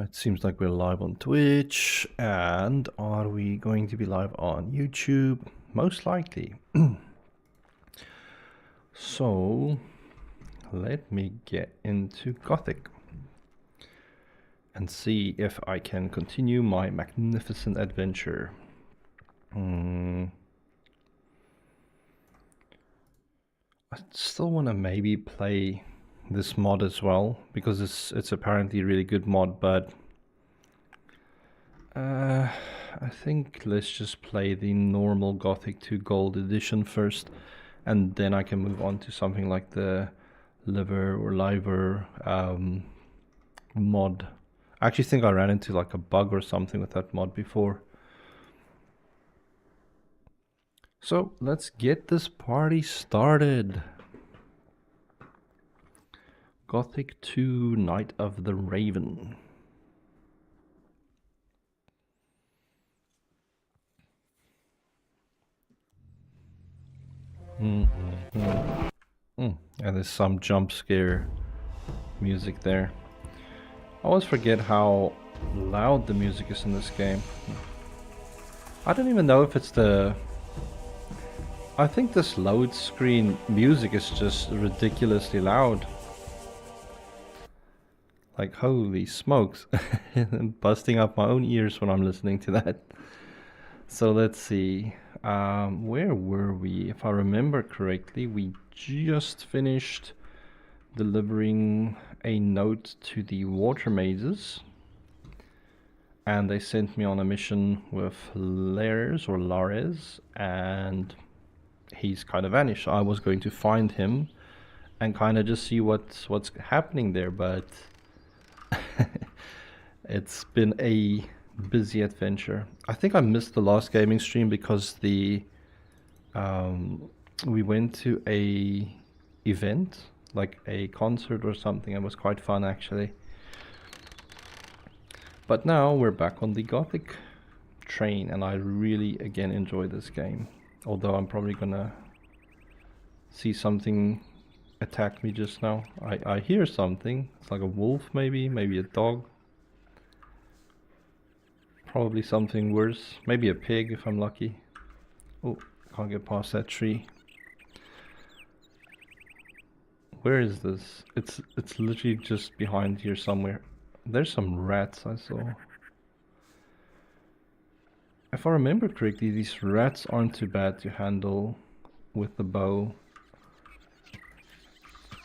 It seems like we're live on Twitch, and are we going to be live on YouTube? Most likely. So, let me get into Gothic and see if I can continue my magnificent adventure. I still want to maybe play this mod as well, because it's apparently a really good mod, but I think let's just play the normal Gothic 2 Gold Edition first, and then I can move on to something like the Liver mod. I actually think I ran into like a bug or something with that mod before. So let's get this party started. Gothic 2 Night of the Raven. And there's some jump scare music there. I always forget how loud the music is in this game. I don't even know if it's the... I think this load screen music is just ridiculously loud. Like, holy smokes. I'm busting up my own ears when I'm listening to that. So let's see. Where were we? If I remember correctly, we just finished delivering a note to the water mazes. And they sent me on a mission with Lares, and he's kind of vanished. I was going to find him and kind of just see what's happening there, but it's been a busy adventure. I think I missed the last gaming stream because we went to a event, like a concert or something. It was quite fun actually. But now we're back on the Gothic train, and I really again enjoy this game. Although I'm probably gonna see something attack me just now. I hear something. It's like a wolf, maybe a dog. Probably something worse. Maybe a pig if I'm lucky. Oh, can't get past that tree. Where is this? It's literally just behind here somewhere. There's some rats I saw. If I remember correctly, these rats aren't too bad to handle with the bow.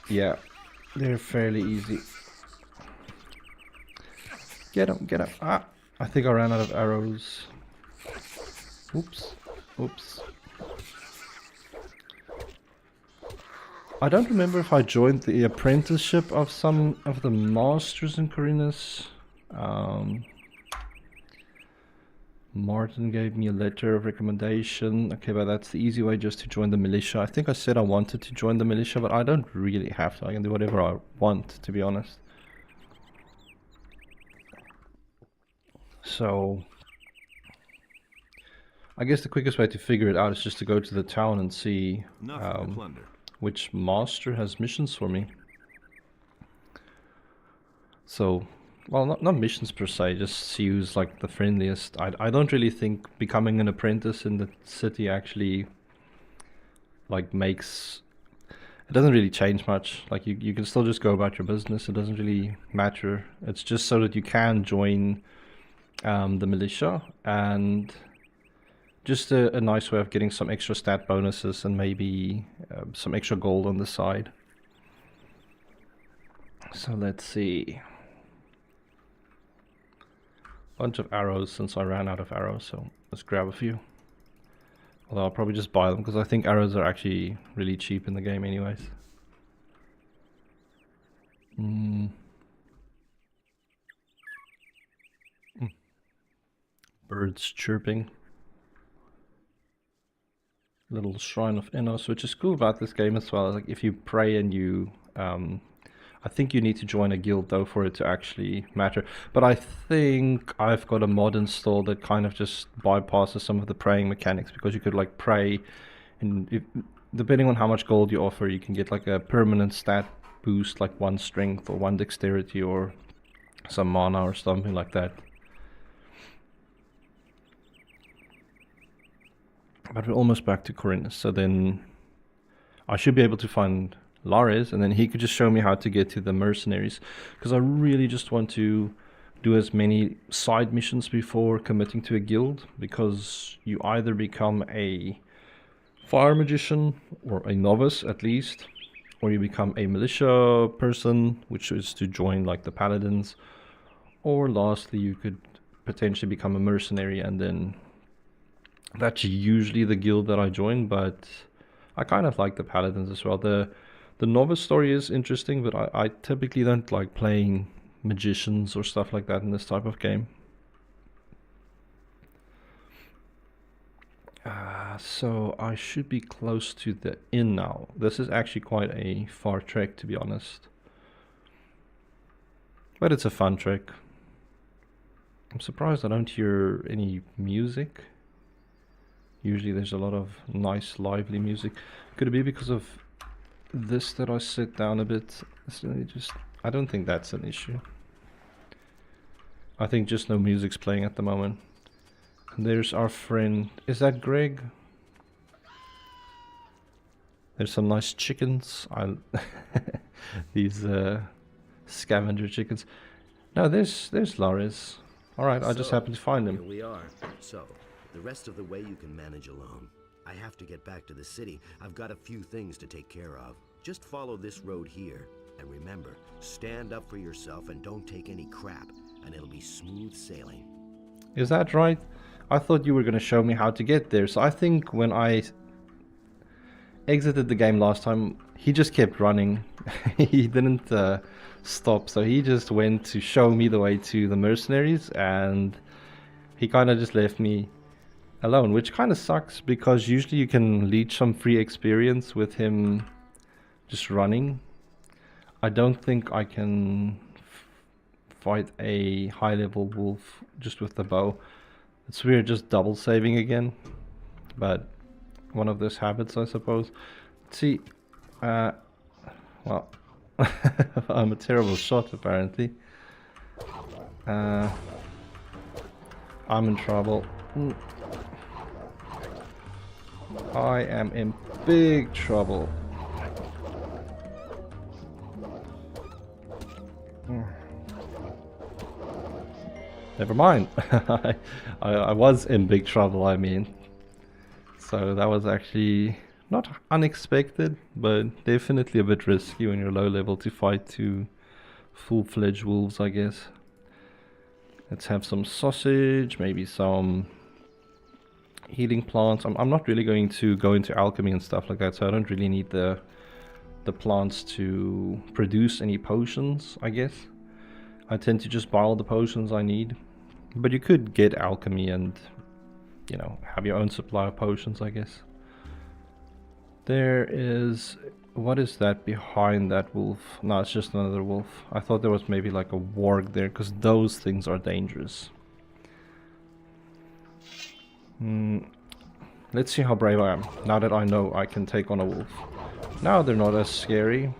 Yeah, they're fairly easy. Get him, get him. Ah! I think I ran out of arrows. Oops. Oops. I don't remember if I joined the apprenticeship of some of the masters in Khorinis. Martin gave me a letter of recommendation. Okay, but that's the easy way, just to join the militia. I think I said I wanted to join the militia, but I don't really have to. I can do whatever I want, to be honest. So, I guess the quickest way to figure it out is just to go to the town and see which master has missions for me. So, well, not missions per se, just see who's like the friendliest. I don't really think becoming an apprentice in the city actually like makes... It doesn't really change much. Like you can still just go about your business. It doesn't really matter. It's just so that you can join the militia, and just a nice way of getting some extra stat bonuses and maybe some extra gold on the side. So let's see. Bunch of arrows since I ran out of arrows, so let's grab a few. Although I'll probably just buy them because I think arrows are actually really cheap in the game anyways. Birds chirping. Little shrine of Enos, which is cool about this game as well. Like if you pray and you I think you need to join a guild though for it to actually matter. But I think I've got a mod installed that kind of just bypasses some of the praying mechanics, because you could like pray, and depending on how much gold you offer, you can get like a permanent stat boost, like 1 strength or 1 dexterity or some mana or something like that. But we're almost back to Khorinis, so then I should be able to find Lares, and then he could just show me how to get to the mercenaries, because I really just want to do as many side missions before committing to a guild, because you either become a fire magician, or a novice at least, or you become a militia person, which is to join like the paladins, or lastly you could potentially become a mercenary, and then that's usually the guild that I join. But I kind of like the paladins as well. The novice story is interesting, but I typically don't like playing magicians or stuff like that in this type of game. So I should be close to the inn now. This is actually quite a far trek, to be honest. But it's a fun trek. I'm surprised I don't hear any music. Usually there's a lot of nice, lively music. Could it be because of this that I sit down a bit? I don't think that's an issue. I think just no music's playing at the moment. There's our friend. Is that Greg? There's some nice chickens. These scavenger chickens. No, there's Lares. All right, I just happened to find him. Here we are. So, the rest of the way you can manage alone. I have to get back to the city. I've got a few things to take care of. Just follow this road here. And remember, stand up for yourself and don't take any crap, and it'll be smooth sailing. Is that right? I thought you were going to show me how to get there. So I think when I exited the game last time, he just kept running. He didn't stop. So he just went to show me the way to the mercenaries, and he kind of just left me alone, which kind of sucks, because usually you can leech some free experience with him just running. I don't think I can fight a high level wolf just with the bow. It's weird just double saving again, but one of those habits, I suppose. Let's see, well, I'm a terrible shot apparently. I'm in trouble. I am in big trouble. Never mind. I was in big trouble, I mean. So that was actually not unexpected, but definitely a bit risky when you're low level to fight two full-fledged wolves, I guess. Let's have some sausage, maybe some healing plants. I'm not really going to go into alchemy and stuff like that, so I don't really need the plants to produce any potions, I guess. I tend to just buy all the potions I need. But you could get alchemy and, you know, have your own supply of potions, I guess. There is... What is that behind that wolf? No, it's just another wolf. I thought there was maybe like a warg there, because those things are dangerous. Let's see how brave I am, now that I know I can take on a wolf. Now they're not as scary.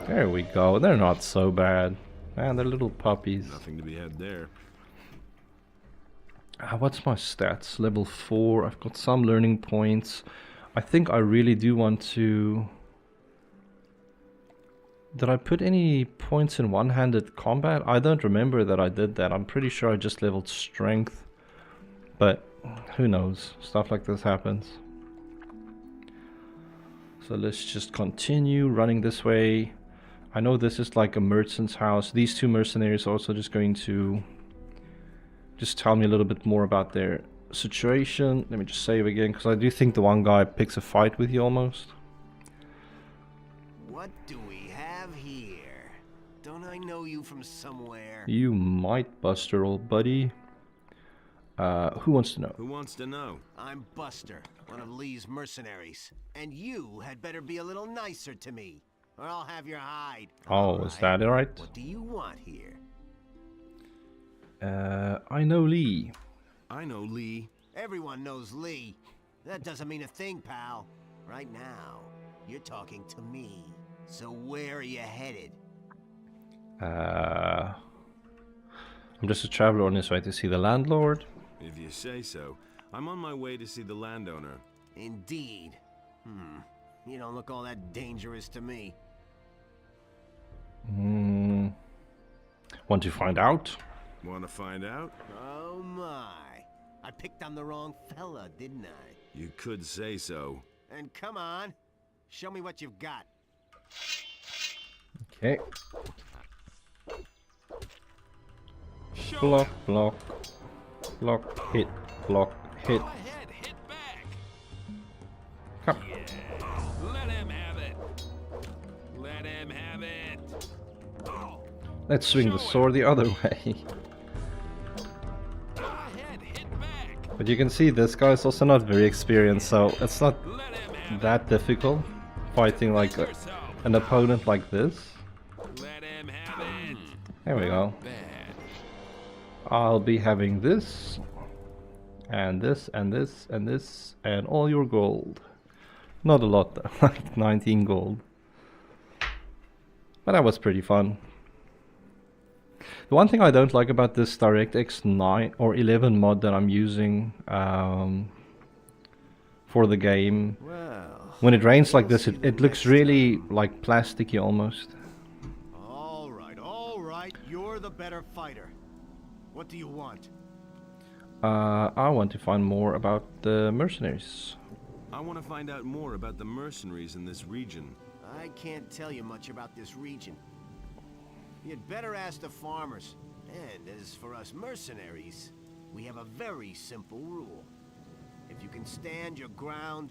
There we go, they're not so bad. Man, they're little puppies. Nothing to be had there. What's my stats? Level 4, I've got some learning points. I think I really do want to... Did I put any points in one-handed combat? I don't remember that I did that. I'm pretty sure I just leveled strength. But who knows? Stuff like this happens. So let's just continue running this way. I know this is like a merchant's house. These two mercenaries are also just going to just tell me a little bit more about their situation. Let me just save again, because I do think the one guy picks a fight with you almost. What do we have here? Don't I know you from somewhere? You might, Buster, old buddy. Who wants to know? Who wants to know? I'm Buster, one of Lee's mercenaries. And you had better be a little nicer to me, or I'll have your hide. Oh, is that right? What do you want here? I know Lee. I know Lee. Everyone knows Lee. That doesn't mean a thing, pal. Right now, you're talking to me. So where are you headed? I'm just a traveler on this way to see the landlord. If you say so. I'm on my way to see the landowner. Indeed. You don't look all that dangerous to me. Want to find out? Want to find out? Oh my. I picked on the wrong fella, didn't I? You could say so. And come on. Show me what you've got. Okay. Block, block, block, hit, block, hit. Go ahead, hit back. Come. Let him have it. Let him have it. Let's swing the sword the other way. Go ahead, hit back. But you can see this guy is also not very experienced, so it's not Let him have that difficult fighting like yourself. an opponent like this. Let him have it. There we go. Bad. I'll be having this, and this, and this, and this, and all your gold. Not a lot though, like 19 gold. But that was pretty fun. The one thing I don't like about this DirectX 9 or 11 mod that I'm using for the game, Well, when it rains like this, it looks really like plasticky almost. all right. You're the better fighter. What do you want? I want to find more about the mercenaries. I want to find out more about the mercenaries in this region. I can't tell you much about this region. You'd better ask the farmers. And as for us mercenaries, we have a very simple rule. If you can stand your ground,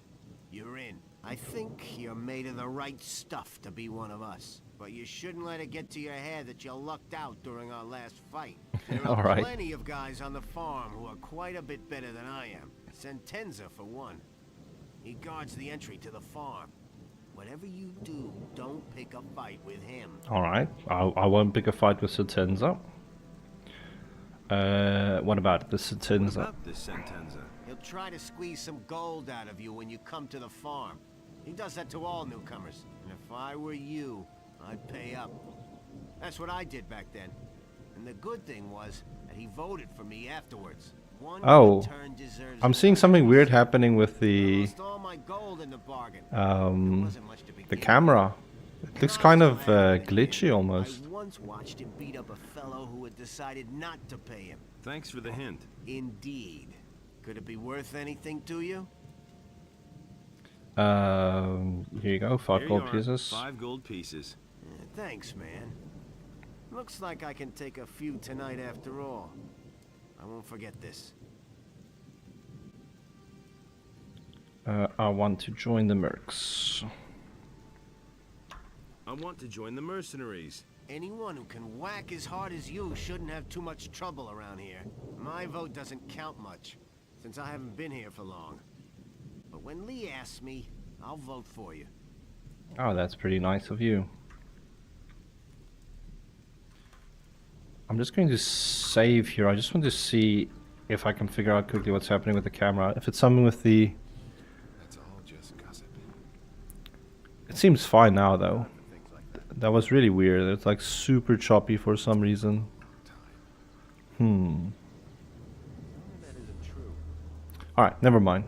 you're in. I think you're made of the right stuff to be one of us. But you shouldn't let it get to your head that you lucked out during our last fight. There are All right. plenty of guys on the farm who are quite a bit better than I am. Sentenza, for one. He guards the entry to the farm. Whatever you do, don't pick a fight with him. Alright, I won't pick a fight with Sentenza. What about the What Sentenza? about this Sentenza? He'll try to squeeze some gold out of you when you come to the farm. He does that to all newcomers. And if I were you, I'd pay up. That's what I did back then. And the good thing was that he voted for me afterwards. One Oh, good turn deserves I'm seeing something weird happening with the Lost all my gold in the bargain. Wasn't much to begin camera. It looks kind of glitchy almost. I once watched him beat up a fellow who had decided not to pay him. Thanks for the hint. Indeed. Could it be worth anything to you? Here you go, 5 Here gold you are, pieces. 5 gold pieces. Thanks, man. Looks like I can take a few tonight after all. I won't forget this. I want to join the mercs. I want to join the mercenaries. Anyone who can whack as hard as you shouldn't have too much trouble around here. My vote doesn't count much, since I haven't been here for long. But when Lee asks me, I'll vote for you. Oh, that's pretty nice of you. I'm just going to save here. I just want to see if I can figure out quickly what's happening with the camera. If it's something with the... That's all just gossip. It seems fine now, though. That was really weird. It's like super choppy for some reason. That isn't true. Alright, never mind.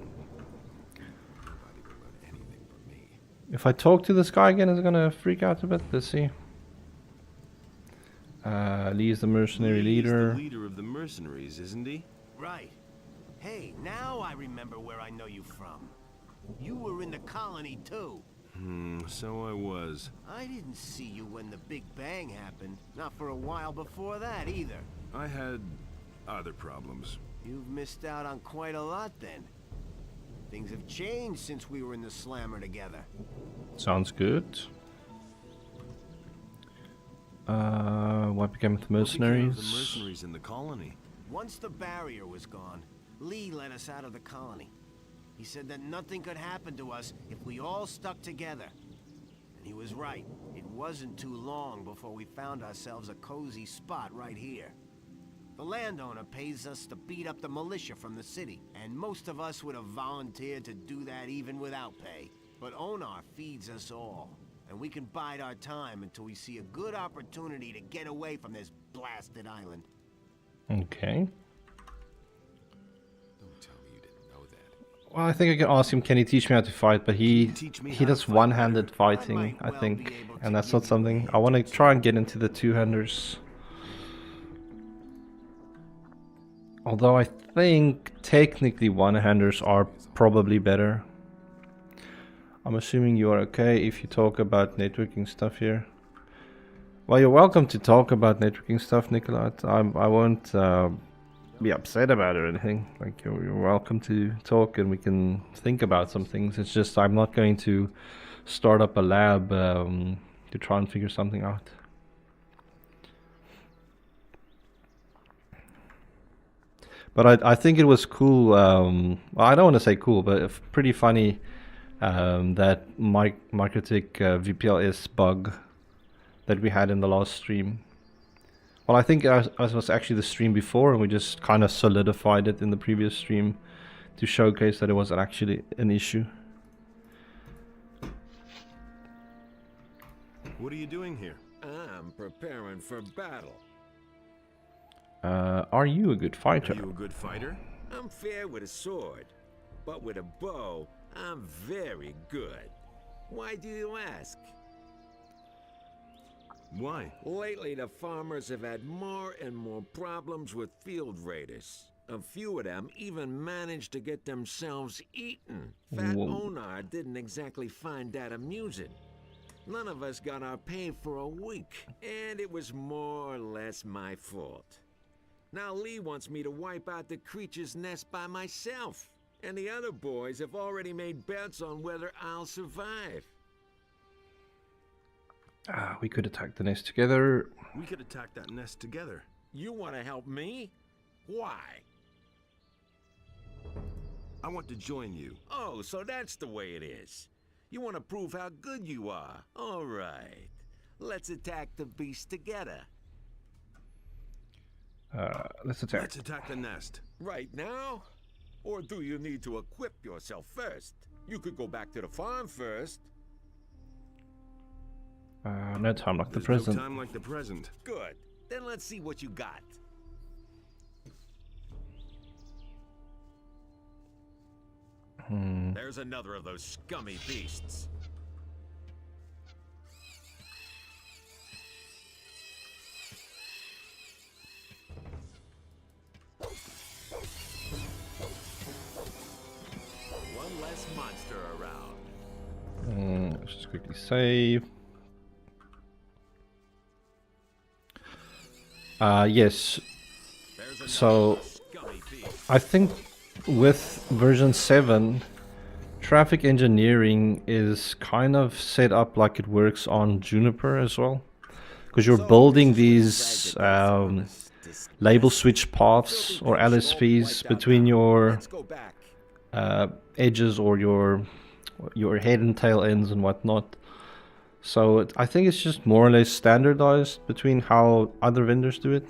Nobody will learn anything from me. If I talk to this guy again, it's gonna freak out a bit. Let's see. Lee is the mercenary He's leader. the leader of the mercenaries, isn't he? Right. Hey, now I remember where I know you from. You were in the colony, too. So I was. I didn't see you when the Big Bang happened. Not for a while before that, either. I had other problems. You've missed out on quite a lot, then. Things have changed since we were in the Slammer together. Sounds good. What became of the What became of mercenaries? the mercenaries in the colony. Once the barrier was gone, Lee let us out of the colony. He said that nothing could happen to us if we all stuck together. And he was right. It wasn't too long before we found ourselves a cozy spot right here. The landowner pays us to beat up the militia from the city, and most of us would have volunteered to do that even without pay. But Onar feeds us all. and we can bide our time until we see a good opportunity to get away from this blasted island. Okay. Don't tell me you didn't know that. Well, I think I can ask him, can he teach me how to fight? But he Teach me he how to does fight one-handed better. fighting, might I well think, be able to and that's give not you a something hint I want to or try and two. get into the two-handers. Although I think technically one-handers are probably better. I'm assuming you are okay if you talk about networking stuff here. Well, you're welcome to talk about networking stuff, Nicola. I won't be upset about it or anything. Like, you're welcome to talk and we can think about some things. It's just I'm not going to start up a lab to try and figure something out. But I think it was cool. Well, I don't want to say cool, but pretty funny that Microtik VPLS bug that we had in the last stream. Well, I think it was actually the stream before, and we just kind of solidified it in the previous stream to showcase that it wasn't actually an issue. What are you doing here? I'm preparing for battle. Are you a good fighter? Are you a good fighter? I'm fair with a sword, but with a bow, I'm very good. Why do you ask? Why? Lately, the farmers have had more and more problems with field raiders. A few of them even managed to get themselves eaten. Fat Whoa. Onar didn't exactly find that amusing. None of us got our pay for a week, and it was more or less my fault. Now Lee wants me to wipe out the creature's nest by myself, and the other boys have already made bets on whether I'll survive. We could attack the nest together. We could attack that nest together. You want to help me? Why? I want to join you. Oh, so that's the way it is. You want to prove how good you are. All right. Let's attack the beast together. Let's attack. Let's attack the nest. Right now? Or do you need to equip yourself first? You could go back to the farm first. No time like the There's present. no time like the present. Good. Then let's see what you got. There's another of those scummy beasts. One less monster around. Let's just quickly save. Yes. There's another So of those scummy beasts. I think with version 7, traffic engineering is kind of set up like it works on Juniper as well. Because you're building these label switch paths or LSPs between your Let's go back. edges or your head and tail ends and whatnot. So I think it's just more or less standardized between how other vendors do it.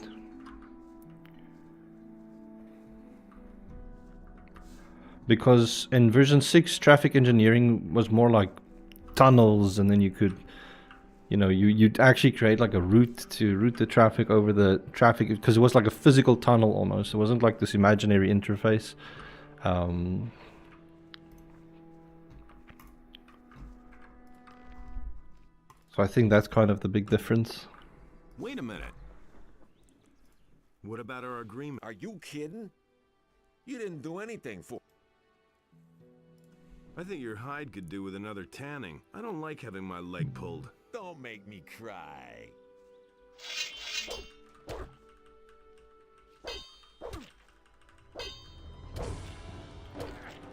Because in version 6, traffic engineering was more like tunnels, and then you could, you'd actually create like a route to route the traffic over the traffic, because it was like a physical tunnel almost. It wasn't like this imaginary interface. So I think that's kind of the big difference. Wait a minute. What about our agreement? Are you kidding? You didn't do anything for... I think your hide could do with another tanning. I don't like having my leg pulled. Don't make me cry.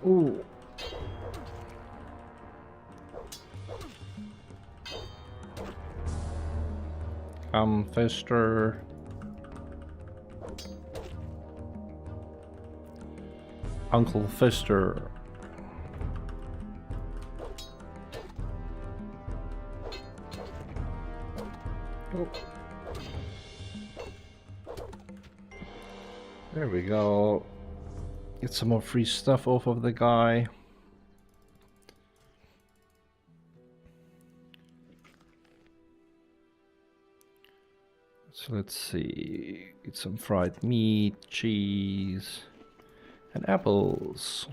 Ooh. Fister. Uncle Fister. Oh. There we go. Get some more free stuff off of the guy. So let's see. Eat some fried meat, cheese, and apples.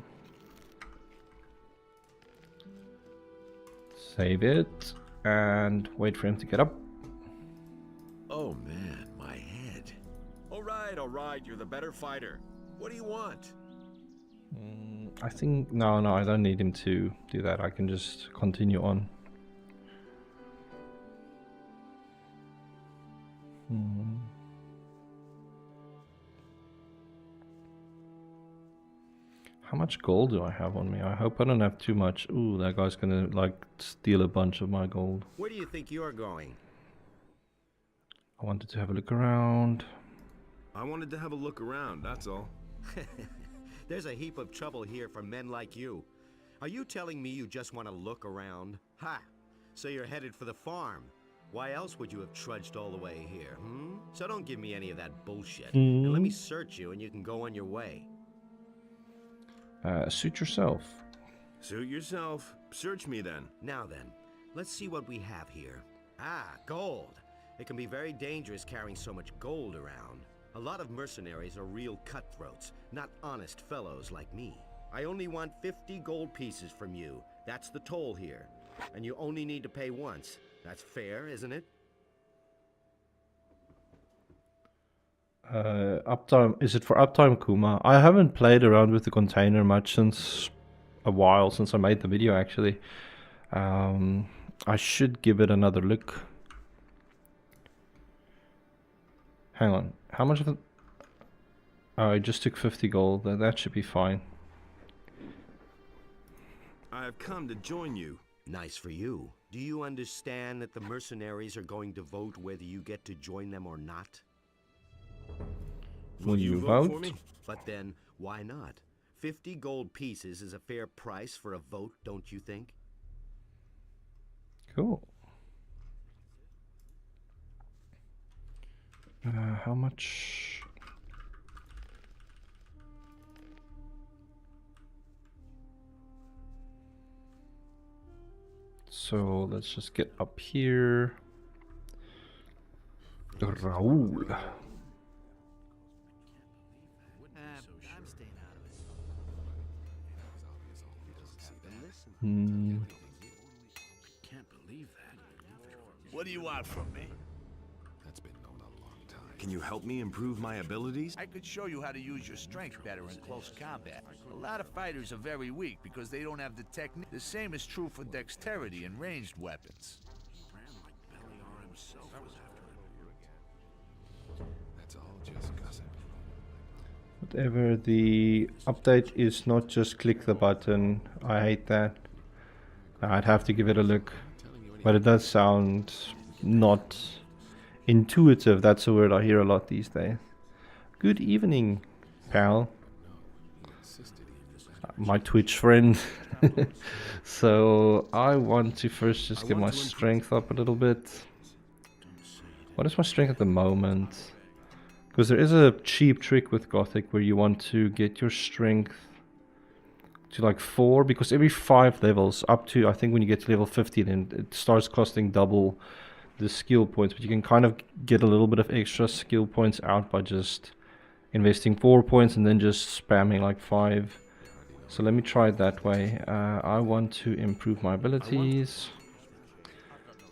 Save it and wait for him to get up. Oh man, my head. All right, you're the better fighter. What do you want? I think no, I don't need him to do that. I can just continue on. How much gold do I have on me? I hope I don't have too much. Ooh, that guy's gonna like steal a bunch of my gold. Where do you think you're going? I wanted to have a look around. I wanted to have a look around, that's all. There's a heap of trouble here for men like you. Are you telling me you just want to look around? Ha! So you're headed for the farm. Why else would you have trudged all the way here, hmm? So don't give me any of that bullshit. And let me search you and you can go on your way. Suit yourself. Suit yourself. Search me then. Now then, let's see what we have here. Ah, gold. It can be very dangerous carrying so much gold around. A lot of mercenaries are real cutthroats, not honest fellows like me. I only want 50 gold pieces from you. That's the toll here. And you only need to pay once. That's fair, isn't it? Uptime. Is it for uptime, Kuma? I haven't played around with the container much since a while, since I made the video actually. I should give it another look. Hang on, how much of it? Oh, I just took 50 gold. That should be fine. I have come to join you. Nice for you. Do you understand that the mercenaries are going to vote whether you get to join them or not? Will you vote vote? for me? But then, why not? 50 gold pieces is a fair price for a vote, don't you think? Cool. How much? So let's just get up here. Raul. I'm staying out of it. Can't believe that. What do you want from me? That's been known a long time. Can you help me improve my abilities? I could show you how to use your strength better in close combat. A lot of fighters are very weak because they don't have the technique. The same is true for dexterity and ranged weapons. That's all just gossip. Whatever, the update is not just click the button. I hate that. I'd have to give it a look. But it does sound not intuitive. That's a word I hear a lot these days. Good evening, pal. My Twitch friend. So I want to first just get my strength up a little bit. What is my strength at the moment? Because there is a cheap trick with Gothic where you want to get your strength to like 4, because every 5 levels up to, I think when you get to level 50, then it starts costing double the skill points, but you can kind of get a little bit of extra skill points out by just investing 4 points and then just spamming like 5. So let me try it that way. I want to improve my abilities.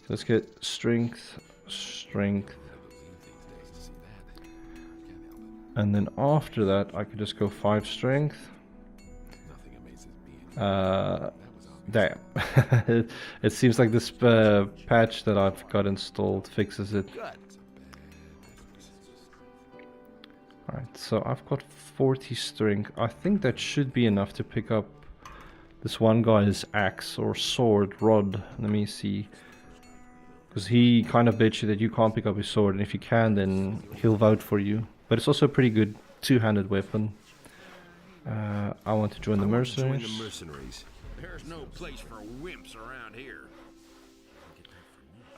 Let's get strength, and then after that I could just go 5 strength. Damn. It seems like this patch that I've got installed fixes it. Alright, so I've got 40 strength. I think that should be enough to pick up this one guy's axe or sword, rod. Let me see. Because he kind of bets you that you can't pick up his sword, and if you can, then he'll vote for you. But it's also a pretty good two-handed weapon. I want to join the mercenaries. There's no place for wimps around here.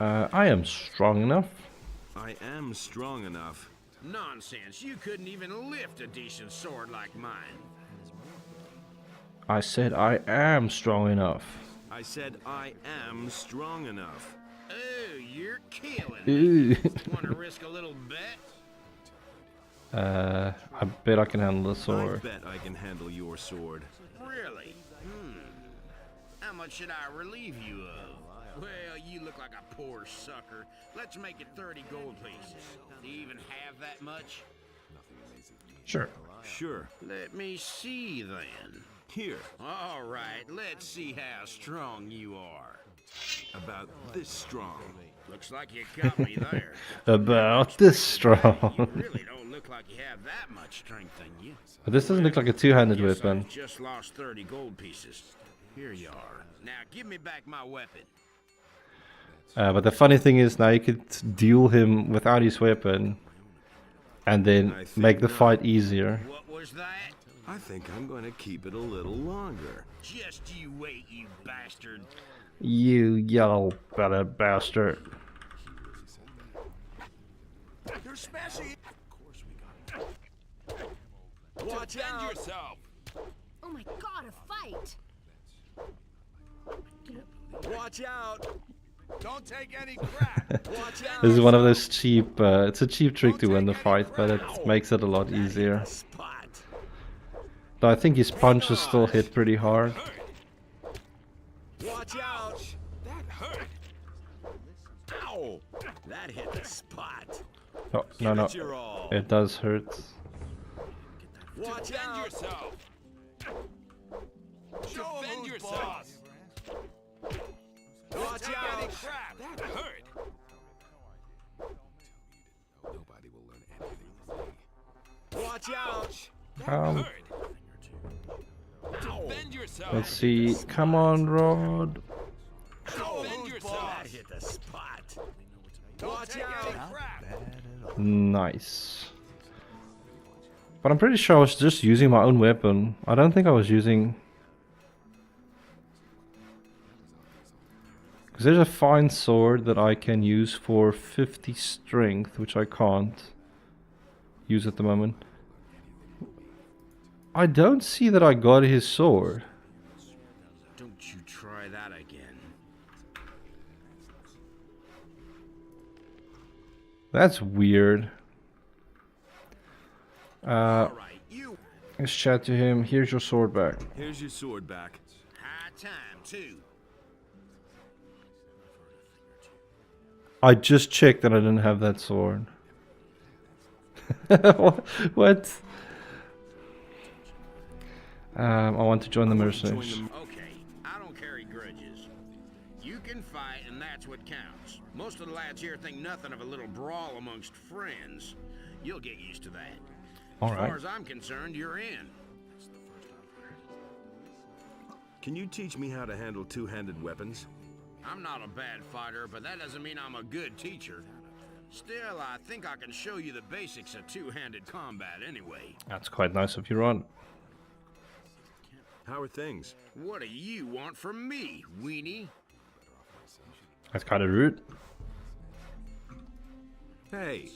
I am strong enough. I am strong enough. Nonsense. You couldn't even lift a decent sword like mine. I said I am strong enough. I said I am strong enough. Oh, you're killing Ooh. me. Want to risk a little bet? I bet I can handle the I sword. bet I can handle your sword. Really? How much should I relieve you of? Well, you look like a poor sucker. Let's make it 30 gold pieces. Do you even have that much? Sure. Sure. Let me see then. Here. All right, let's see how strong you are. About this strong. Looks like you got me there. About this strong. You really don't look like you have that much strength in you. But this doesn't look like a two-handed Guess weapon. I've just lost 30 gold pieces. Here you are. Now give me back my weapon. But the funny thing is now you could duel him without his weapon. And then I think make the not. fight easier. What was that? I think I'm going to keep it a little longer. Just you wait, you bastard. You yellow better bastard. You're smashing. Watch out! yourself. Oh my god, a fight! Watch out! Don't take any crap. Watch out! This is one of those cheap, it's a cheap trick to win the fight, but it makes it a lot easier. Spot. Though I think his punches still hit pretty hard. Watch out! That hurt. Ow! That hit the spot. Oh, no, no. Give it your all. It does hurt. Watch out! yourself. Defend yourself. Watch out! Crap. That hurt. Nobody will learn anything from me. Watch out! Um, Defend yourself. let's see. Come on, Rod. Defend yourself. That hit the spot. Don't Watch take out! any crap. Nice. But I'm pretty sure I was just using my own weapon. I don't think I was using... Because there's a fine sword that I can use for 50 strength, which I can't use at the moment. I don't see that I got his sword. Don't you try that again. That's weird. All right, you. Let's chat to him. Here's your sword back. Here's your sword back. High time too. I just checked that I didn't have that sword. What? I want to join the mercenaries. Okay, I don't carry grudges. You can fight, and that's what counts. Most of the lads here think nothing of a little brawl amongst friends. You'll get used to that. As Alright. far as I'm concerned, you're in. Can you teach me how to handle two-handed weapons? I'm not a bad fighter, but that doesn't mean I'm a good teacher. Still, I think I can show you the basics of two-handed combat anyway. That's quite nice of you, Ron. How are things? What do you want from me, weenie? That's kind of rude. Hey,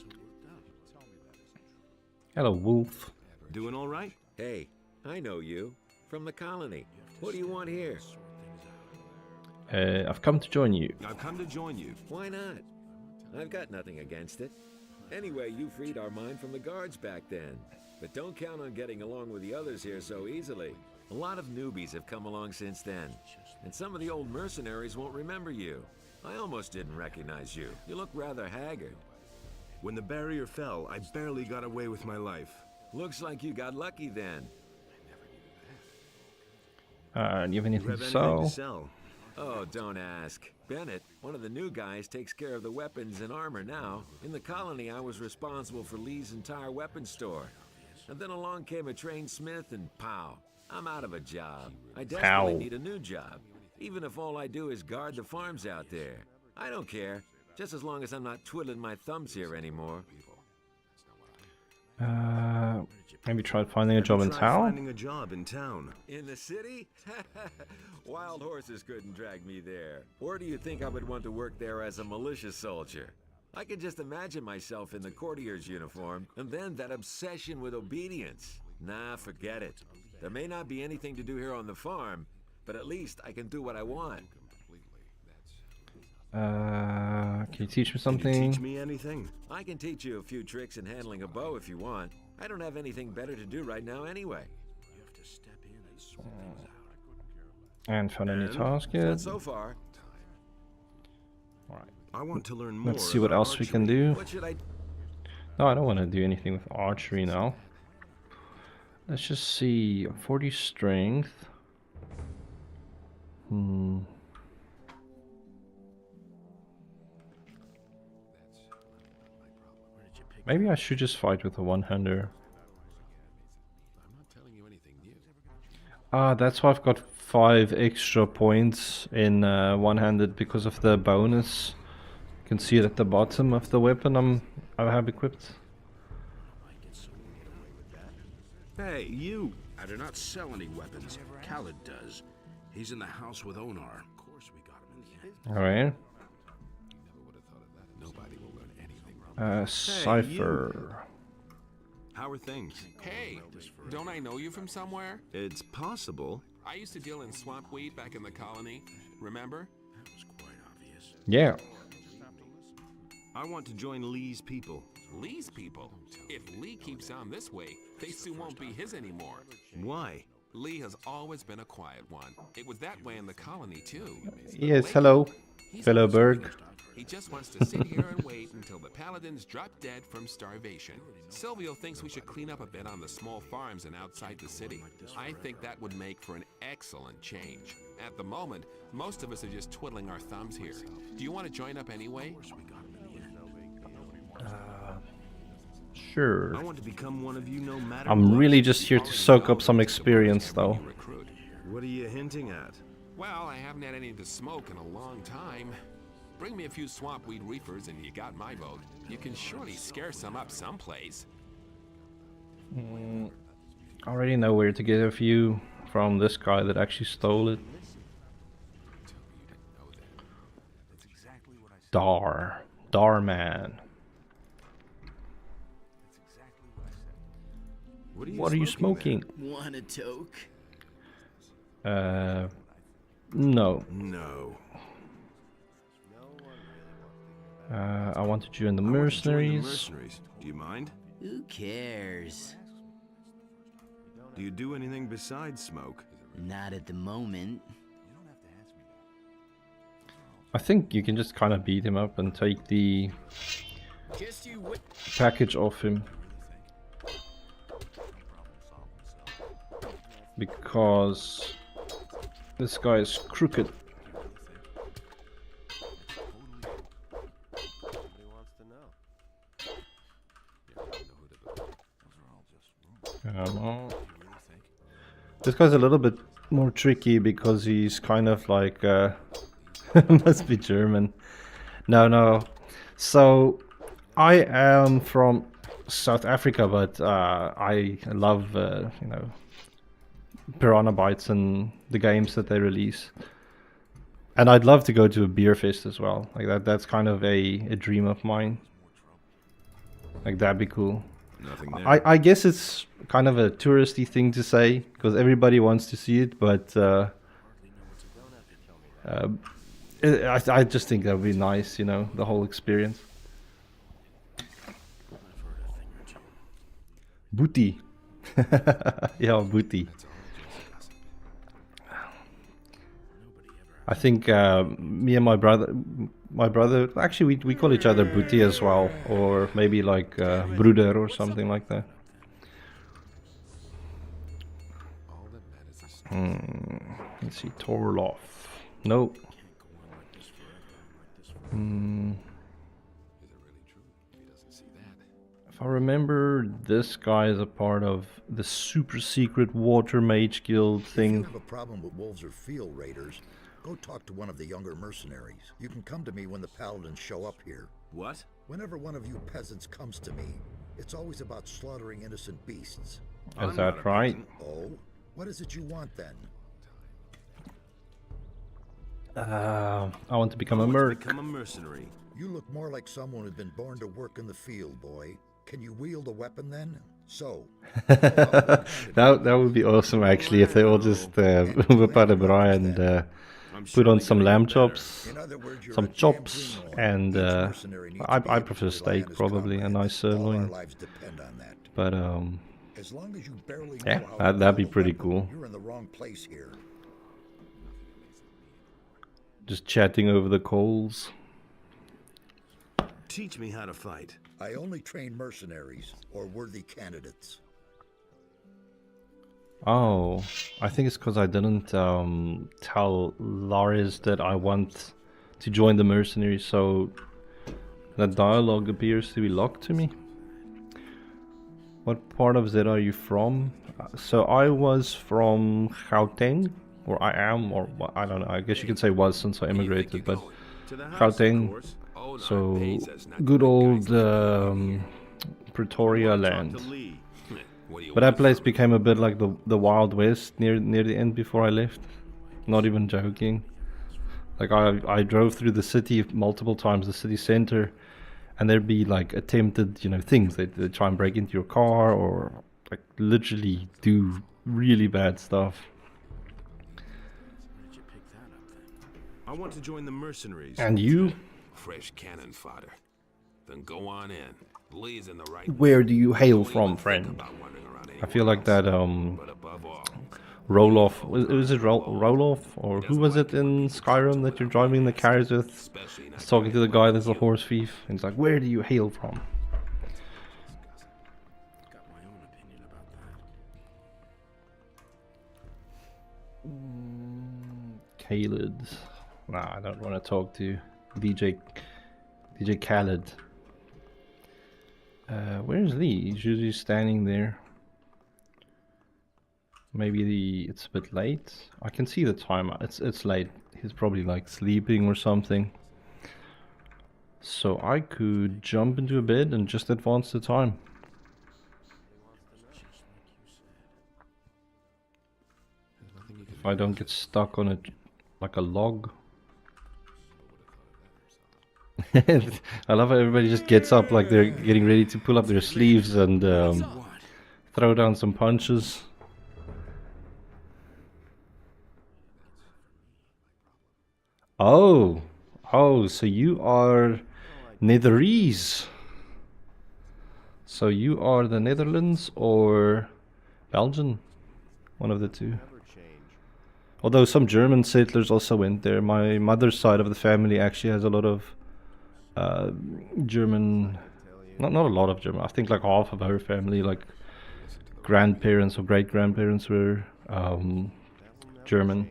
Hello, wolf. doing all right? Hey, I know you. From the colony. What do you want here? I've come to join you. I've come to join you. Why not? I've got nothing against it. Anyway, you freed our mine from the guards back then. But don't count on getting along with the others here so easily. A lot of newbies have come along since then. And some of the old mercenaries won't remember you. I almost didn't recognize you. You look rather haggard. When the barrier fell, I barely got away with my life. Looks like you got lucky then. Do you have You anything have to anything sell? to sell? Oh, don't ask. Bennett, one of the new guys, takes care of the weapons and armor now. In the colony, I was responsible for Lee's entire weapons store. And then along came a trained smith and pow, I'm out of a job. I desperately Pow. need a new job. Even if all I do is guard the farms out there. I don't care, just as long as I'm not twiddling my thumbs here anymore. Maybe try finding a job in Try town? finding a job in town. In the city? Wild horses couldn't drag me there. Or do you think I would want to work there as a militia soldier? I can just imagine myself in the courtier's uniform, and then that obsession with obedience. Nah, forget it. There may not be anything to do here on the farm, but at least I can do what I want. Can you teach me Can you something? teach me anything? I can teach you a few tricks in handling a bow if you want. I don't have anything better to do right now anyway. And found a new And? task Not yet? so far. Alright. I want to learn more. Let's see what about else we can archery. do. What should I... No, I don't want to do anything with archery now. Let's just see. 40 strength. Hmm. Maybe I should just fight with a one-hander. I'm not telling you anything new. Ah, that's why I've got 5 extra points in one-handed because of the bonus. You can see it at the bottom of the weapon I have equipped. Hey, you! I do not sell any weapons. Khaled does. He's in the house with Onar. Of course we got him in the end. Alright. Never would have thought of that. Nobody will learn anything. Cypher. How are things? Hey, don't I know you from somewhere? It's possible. I used to deal in swamp weed back in the colony. Remember? That was quite obvious. Yeah. I want to join Lee's people. Lee's people. If Lee keeps on this way, they soon won't be his anymore. Why? Lee has always been a quiet one. It was that way in the colony too. Yes, hello, He's fellow also Berg. He just wants to sit here and wait until the paladins drop dead from starvation. Silvio thinks we should clean up a bit on the small farms and outside the city. I think that would make for an excellent change. At the moment, most of us are just twiddling our thumbs here. Do you want to join up anyway? Sure. I want to become one of you no matter I'm what. really just here to soak up some experience though. Recruit. What are you hinting at? Well, I haven't had anything to smoke in a long time. Bring me a few swamp weed reefers and you got my vote. You can surely scare some up someplace. I already know where to get a few from this guy that actually stole it. Dar man. What are you smoking? Want a toke? No. No. I want to join the I want to join the mercenaries. mercenaries. Do you mind? Who cares? Do you do anything besides smoke? Not at the moment. I think you can just kind of beat him up and take the Just you wait. package off him. Because this guy is crooked. Come on. This guy's a little bit more tricky because he's kind of like must be German. No. So I am from South Africa, but I love Piranha Bytes and the games that they release. And I'd love to go to a beer fest as well. Like that's kind of a dream of mine. Like that'd be cool. Nothing there. I guess it's kind of a touristy thing to say because everybody wants to see it, but I just think that would be nice, you know, the whole experience. Booty. Yeah, booty. I think me and my brother, actually we call each other Booty as well, or maybe like Bruder or something like that. Let's see, Torloff. Nope. If I remember, this guy is a part of the super secret Water Mage Guild If you thing. have a problem with wolves or field raiders, go talk to one of the younger mercenaries. You can come to me when the paladins show up here. What? Whenever one of you peasants comes to me, it's always about slaughtering innocent beasts. Is I'm not that a right? peasant. Oh? What is it you want then? I want to become I a want to merc. become a mercenary. You look more like someone who's been born to work in the field, boy. Can you wield a weapon then? So, That would be awesome actually if they all just whip out a bra and I'm put on surely some gonna lamb get better. chops, In other words, you're some a chops, champion, and Each mercenary needs to be I able prefer to rely on steak his probably, a nice comrades. All our sirloin. lives depend on that. But As long as you barely know yeah, how that'd to be wield a pretty weapon, cool. you're in the wrong place here. Just chatting over the coals. Teach me how to fight. I only train mercenaries or worthy candidates. Oh, I think it's because I didn't tell Laris that I want to join the mercenaries, so that dialogue appears to be locked to me. What part of Zed are you from? So I was from Gauteng, or I am, or I don't know. I guess you could say was since I Where do you think immigrated, you're but going? To the house, of Gauteng. course. Oh, no, So it pays us not to good let old guys like you in here. Pretoria Talk land. to Lee. What do you But that want place from me? became a bit like the Wild West near the end before I left. Not even joking. Like I drove through the city multiple times, the city center, and there'd be like attempted, things. They try and break into your car or like literally do really bad stuff. I want to join the mercenaries. And you? Fresh cannon fodder. Then go on in. Lee's in the right. Where do you hail Don't from, even think friend? about wandering around I feel anywhere like that else. But above all, Roloff, was it Roloff, or who was it in Skyrim that you're driving the cars with? especially not He's talking to the anyone guy like that's a you. horse thief, and he's like, "Where do you hail from?" Khaled. Nah, I don't want to talk to DJ Khaled. Where's Lee? He's usually standing there. Maybe it's a bit late. I can see the time. It's late. He's probably like sleeping or something. So I could jump into a bed and just advance the time. If I don't get stuck on it like a log. I love how everybody just gets up like they're getting ready to pull up their sleeves and throw down some punches. Oh, so you are Netherese. So you are the Netherlands or Belgian? One of the two. Although some German settlers also went there. My mother's side of the family actually has a lot of German, not a lot of German. I think like half of her family, like grandparents or great grandparents were German,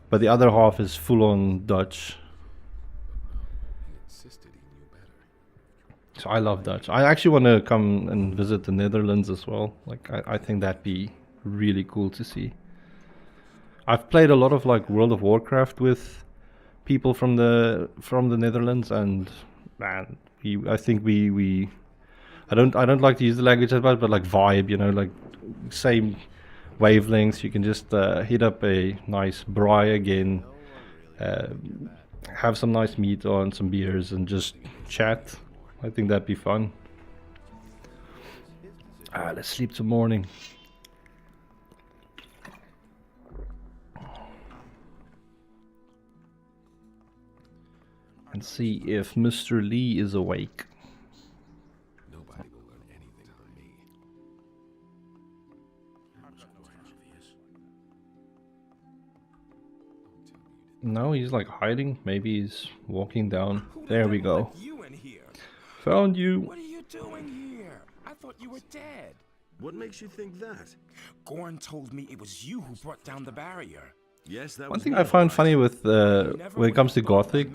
but the other half is full on Dutch. So I love Dutch. I actually want to come and visit the Netherlands as well. Like I think that'd be really cool to see. I've played a lot of like World of Warcraft with people from the Netherlands, and man, I think we I don't like to use the language as much, but like vibe, like same wavelengths. You can just hit up a nice braai again, have some nice meat on, some beers, and just chat. I think that'd be fun. Let's sleep till morning. And see if Mr. Lee is awake. Nobody will learn anything from me. No, he's like hiding. Maybe he's walking down. There we go. You in here? Found you. What are you doing here? I thought you were dead. What makes you think that? Gorn told me it was you who brought down the barrier. Yes, that One was thing me, I find all right. funny with when it comes to Gothic,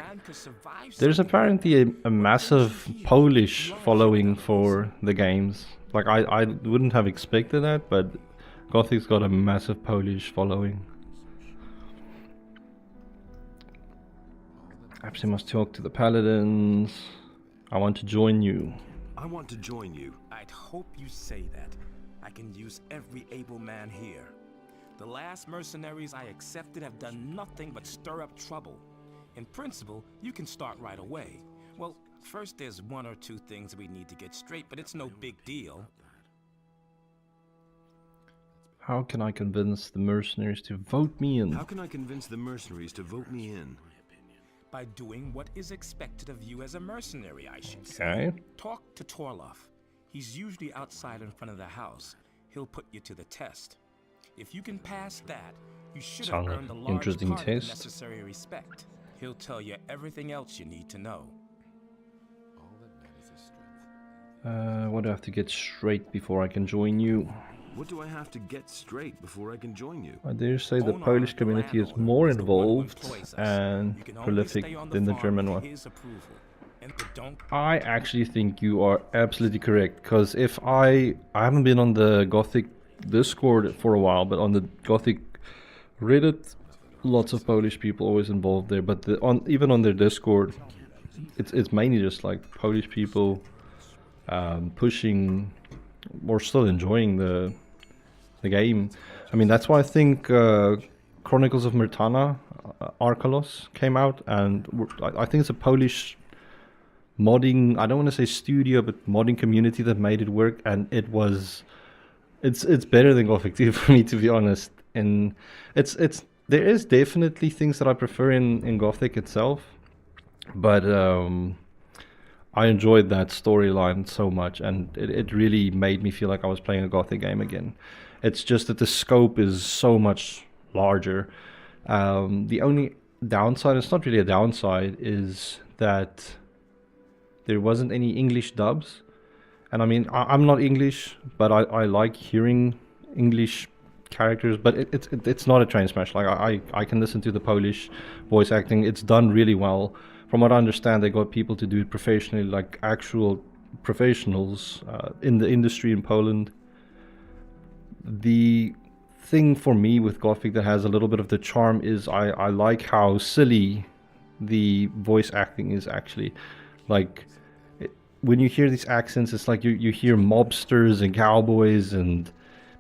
there's apparently a massive Polish following for the games. Like I wouldn't have expected that, but Gothic's got a massive Polish following. Perhaps I must talk to the paladins. I want to join you. I want to join you. I'd hope you say that. I can use every able man here. The last mercenaries I accepted have done nothing but stir up trouble. In principle, you can start right away. Well, first there's one or two things we need to get straight, but it's no big deal. How can I convince the mercenaries to vote me in? How can I convince the mercenaries to vote me in? By doing what is expected of you as a mercenary, I should say. Okay. Talk to Torloff. He's usually outside in front of the house. He'll put you to the test. If you can pass that, you should have Sounds earned a large interesting part of the test. necessary respect. He'll tell you everything else you need to know. What do I have to get straight before I can join you? What do I have to get straight before I can join you? I dare say the Owner, Polish the community is landowner, more is the one who involved employs us. and You can only prolific stay on than the farm German with one. his approval. And don't I actually think you are absolutely correct, because if I haven't been on the Gothic Discord for a while, but on the Gothic Reddit, lots of Polish people always involved there. But even on their Discord, it's mainly just like Polish people pushing or still enjoying the game. I mean, that's why I think Chronicles of Myrtana, Arkalos came out, and I think it's a Polish modding, I don't want to say studio, but modding community that made it work, and it's better than Gothic 2 for me, to be honest. And there is definitely things that I prefer in Gothic itself, but I enjoyed that storyline so much, and it really made me feel like I was playing a Gothic game again. It's just that the scope is so much larger. The only downside, it's not really a downside, is that there wasn't any English dubs. And I mean, I'm not English, but I like hearing English characters, but it's not a train smash. Like I can listen to the Polish voice acting. It's done really well. From what I understand, they got people to do it professionally, like actual professionals in the industry in Poland. The thing for me with Gothic that has a little bit of the charm is I like how silly the voice acting is actually. Like, when you hear these accents, it's like you hear mobsters and cowboys and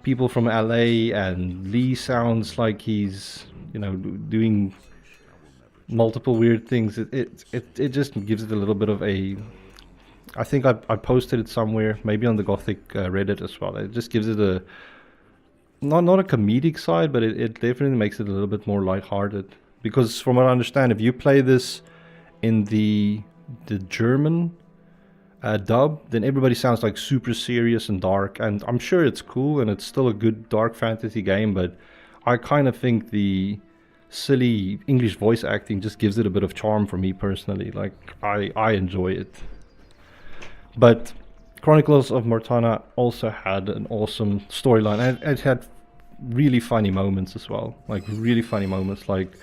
people from LA, and Lee sounds like he's, doing multiple weird things. It just gives it a little bit of a... I think I posted it somewhere, maybe on the Gothic Reddit as well. It just gives it a... Not a comedic side, but it definitely makes it a little bit more lighthearted. Because from what I understand, if you play this in the German dub, then everybody sounds like super serious and dark, and I'm sure it's cool and it's still a good dark fantasy game, but I kind of think the silly English voice acting just gives it a bit of charm for me personally. Like, I enjoy it. But Chronicles of Myrtana also had an awesome storyline, and it had really funny moments as well. Like, really funny moments. Like,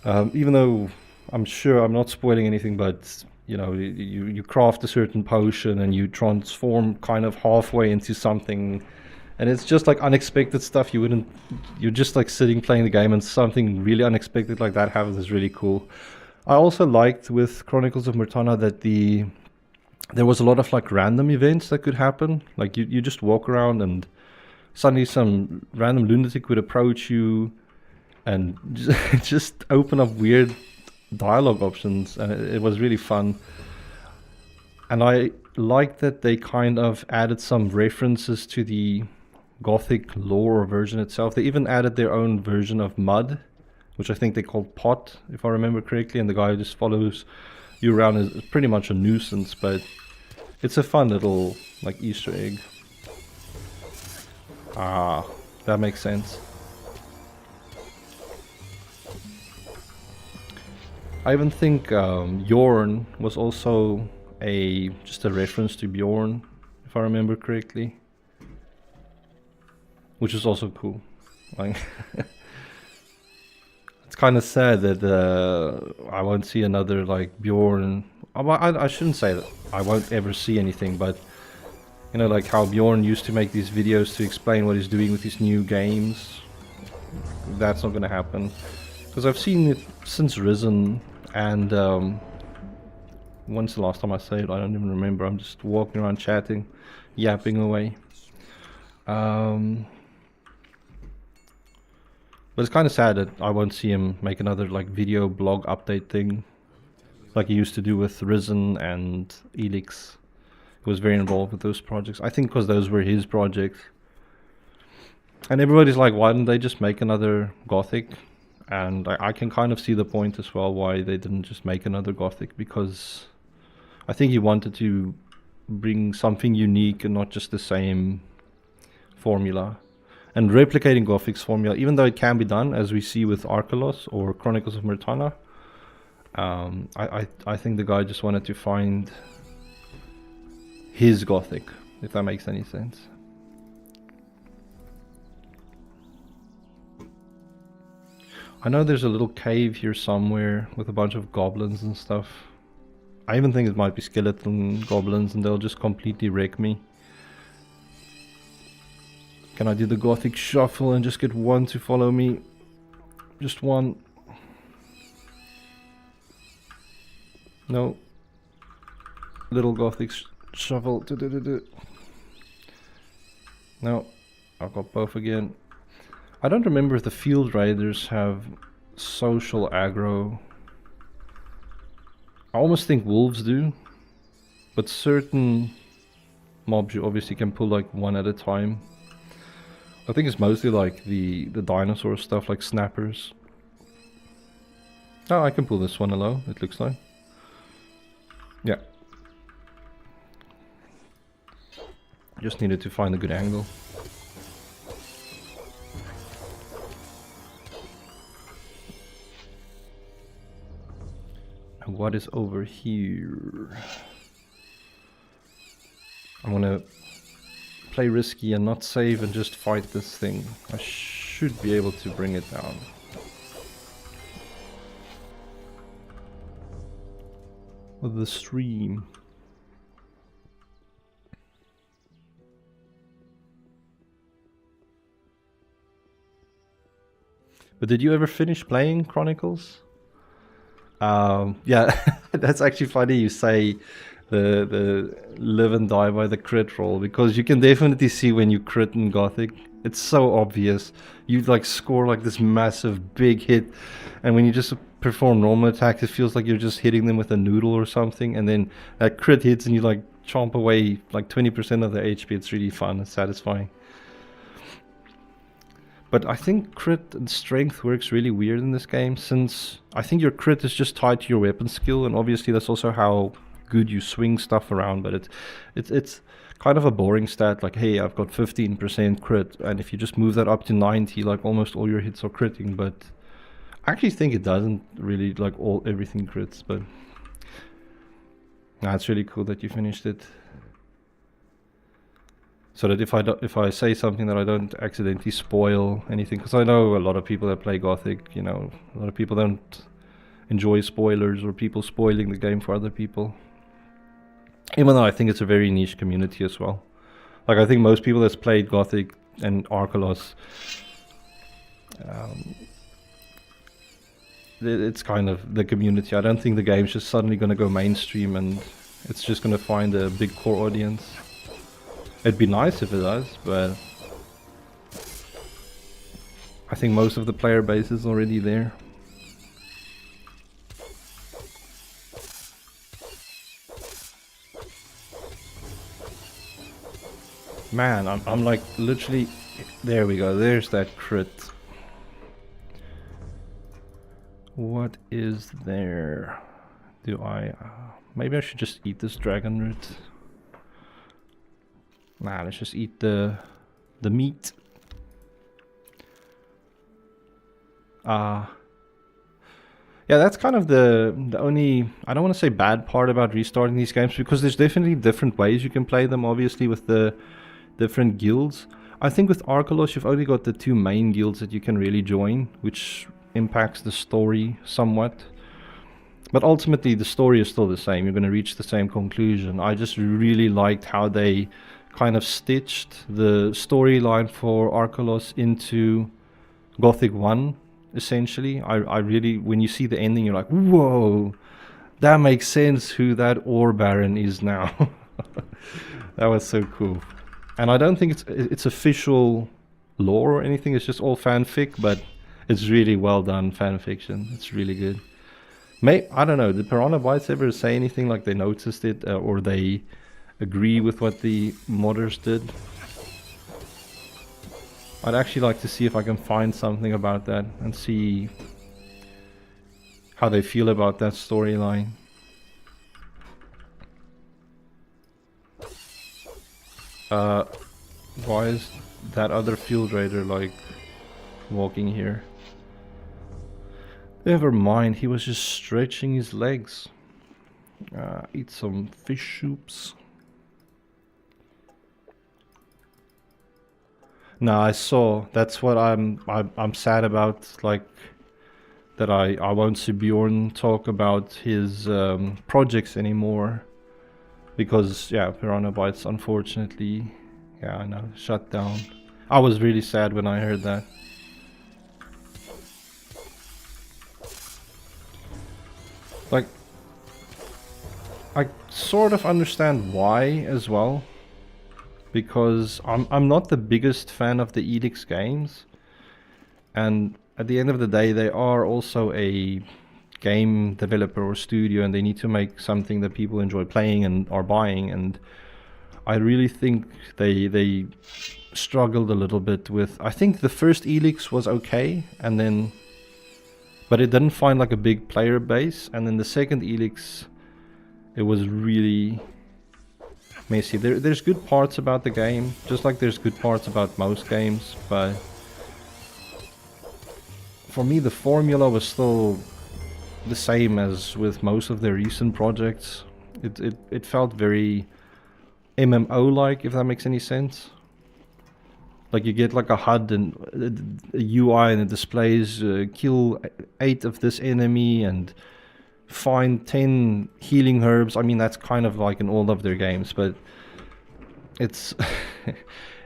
even though I'm sure I'm not spoiling anything, but you craft a certain potion and you transform kind of halfway into something, and it's just like unexpected stuff. You're just like sitting playing the game and something really unexpected like that happens. Is really cool. I also liked with Chronicles of Myrtana that there was a lot of like random events that could happen. Like you just walk around and suddenly some random lunatic would approach you and just open up weird dialogue options, and it was really fun. And I like that they kind of added some references to the Gothic lore or version itself. They even added their own version of mud, which I think they called Pot, if I remember correctly, and the guy who just follows you around is pretty much a nuisance, but it's a fun little like Easter egg. That makes sense. I even think Bjorn was also just a reference to Bjorn, if I remember correctly, which is also cool. Like, it's kind of sad that I won't see another like Bjorn. I shouldn't say that I won't ever see anything, but like how Bjorn used to make these videos to explain what he's doing with his new games. That's not going to happen, because I've seen it since Risen. And when's the last time I said it? I don't even remember. I'm just walking around chatting, yapping away. But it's kind of sad that I won't see him make another like video blog update thing, like he used to do with Risen and Elix. He was very involved with those projects. I think because those were his projects. And everybody's like, why didn't they just make another Gothic? And I can kind of see the point as well why they didn't just make another Gothic, because I think he wanted to bring something unique and not just the same formula. And replicating Gothic's formula, even though it can be done, as we see with Arkelos or Chronicles of Myrtana, I think the guy just wanted to find his Gothic, if that makes any sense. I know there's a little cave here somewhere with a bunch of goblins and stuff. I even think it might be skeleton goblins and they'll just completely wreck me. Can I do the Gothic shuffle and just get one to follow me? Just one. No. Little Gothic shuffle. No. I've got both again. I don't remember if the field raiders have social aggro. I almost think wolves do. But certain mobs you obviously can pull like one at a time. I think it's mostly like the dinosaur stuff, like snappers. Oh, I can pull this one alone, it looks like. Yeah. Just needed to find a good angle. And what is over here? I'm gonna play risky and not save and just fight this thing. I should be able to bring it down. With the stream. But did you ever finish playing Chronicles? Yeah, that's actually funny you say the live and die by the crit roll, because you can definitely see when you crit in Gothic. It's so obvious. You like score like this massive big hit, and when you just perform normal attacks, it feels like you're just hitting them with a noodle or something, and then that crit hits and you like chomp away like 20% of their HP. It's really fun and satisfying. But I think crit and strength works really weird in this game, since I think your crit is just tied to your weapon skill, and obviously that's also how good you swing stuff around, but it's kind of a boring stat, like, hey, I've got 15% crit, and if you just move that up to 90, like almost all your hits are critting. But I actually think it doesn't really, like, everything crits. But nah, it's really cool that you finished it, so that if I say something that I don't accidentally spoil anything, because I know a lot of people that play Gothic, you know, a lot of people don't enjoy spoilers or people spoiling the game for other people. Even though I think it's a very niche community as well. Like, I think most people that's played Gothic and Arkelos, it's kind of the community. I don't think the game's just suddenly going to go mainstream and it's just going to find a big core audience. It'd be nice if it does, but I think most of the player base is already there. Man, I'm like literally, there we go, there's that crit. What is there? Do I, maybe I should just eat this dragon root. Nah, let's just eat the meat. Yeah, that's kind of the only, I don't want to say bad part about restarting these games, because there's definitely different ways you can play them, obviously, with the different guilds. I think with Arkelos you've only got the two main guilds that you can really join, which impacts the story somewhat. But ultimately the story is still the same, you're going to reach the same conclusion. I just really liked how they kind of stitched the storyline for Arkelos into Gothic 1, essentially. I really, when you see the ending, you're like, whoa, that makes sense who that Ore Baron is now. That was so cool. And I don't think it's official lore or anything, it's just all fanfic, but it's really well done fanfiction. It's really good. I don't know, did Piranha Bytes ever say anything like they noticed it or they agree with what the modders did? I'd actually like to see if I can find something about that and see how they feel about that storyline. Why is that other field raider like walking here? Never mind, he was just stretching his legs. Eat some fish soups. No, I saw. That's what I'm sad about. Like that I won't see Bjorn talk about his projects anymore, because yeah, Piranha Bytes unfortunately, yeah, I know, shut down. I was really sad when I heard that. Like, I sort of understand why as well, because I'm not the biggest fan of the Edix games, and at the end of the day they are also a game developer or studio, and they need to make something that people enjoy playing and are buying, and I really think they struggled a little bit with, I think the first Elix was okay, and then but it didn't find like a big player base, and then the second Elix, it was really messy. There's good parts about the game, just like there's good parts about most games, but for me the formula was still the same as with most of their recent projects. It felt very MMO-like, if that makes any sense. Like you get like a HUD and a UI, and it displays kill 8 of this enemy and find 10 healing herbs. I mean, that's kind of like in all of their games, but it's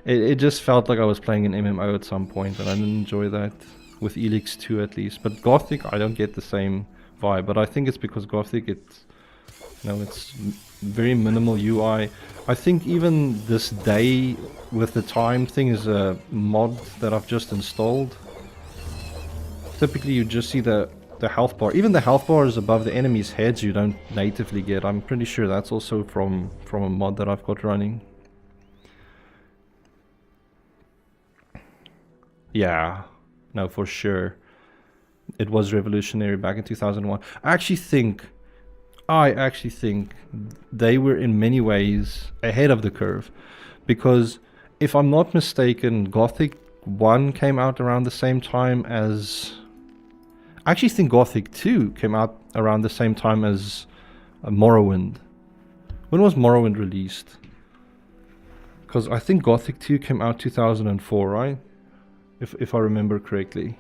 it just felt like I was playing an MMO at some point, and I didn't enjoy that with Elix 2 at least. But Gothic, I don't get the same vibe, but I think it's because Gothic, it's very minimal UI. I think even this day with the time thing is a mod that I've just installed. Typically you just see the health bar. Even the health bar is above the enemies' heads, you don't natively get. I'm pretty sure that's also from a mod that I've got running. Yeah, no, for sure. It was revolutionary back in 2001. I actually think they were in many ways ahead of the curve, because if I'm not mistaken, Gothic 1 came out around the same time as... I actually think Gothic 2 came out around the same time as Morrowind. When was Morrowind released? Because I think Gothic 2 came out 2004, right? If I remember correctly.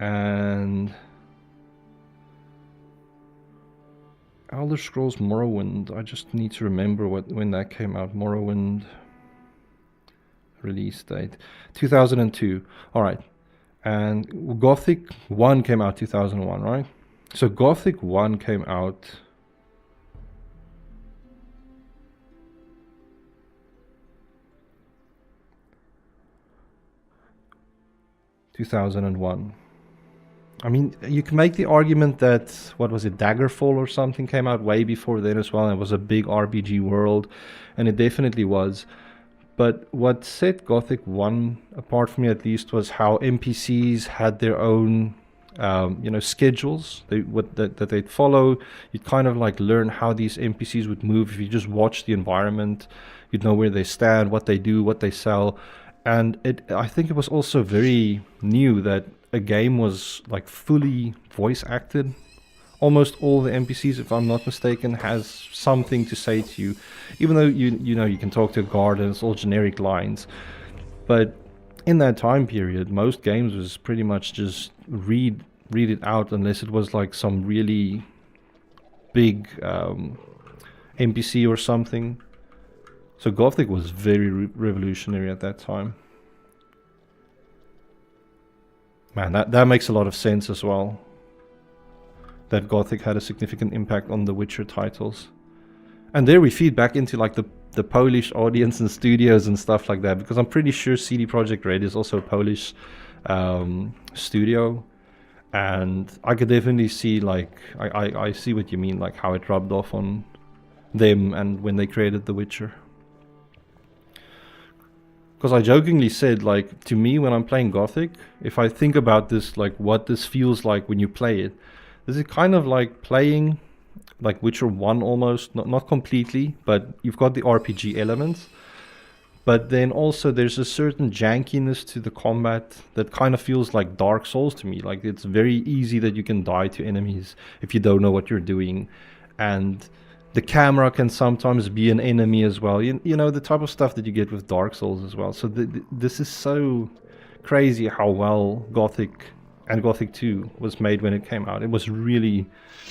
And Elder Scrolls Morrowind, I just need to remember when that came out. Morrowind release date 2002. All right. And Gothic 1 came out 2001, right? So Gothic 1 came out 2001. I mean, you can make the argument that, what was it, Daggerfall or something came out way before then as well, and it was a big RPG world, and it definitely was. But what set Gothic 1 apart from me at least was how NPCs had their own, schedules that they'd follow. You'd kind of like learn how these NPCs would move. If you just watch the environment, you'd know where they stand, what they do, what they sell. And I think it was also very new that a game was like fully voice acted. Almost all the NPCs, if I'm not mistaken, has something to say to you, even though you can talk to a guard and it's all generic lines. But in that time period, most games was pretty much just read it out, unless it was like some really big NPC or something. So Gothic was very revolutionary at that time. Man, that makes a lot of sense as well. That Gothic had a significant impact on the Witcher titles. And there we feed back into like the Polish audience and studios and stuff like that, because I'm pretty sure CD Projekt Red is also a Polish studio. And I could definitely see, like, I see what you mean, like how it rubbed off on them and when they created The Witcher. because I jokingly said, like, to me when I'm playing Gothic, if I think about this, like what this feels like when you play it, this is kind of like playing like Witcher 1 almost, not completely, but you've got the RPG elements. But then also there's a certain jankiness to the combat that kind of feels like Dark Souls to me. Like it's very easy that you can die to enemies if you don't know what you're doing. And the camera can sometimes be an enemy as well. You know, the type of stuff that you get with Dark Souls as well. So this is so crazy how well Gothic and Gothic 2 was made when it came out. It was really,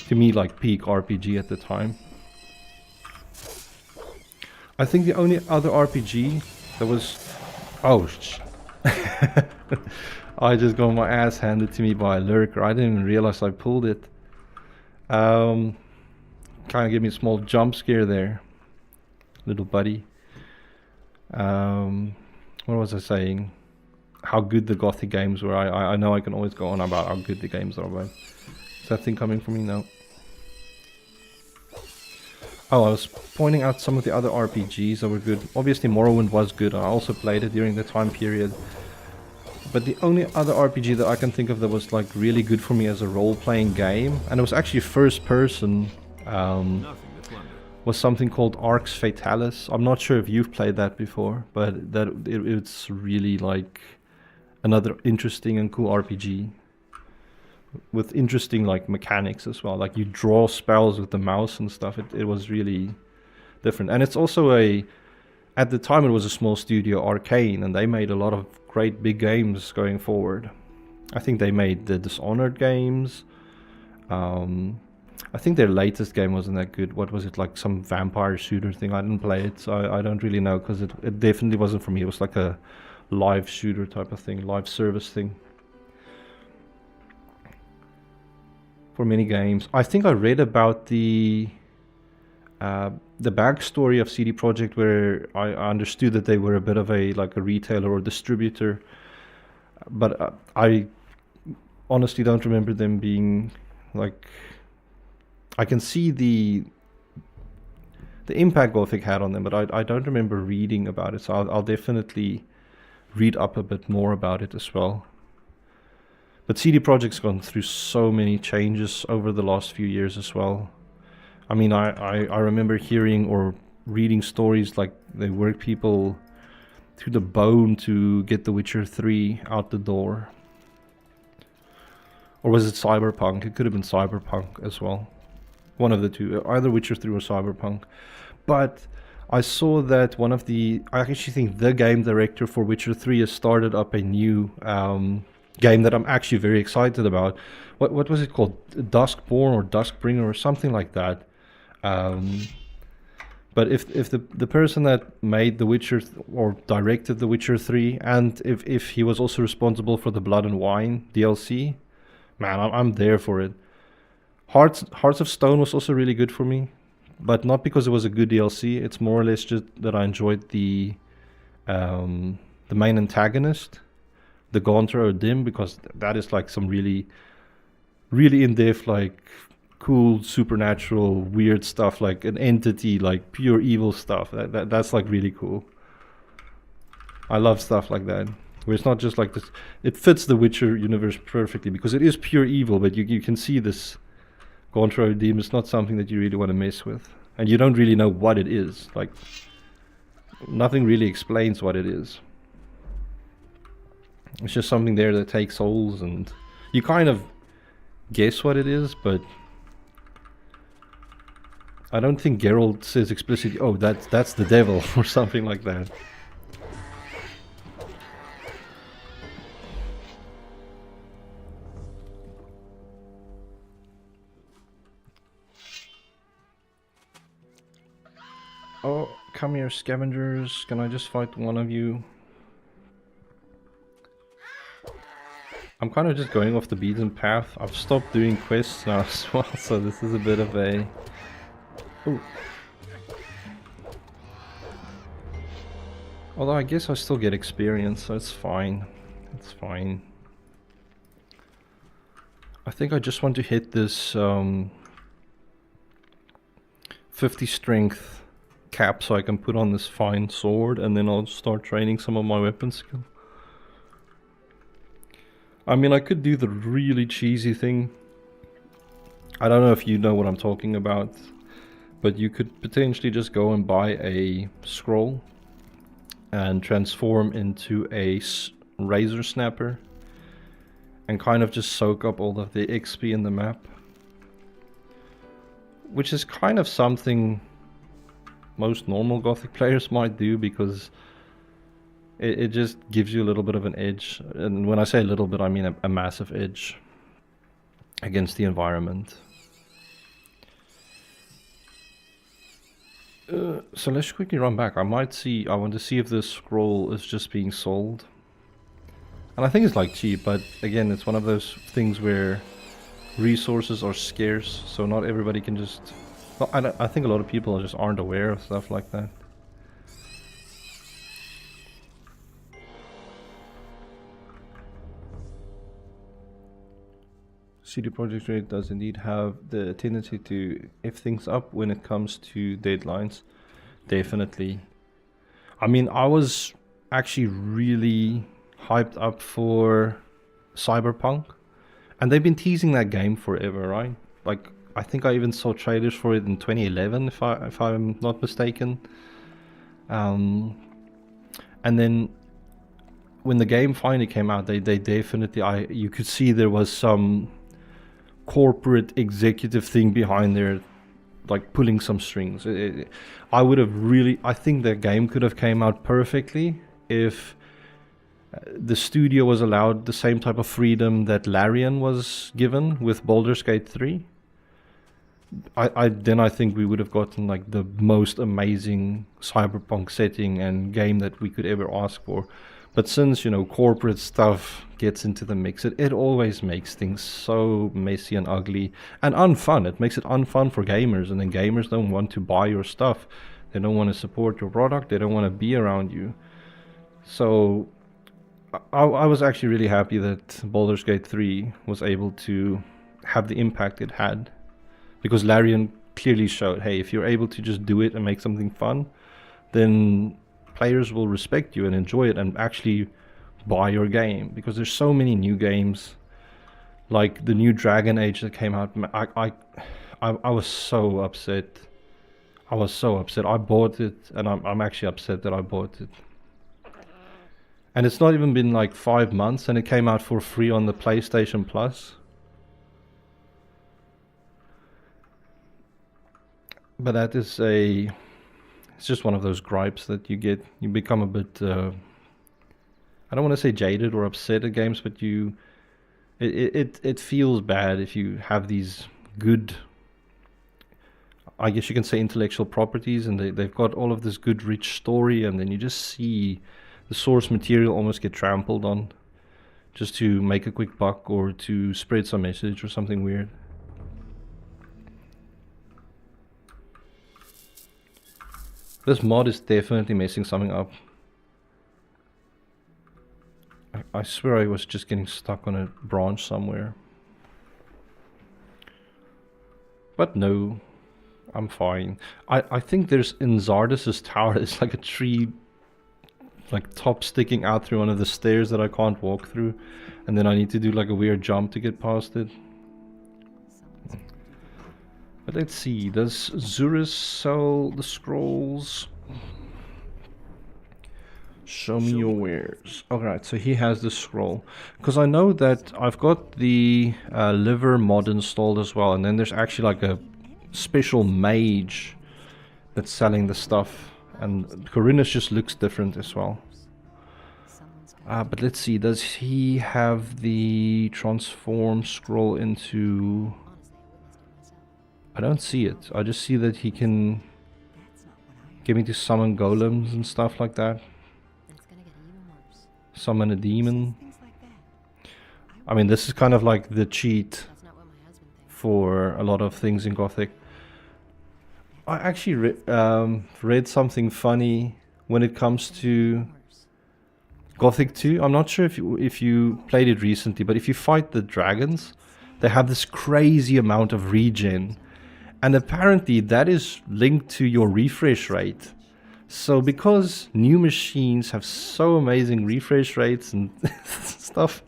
to me, like peak RPG at the time. I think the only other RPG that was... Oh, I just got my ass handed to me by a lurker. I didn't even realize I pulled it. Kind of gave me a small jump scare there. Little buddy. What was I saying? How good the Gothic games were. I know I can always go on about how good the games are, but... Is that thing coming for me? No. Oh, I was pointing out some of the other RPGs that were good. Obviously Morrowind was good. I also played it during the time period. But the only other RPG that I can think of that was like really good for me as a role-playing game, and it was actually first person, was something called Arx Fatalis. I'm not sure if you've played that before, but it's really like another interesting and cool RPG. With interesting like mechanics as well, like you draw spells with the mouse and stuff. It was really different, and it's also at the time it was a small studio, Arcane, and they made a lot of great big games going forward. I think they made the Dishonored games. I think their latest game wasn't that good. What was it, like some vampire shooter thing? I didn't play it, so I don't really know, because it definitely wasn't for me. It was like a live shooter type of thing, live service thing. For many games, I think I read about the backstory of CD Projekt, where I understood that they were a bit of a retailer or distributor, but I honestly don't remember them being like. I can see the impact Gothic had on them, but I don't remember reading about it. So I'll definitely read up a bit more about it as well. But CD Projekt's gone through so many changes over the last few years as well. I mean, I remember hearing or reading stories like they worked people to the bone to get The Witcher 3 out the door. Or was it Cyberpunk? It could have been Cyberpunk as well. One of the two, either Witcher 3 or Cyberpunk. But I saw that I actually think the game director for Witcher 3 has started up a new game that I'm actually very excited about. What was it called? Duskborn or Duskbringer or something like that. But if the person that made The Witcher or directed The Witcher 3, and if he was also responsible for the Blood and Wine DLC, man, I'm there for it. Hearts of Stone was also really good for me, but not because it was a good DLC. It's more or less just that I enjoyed the main antagonist, the Gaunter Dim, because that is like some really, really in-depth, like cool supernatural weird stuff, like an entity, like pure evil stuff. That's like really cool. I love stuff like that, where it's not just like this. It fits the Witcher universe perfectly because it is pure evil, but you can see this Gaunter Dim is not something that you really want to mess with, and you don't really know what it is. Like nothing really explains what it is. It's just something there that takes souls, and you kind of guess what it is, but I don't think Geralt says explicitly, "Oh, that's the devil," or something like that. Oh, come here, scavengers. Can I just fight one of you? I'm kind of just going off the beaten path. I've stopped doing quests now as well, so this is a bit of a... Ooh. Although I guess I still get experience, so it's fine. It's fine. I think I just want to hit this 50 strength cap so I can put on this fine sword, and then I'll start training some of my weapon skill. I mean, I could do the really cheesy thing. I don't know if you know what I'm talking about, but you could potentially just go and buy a scroll and transform into a razor snapper and kind of just soak up all of the XP in the map, which is kind of something most normal Gothic players might do, because it just gives you a little bit of an edge. And when I say a little bit, I mean a massive edge against the environment. So let's quickly run back. I want to see if this scroll is just being sold. And I think it's like cheap, but again, it's one of those things where resources are scarce, so not everybody can just... Well, I think a lot of people just aren't aware of stuff like that. CD Projekt Red does indeed have the tendency to F things up when it comes to deadlines. Definitely. I mean, I was actually really hyped up for Cyberpunk, and they've been teasing that game forever, right? Like, I think I even saw trailers for it in 2011, if I'm not mistaken. And then when the game finally came out, they definitely, you could see there was some corporate executive thing behind there, like pulling some strings. I think the game could have came out perfectly if the studio was allowed the same type of freedom that Larian was given with Baldur's Gate 3. Then I think we would have gotten like the most amazing cyberpunk setting and game that we could ever ask for. But since, you know, corporate stuff gets into the mix, it always makes things so messy and ugly and unfun. It makes it unfun for gamers, and then gamers don't want to buy your stuff. They don't want to support your product. They don't want to be around you. So I was actually really happy that Baldur's Gate 3 was able to have the impact it had, because Larian clearly showed, hey, if you're able to just do it and make something fun, then players will respect you and enjoy it and actually buy your game. Because there's so many new games, like the new Dragon Age that came out. I was so upset. I was so upset. I bought it, and I'm actually upset that I bought it. And it's not even been like 5 months, and it came out for free on the PlayStation Plus. But that is it's just one of those gripes that you get. You become a bit, I don't want to say jaded or upset at games, but it feels bad if you have these good, I guess you can say, intellectual properties, and they've got all of this good rich story, and then you just see the source material almost get trampled on just to make a quick buck or to spread some message or something weird. This mod is definitely messing something up. I swear I was just getting stuck on a branch somewhere. But no, I'm fine. I think there's in Zardis' tower, it's like a tree, like top sticking out through one of the stairs that I can't walk through. And then I need to do like a weird jump to get past it. But let's see, does Zurus sell the scrolls? Show me your wares. Alright, so he has the scroll. Because I know that I've got the liver mod installed as well. And then there's actually like a special mage that's selling the stuff. And Khorinis just looks different as well. But let's see, does he have the transform scroll into... I don't see it. I just see that he can get me to summon golems and stuff like that. Summon a demon. I mean, this is kind of like the cheat for a lot of things in Gothic. I actually read something funny when it comes to Gothic 2. I'm not sure if you played it recently, but if you fight the dragons, they have this crazy amount of regen. And apparently that is linked to your refresh rate. So because new machines have so amazing refresh rates and stuff,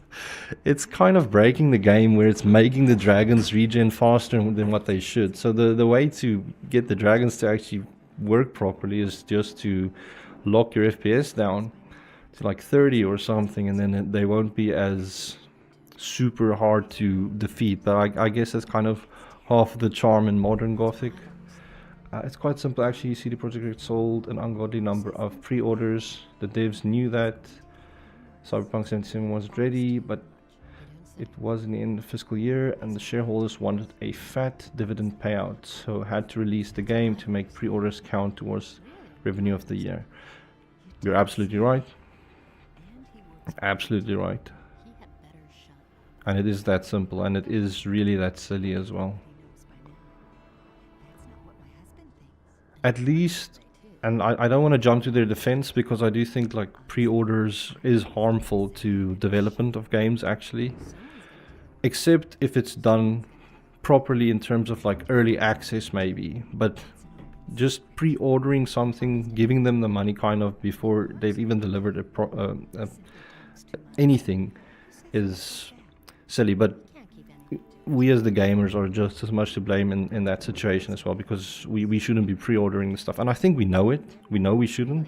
it's kind of breaking the game where it's making the dragons regen faster than what they should. So the way to get the dragons to actually work properly is just to lock your FPS down to like 30 or something, and then they won't be as super hard to defeat. But I guess that's kind of half of the charm in modern Gothic. It's quite simple actually. CD Projekt Red sold an ungodly number of pre-orders. The devs knew that Cyberpunk 77 wasn't ready, but it was in the end of the fiscal year, and the shareholders wanted a fat dividend payout, so had to release the game to make pre-orders count towards revenue of the year. You're absolutely right. Absolutely right. And it is that simple, and it is really that silly as well. At least, and I don't want to jump to their defense, because I do think like pre-orders is harmful to development of games actually, except if it's done properly in terms of like early access maybe. But just pre-ordering something, giving them the money kind of before they've even delivered anything is silly. But we as the gamers are just as much to blame in that situation as well, because we shouldn't be pre-ordering the stuff, and I think we know it. We know we shouldn't,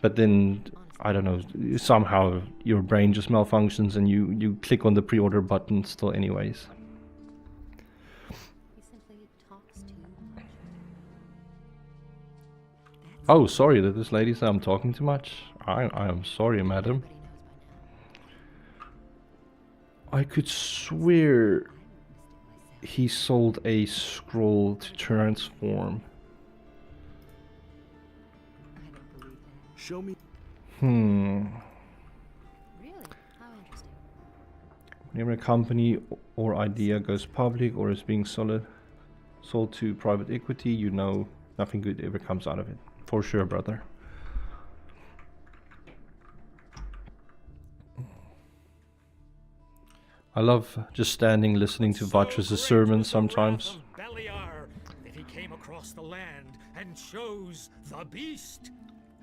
but then I don't know, somehow your brain just malfunctions and you click on the pre-order button still anyways. Oh, sorry, that this lady said I'm talking too much. I am sorry, madam. I could swear he sold a scroll to transform. Show me. Really? How interesting. Whenever a company or idea goes public or is being sold to private equity, you know nothing good ever comes out of it. For sure, brother. I love just standing listening to Vatras' sermons sometimes. Beliar, that he came across the land and chose the beast,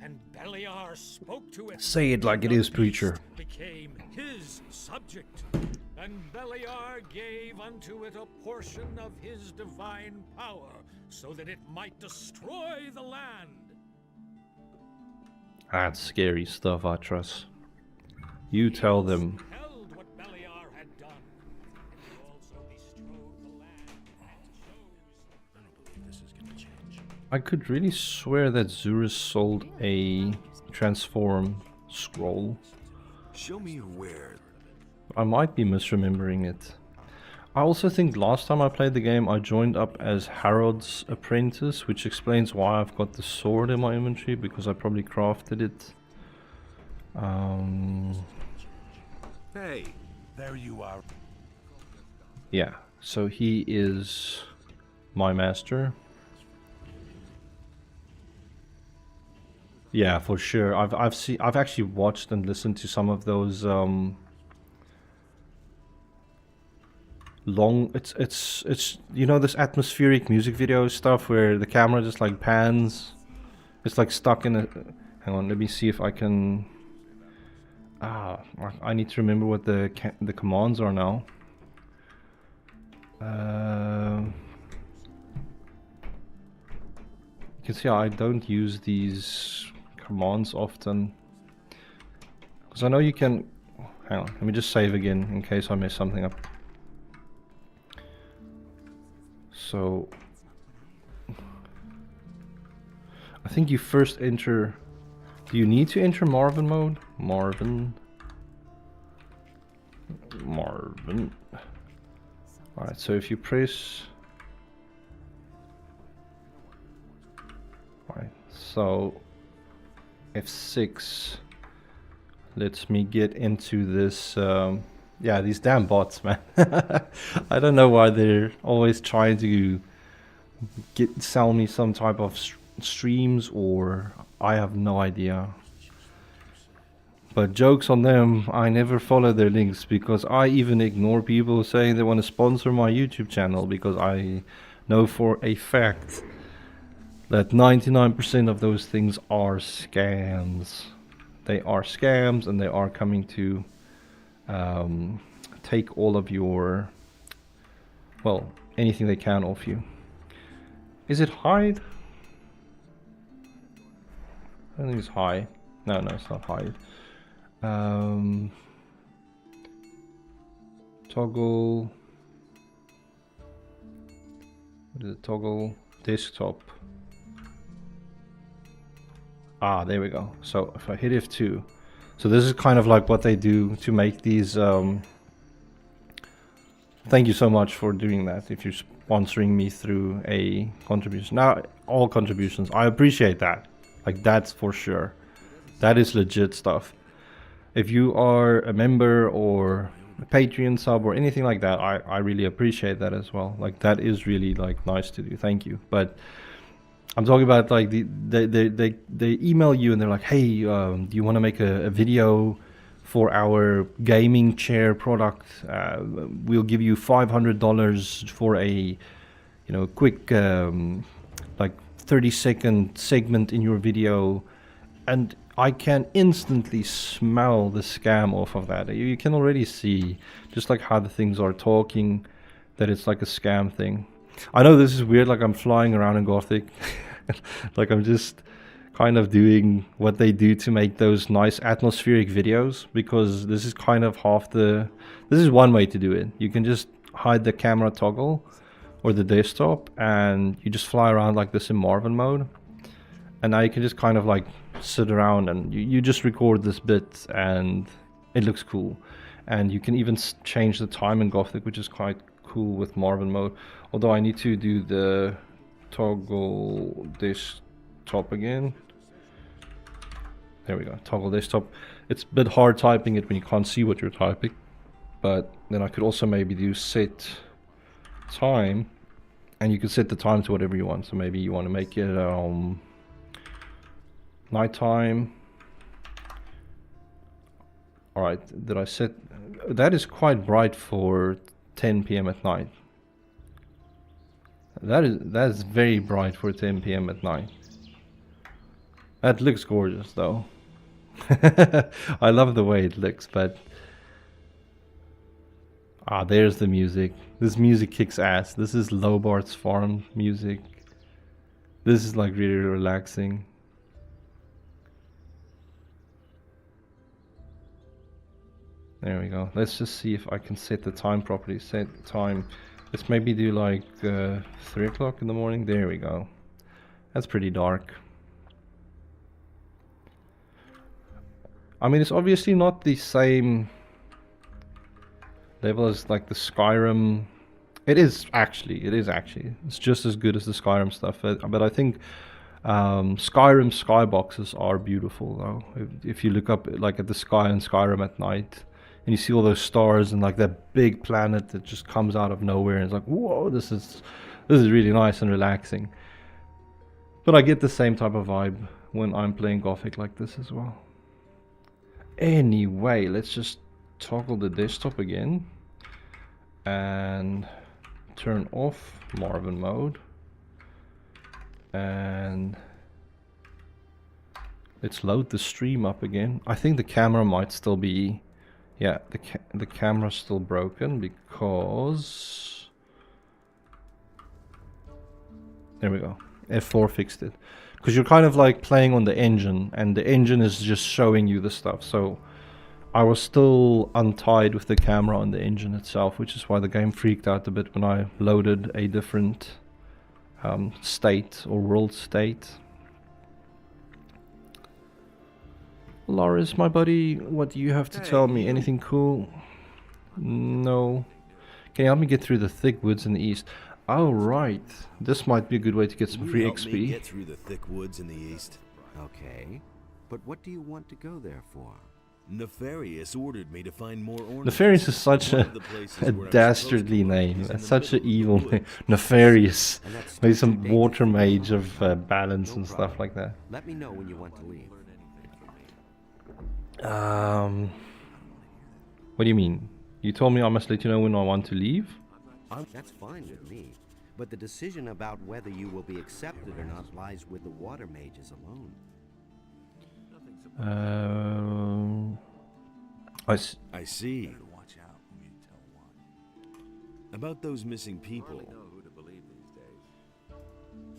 and Beliar spoke to it. Say it like it is, preacher. Became his subject, and Beliar gave unto it a portion of his divine power, so that it might destroy the land. That's scary stuff, Vatras. You tell them. I could really swear that Zurus sold a transform scroll. Show me where. I might be misremembering it. I also think last time I played the game I joined up as Harold's apprentice, which explains why I've got the sword in my inventory, because I probably crafted it. Hey, there you are. Yeah, so he is my master. Yeah, for sure. I've actually watched and listened to some of those long, it's you know, this atmospheric music video stuff where the camera just like pans. It's like stuck in a, hang on, let me see if I can, I need to remember what the commands are now. You can see I don't use these commands often, because I know you can, hang on, let me just save again in case I mess something up. So I think you first enter, do you need to enter Marvin mode? Marvin. Alright, so if you press, alright, so F6 lets me get into this, yeah, these damn bots, man. I don't know why they're always trying to sell me some type of streams, or I have no idea. But jokes on them, I never follow their links, because I even ignore people saying they want to sponsor my YouTube channel, because I know for a fact that 99% of those things are scams. They are scams, and they are coming to take all of your, well, anything they can off you. Is it hide? I think it's high. No, it's not hide. Toggle. What is it? Toggle desktop. Ah, there we go. So if I hit F2, so this is kind of like what they do to make these. Thank you so much for doing that. If you're sponsoring me through a contribution, now all contributions, I appreciate that. Like, that's for sure. That is legit stuff. If you are a member or a Patreon sub or anything like that, I really appreciate that as well. Like, that is really like nice to do. Thank you. But I'm talking about like they email you and they're like, hey, do you want to make a video for our gaming chair product? We'll give you $500 for a quick like 30-second segment in your video. And I can instantly smell the scam off of that. You can already see just like how the things are talking, that it's like a scam thing. I know this is weird, like I'm flying around in Gothic. Like I'm just kind of doing what they do to make those nice atmospheric videos, because this is kind of this is one way to do it. You can just hide the camera toggle or the desktop and you just fly around like this in Marvin mode. And now you can just kind of like sit around and you just record this bit and it looks cool. And you can even change the time in Gothic, which is quite cool with Marvin mode. Although I need to do the toggle desktop again. There we go, toggle desktop. It's a bit hard typing it when you can't see what you're typing. But then I could also maybe do set time, and you can set the time to whatever you want. So maybe you want to make it nighttime. Alright, did I set... That is quite bright for 10 p.m. at night. That is very bright for 10 p.m. at night. That looks gorgeous though. I love the way it looks, but... Ah, there's the music. This music kicks ass. This is Lobart's Farm music. This is like really relaxing. There we go. Let's just see if I can set the time properly. Set time. Let's maybe do like 3 o'clock in the morning. There we go. That's pretty dark. I mean, it's obviously not the same level as like the Skyrim. It is actually. It's just as good as the Skyrim stuff. But I think Skyrim skyboxes are beautiful though. If you look up like at the sky in Skyrim at night, and you see all those stars and like that big planet that just comes out of nowhere, and it's like, whoa, this is really nice and relaxing. But I get the same type of vibe when I'm playing Gothic like this as well. Anyway, let's just toggle the desktop again and turn off Marvin mode, and let's load the stream up again. I think the camera might still be... Yeah, the camera's still broken because... There we go. F4 fixed it. Because you're kind of like playing on the engine, and the engine is just showing you the stuff. So I was still untied with the camera on the engine itself, which is why the game freaked out a bit when I loaded a different state or world state. Loris, my buddy, what do you have to tell me? Anything cool? No. Can you help me get through the thick woods in the east? Oh, right. This might be a good way to get some free XP. Help me get through the thick woods in the east. Okay, but what do you want to go there for? Nefarious ordered me to find more ornaments. Nefarious is such a dastardly name. That's such an evil name. Nefarious. Maybe some water mage of balance and stuff like that. Let me know when you want to leave. What do you mean? You told me I must let you know when I want to leave? That's fine with me. but the decision about whether you will be accepted or not lies with the water mages alone. I see. About those missing people.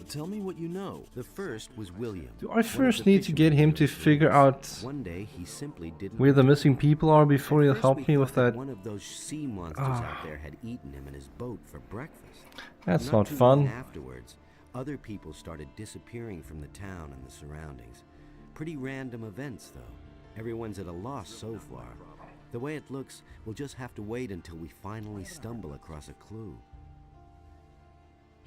Tell me what you know. The first was William. Do I first need to get him to figure out One day he simply didn't where the missing people are before he'll First help we me with thought that? one of those sea monsters out there had eaten him and his boat for breakfast. That's Not not too fun. long afterwards, other people started disappearing from the town and the surroundings. Pretty random events, though. Everyone's at a loss so far. The way it looks, we'll just have to wait until we finally stumble across a clue.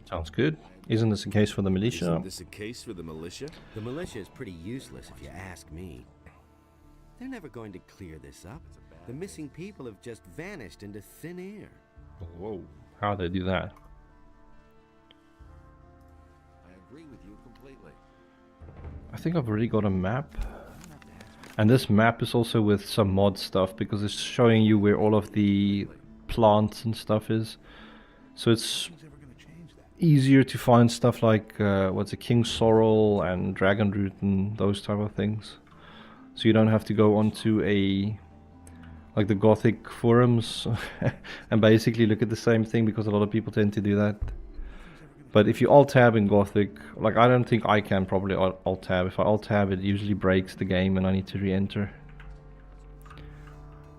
Sounds good. Isn't this a case for the militia? Isn't this a case for the militia? The militia is pretty useless if you ask me. They're never going to clear this up. The missing people have just vanished into thin air. Whoa. How'd they do that? I agree with you completely. I think I've already got a map. And this map is also with some mod stuff because it's showing you where all of the plants and stuff is. So it's easier to find stuff like what's a King Sorrel and Dragon Root and those type of things. So you don't have to go onto like the Gothic forums and basically look at the same thing, because a lot of people tend to do that. But if you alt-tab in Gothic, like I don't think I can probably alt-tab. If I alt-tab, it usually breaks the game and I need to re-enter.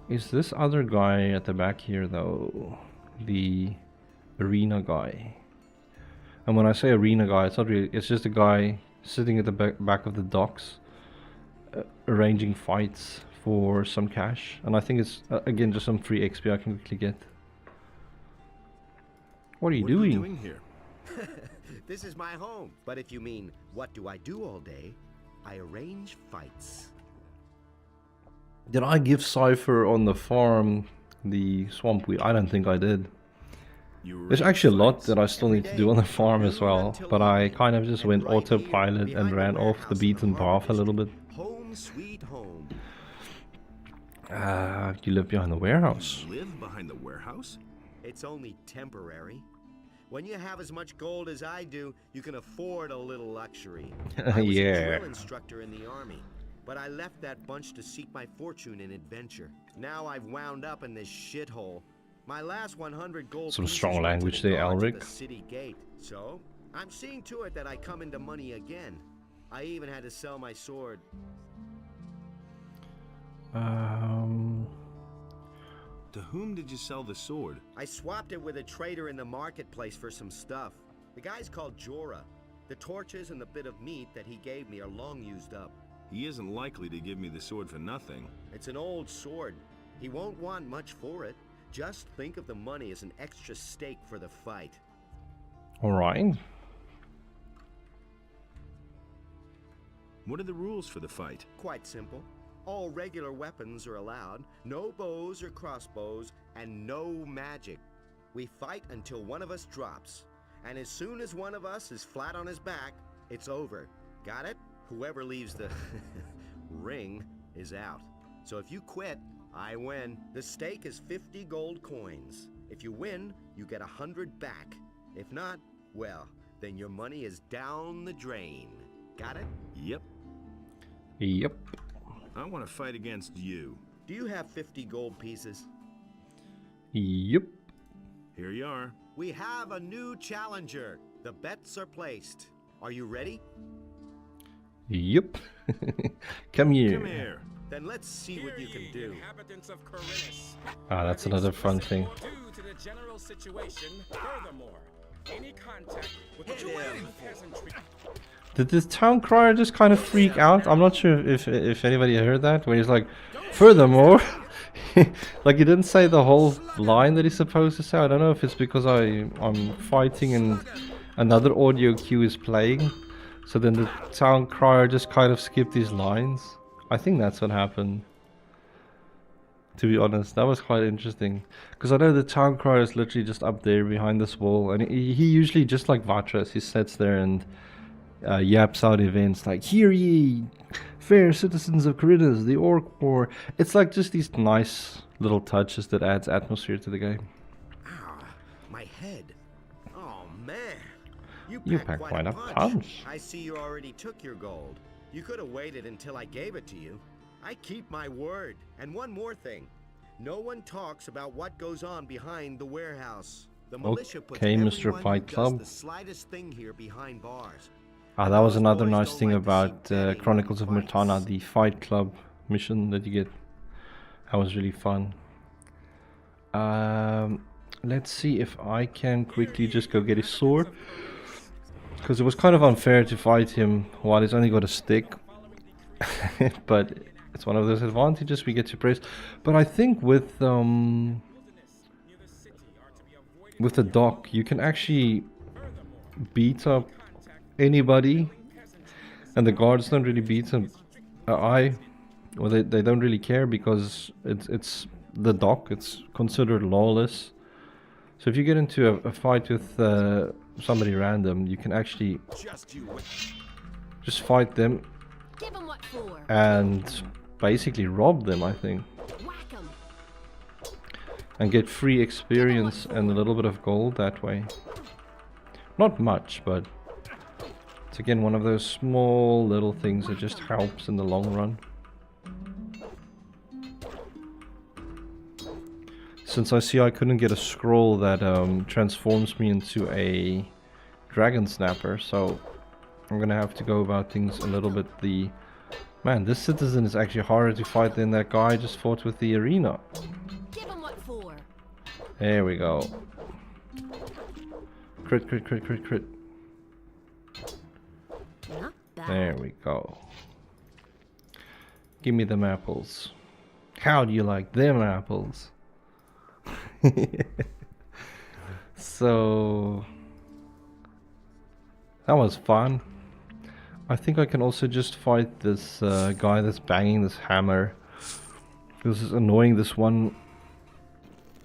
Is this other guy at the back here though the arena guy? And when I say arena guy, it's not really, it's just a guy sitting at the back of the docks arranging fights for some cash. And I think it's again just some free XP I can quickly get. What are you doing? What are you doing here? This is my home. But if you mean, what do I do all day? I arrange fights. Did I give Cypher on the farm the swamp wheat? I don't think I did. There's actually a lot that I still need to do on the farm as well, but I kind of just went autopilot and ran off the beaten path a little bit. Home sweet home. You live behind the warehouse. Live behind the warehouse? It's only temporary. When you have as much gold as I do, you can afford a little luxury. I was a drill instructor in the army, but I left that bunch to seek my fortune in adventure. Now I've wound up in this shithole. My last 100 gold Some pieces strong went to language the there, guards at Elric. the city gate. So, I'm seeing to it that I come into money again. I even had to sell my sword. To whom did you sell the sword? I swapped it with a trader in the marketplace for some stuff. The guy's called Jorah. The torches and the bit of meat that he gave me are long used up. He isn't likely to give me the sword for nothing. It's an old sword. He won't want much for it. Just think of the money as an extra stake for the fight. Alright. What are the rules for the fight? Quite simple. All regular weapons are allowed, no bows or crossbows, and no magic. We fight until one of us drops. And as soon as one of us is flat on his back, it's over. Got it? Whoever leaves the ring is out. So if you quit, I win. The stake is 50 gold coins. If you win, you get 100 back. If not, well, then your money is down the drain. Got it? Yep. Yep. I want to fight against you. Do you have 50 gold pieces? Yep. Here you are. We have a new challenger. The bets are placed. Are you ready? Yep. Come here. Come here. Then let's see what you can do. Inhabitants of Khorinis. Ah, that's another fun thing. Due to the general situation, furthermore, any contact with the peasantry. Did this town crier just kind of freak out? I'm not sure if anybody heard that, where he's like, furthermore, like he didn't say the whole line that he's supposed to say. I don't know if it's because I'm fighting and another audio cue is playing, so then the town crier just kind of skipped his lines. I think that's what happened. To be honest, that was quite interesting, because I know the town crier is literally just up there behind this wall, and he usually, just like Vatras, he sits there and yaps out events like, "Hear ye, fair citizens of Khorinis, the Orc War." It's like just these nice little touches that adds atmosphere to the game. Ah, my head. Oh man, You pack quite a punch. I see you already took your gold. You could have waited until I gave it to you. I keep my word. And one more thing. No one talks about what goes on behind the warehouse. The militia puts Okay, Mr. everyone who Fight does Club. the slightest thing here behind bars. Ah, that was another nice thing about Chronicles of Murtana, the Fight Club mission that you get. That was really fun. Let's see if I can quickly just go get his sword. Because it was kind of unfair to fight him while he's only got a stick. But it's one of those advantages we get to praise. But I think with the dock, you can actually beat up anybody. And the guards don't really beat them. Well, they don't really care because it's the dock. It's considered lawless. So if you get into a fight with somebody random, you can actually just fight them and basically rob them, I think, and get free experience and a little bit of gold that way. Not much, but it's again one of those small little things that just helps in the long run. Since I see I couldn't get a scroll that transforms me into a dragon snapper, so I'm gonna have to go about things a little bit Man, this citizen is actually harder to fight than that guy I just fought with the arena. There we go. Crit, crit, crit, crit, crit. There we go. Give me them apples. How do you like them apples? So that was fun. I think I can also just fight this guy that's banging this hammer. This is annoying. This one,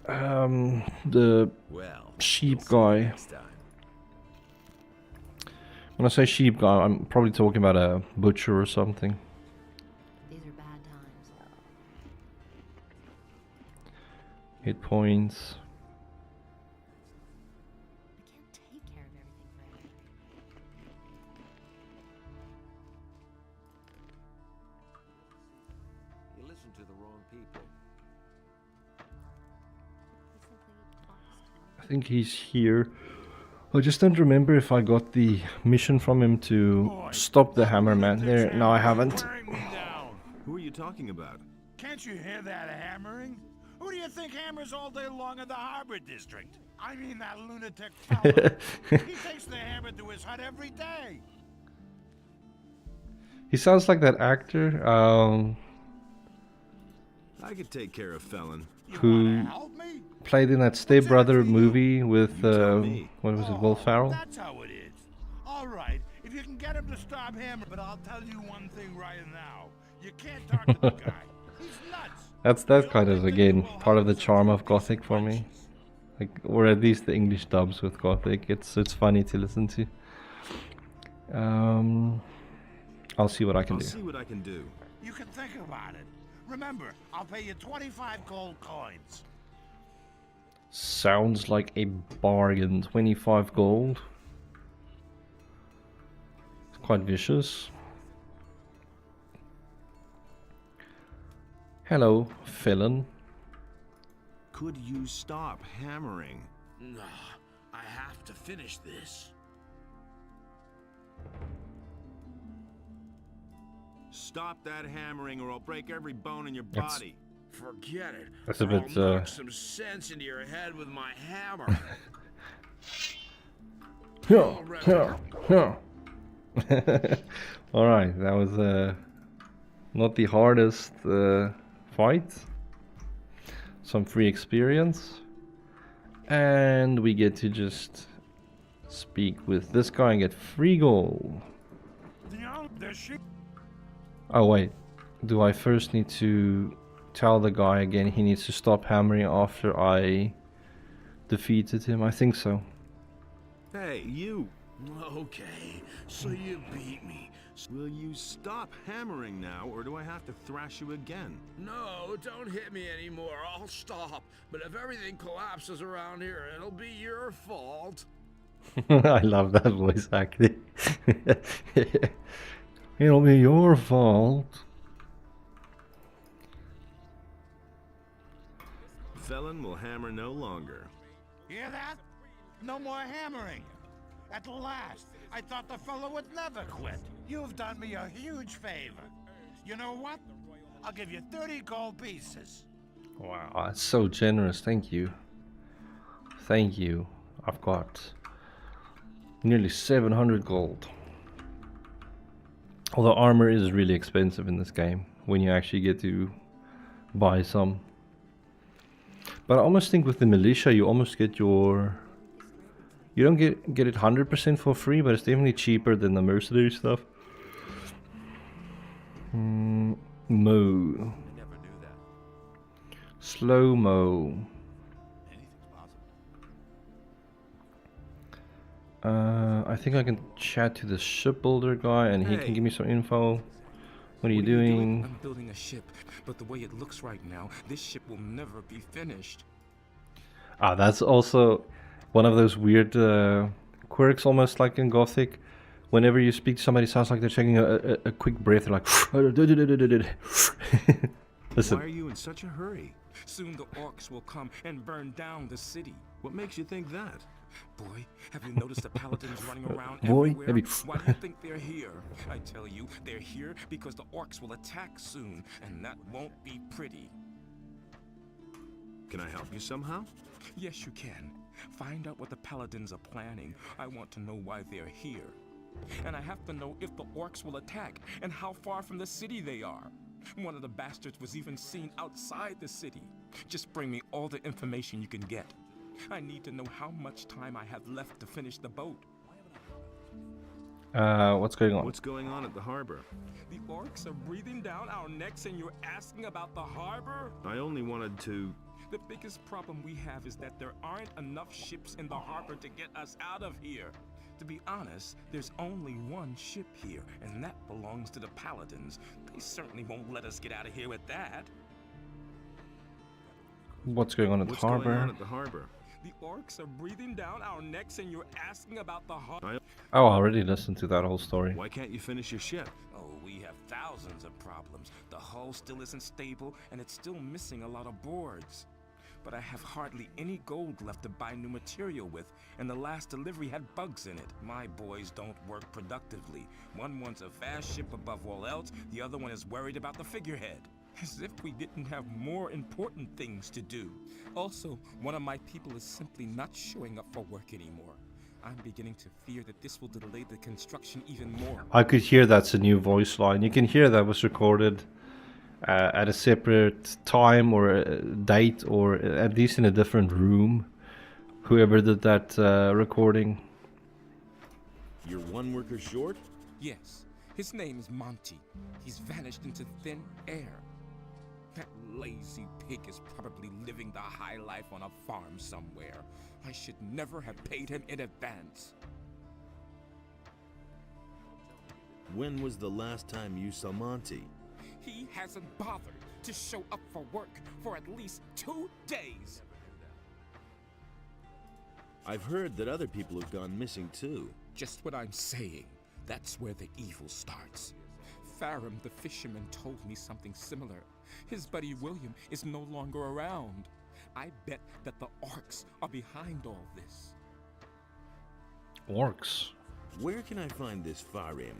the sheep guy. When I say sheep guy, I'm probably talking about a butcher or something. These are bad times. Hit points. I can't take care of everything forever. You listen to the wrong people. I think he's here. I just don't remember if I got the mission from him to stop the hammerman. There, no, I haven't. Who are you talking about? Can't you hear that hammering? Who do you think hammers all day long in the Harbor District? I mean that lunatic fella. He takes the hammer to his hut every day. He sounds like that actor I could take care of Felon. who played in that Step Brother movie with what was it, Will Ferrell? That's how it is. All right, if you can get him to stop hammering, but I'll tell you one thing right now. You can't talk to the guy. He's nuts. That's kind of again part of the charm of Gothic for me, like, or at least the English dubs with Gothic. It's funny to listen to. I'll see what I can do. See what I can do. You can think about it. Remember, I'll pay you 25 gold coins. Sounds like a bargain. 25 gold. It's quite vicious. Hello, Felon. Could you stop hammering? No, I have to finish this. Stop that hammering or I'll break every bone in your body. Forget it. That's a I'll bit, knock some sense into your head with my hammer. Alright, that was not the hardest fight. Some free experience. And we get to just speak with this guy and get free gold. Oh wait, do I first need to tell the guy again he needs to stop hammering after I defeated him? I think so. Hey, you! Okay, so you beat me. Will you stop hammering now, or do I have to thrash you again? No, don't hit me anymore. I'll stop. But if everything collapses around here, it'll be your fault. I love that voice acting. It'll be your fault. Felon will hammer no longer. Hear that? No more hammering. At last, I thought the fellow would never quit. You've done me a huge favor. You know what? I'll give you 30 gold pieces. Wow, that's so generous. Thank you. Thank you. I've got nearly 700 gold. Although armor is really expensive in this game when you actually get to buy some. But I almost think with the militia you almost get your... You don't get it 100% for free, but it's definitely cheaper than the mercenary stuff. Mo. Never knew that. Slow-mo. I think I can chat to the shipbuilder guy and he can give me some info. What are you doing? I'm building a ship, but the way it looks right now, this ship will never be finished. Ah, that's also one of those weird quirks, almost like in Gothic. Whenever you speak to somebody, it sounds like they're taking a quick breath. They're like... Listen. Why are you in such a hurry? Soon the orcs will come and burn down the city. What makes you think that? Boy, have you noticed the paladins running around Boy, everywhere? have you... Why do you think they're here? I tell you, they're here because the orcs will attack soon, and that won't be pretty. Can I help you somehow? Yes, you can. Find out what the paladins are planning. I want to know why they're here. And I have to know if the orcs will attack, and how far from the city they are. One of the bastards was even seen outside the city. Just bring me all the information you can get. I need to know how much time I have left to finish the boat. What's going on? What's going on at the harbor? The orcs are breathing down our necks and you're asking about the harbor? I only wanted to... The biggest problem we have is that there aren't enough ships in the harbor to get us out of here. To be honest, there's only one ship here, and that belongs to the paladins. They certainly won't let us get out of here with that. What's going on at the harbor? What's going on at the harbor? The orcs are breathing down our necks and you're asking about the harbor. Oh, I already listened to that whole story. Why can't you finish your ship? Oh, we have thousands of problems. The hull still isn't stable, and it's still missing a lot of boards. But I have hardly any gold left to buy new material with, and the last delivery had bugs in it. My boys don't work productively. One wants a fast ship above all else, the other one is worried about the figurehead. As if we didn't have more important things to do. Also, one of my people is simply not showing up for work anymore. I'm beginning to fear that this will delay the construction even more. I could hear that's a new voice line. You can hear that was recorded at a separate time or a date, or at least in a different room. Whoever did that recording. You're one worker short? Yes. His name is Monty. He's vanished into thin air. That lazy pig is probably living the high life on a farm somewhere. I should never have paid him in advance. When was the last time you saw Monty? He hasn't bothered to show up for work for at least 2 days. I've heard that other people have gone missing too. Just what I'm saying. That's where the evil starts. Farum the fisherman told me something similar. His buddy William is no longer around. I bet that the orcs are behind all this. Orcs? Where can I find this Farum?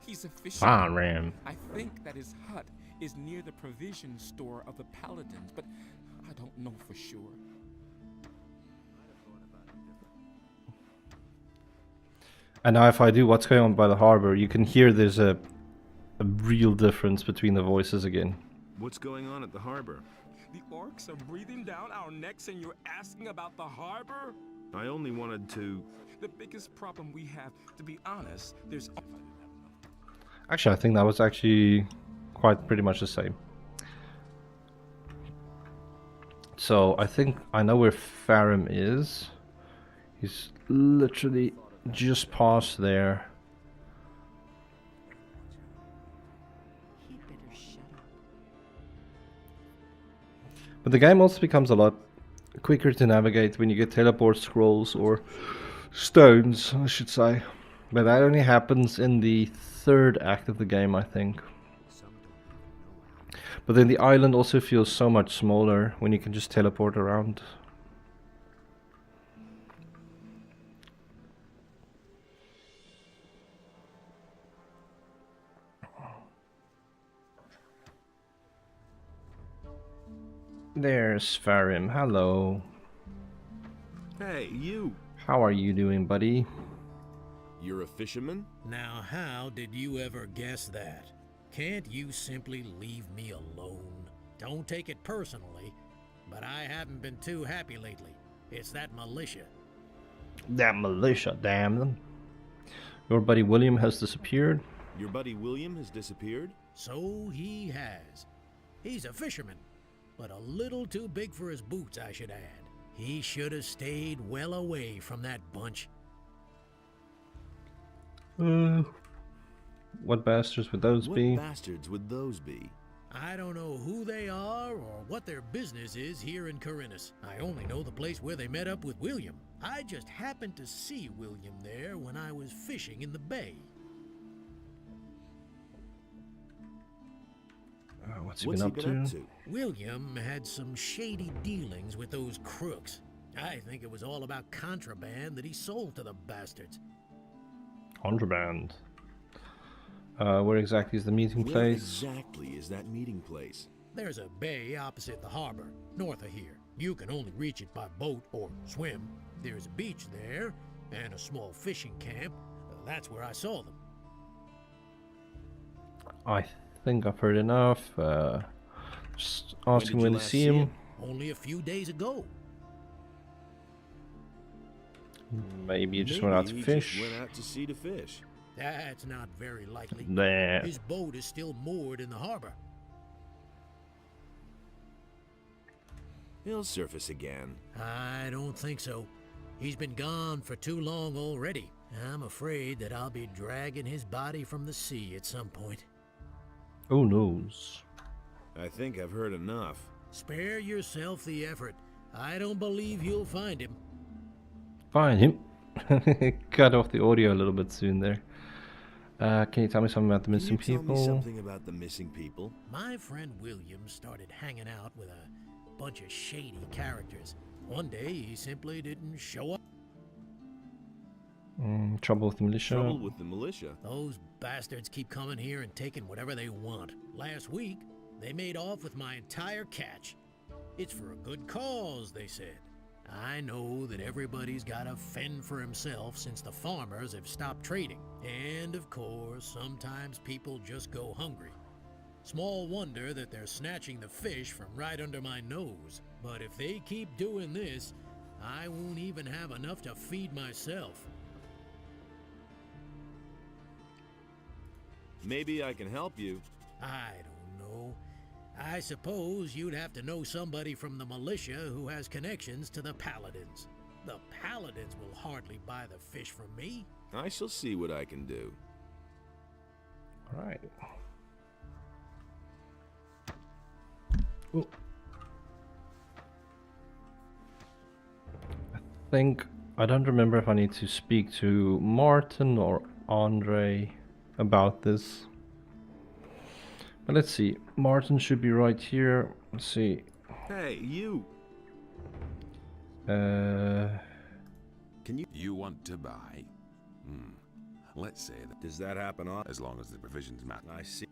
He's a fisherman. Farum. I think that his hut is near the provision store of the paladins, but I don't know for sure. And now if I do what's going on by the harbor, you can hear there's a real difference between the voices again. What's going on at the harbor? The orcs are breathing down our necks and you're asking about the harbor? I only wanted to... The biggest problem we have, to be honest, there's... Actually, I think that was actually quite pretty much the same. So, I think I know where Farum is. He's literally just past there. He'd better shut up. But the game also becomes a lot quicker to navigate when you get teleport scrolls or stones, I should say. But that only happens in the third act of the game, I think. But then the island also feels so much smaller when you can just teleport around. There's Farim. Hello. Hey, you! How are you doing, buddy? You're a fisherman? Now, how did you ever guess that? Can't you simply leave me alone? Don't take it personally, but I haven't been too happy lately. It's that militia. That militia, damn them. Your buddy William has disappeared. Your buddy William has disappeared? So he has. He's a fisherman, but a little too big for his boots, I should add. He should have stayed well away from that bunch. What bastards would those be? What bastards would those be? I don't know who they are or what their business is here in Khorinis. I only know the place where they met up with William. I just happened to see William there when I was fishing in the bay. What's he been up to? William had some shady dealings with those crooks. I think it was all about contraband that he sold to the bastards. Contraband. Where exactly is the meeting place? Where exactly is that meeting place? There's a bay opposite the harbor, north of here. You can only reach it by boat or swim. There's a beach there, and a small fishing camp. That's where I saw them. I think I've heard enough. Just ask him when to see him. Only a few days ago. Maybe he just went out to fish. Just went out to sea to fish. That's not very likely. Nah. His boat is still moored in the harbor. He'll surface again. I don't think so. He's been gone for too long already. I'm afraid that I'll be dragging his body from the sea at some point. Who knows? I think I've heard enough. Spare yourself the effort. I don't believe you'll find him. Find him. Cut off the audio a little bit soon there. Can you tell me something about the missing people? Tell me something about the missing people? My friend William started hanging out with a bunch of shady characters. One day he simply didn't show up. Trouble with the militia. Trouble with the militia? Those bastards keep coming here and taking whatever they want. Last week, they made off with my entire catch. It's for a good cause, they said. I know that everybody's got to fend for himself since the farmers have stopped trading. And of course, sometimes people just go hungry. Small wonder that they're snatching the fish from right under my nose. But if they keep doing this, I won't even have enough to feed myself. Maybe I can help you. I don't know. I suppose you'd have to know somebody from the militia who has connections to the paladins. The paladins will hardly buy the fish from me. I shall see what I can do. Alright. Ooh. I don't remember if I need to speak to Martin or Andre about this. But let's see. Martin should be right here. Let's see. Hey, you! Can you... You want to buy? Let's say that... Does that happen often? As long as the provisions match. I see.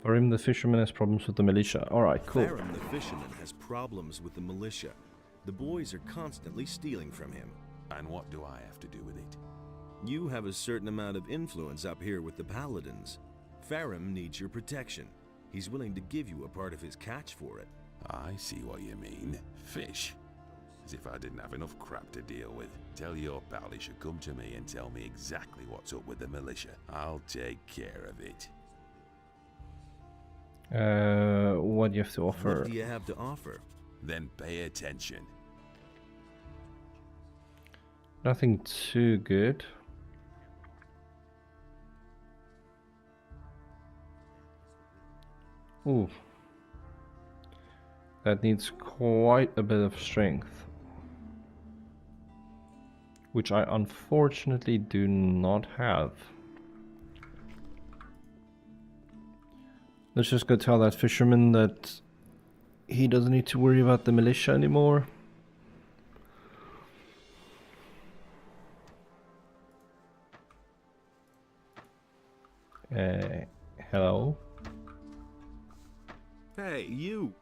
For him, the fisherman has problems with the militia. Alright, cool. Farum, the fisherman, has problems with the militia. The boys are constantly stealing from him. And what do I have to do with it? You have a certain amount of influence up here with the paladins. Farum needs your protection. He's willing to give you a part of his catch for it. I see what you mean. Fish. As if I didn't have enough crap to deal with. Tell your pal he should come to me and tell me exactly what's up with the militia. I'll take care of it. What do you have to offer? What do you have to offer? Then pay attention. Nothing too good. Ooh. That needs quite a bit of strength. which I unfortunately do not have. Let's just go tell that fisherman that he doesn't need to worry about the militia anymore. Hello? Hey, you!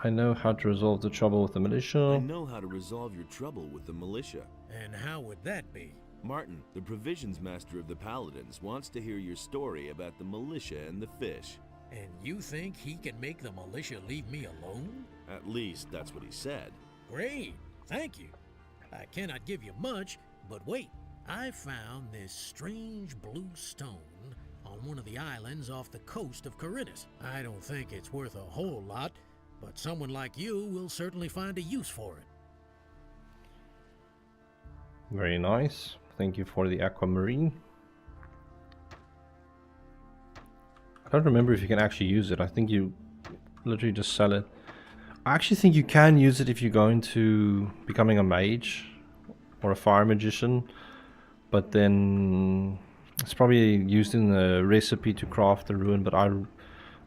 I know how to resolve the trouble with the militia. I know how to resolve your trouble with the militia. And how would that be? Martin, the provisions master of the Paladins, wants to hear your story about the militia and the fish. And you think he can make the militia leave me alone? At least that's what he said. Great, thank you. I cannot give you much, but wait. I found this strange blue stone on one of the islands off the coast of Khorinis. I don't think it's worth a whole lot, but someone like you will certainly find a use for it. Very nice. Thank you for the aquamarine. I don't remember if you can actually use it. I think you literally just sell it. I actually think you can use it if you go into becoming a mage or a fire magician, but then it's probably used in the recipe to craft the rune, but I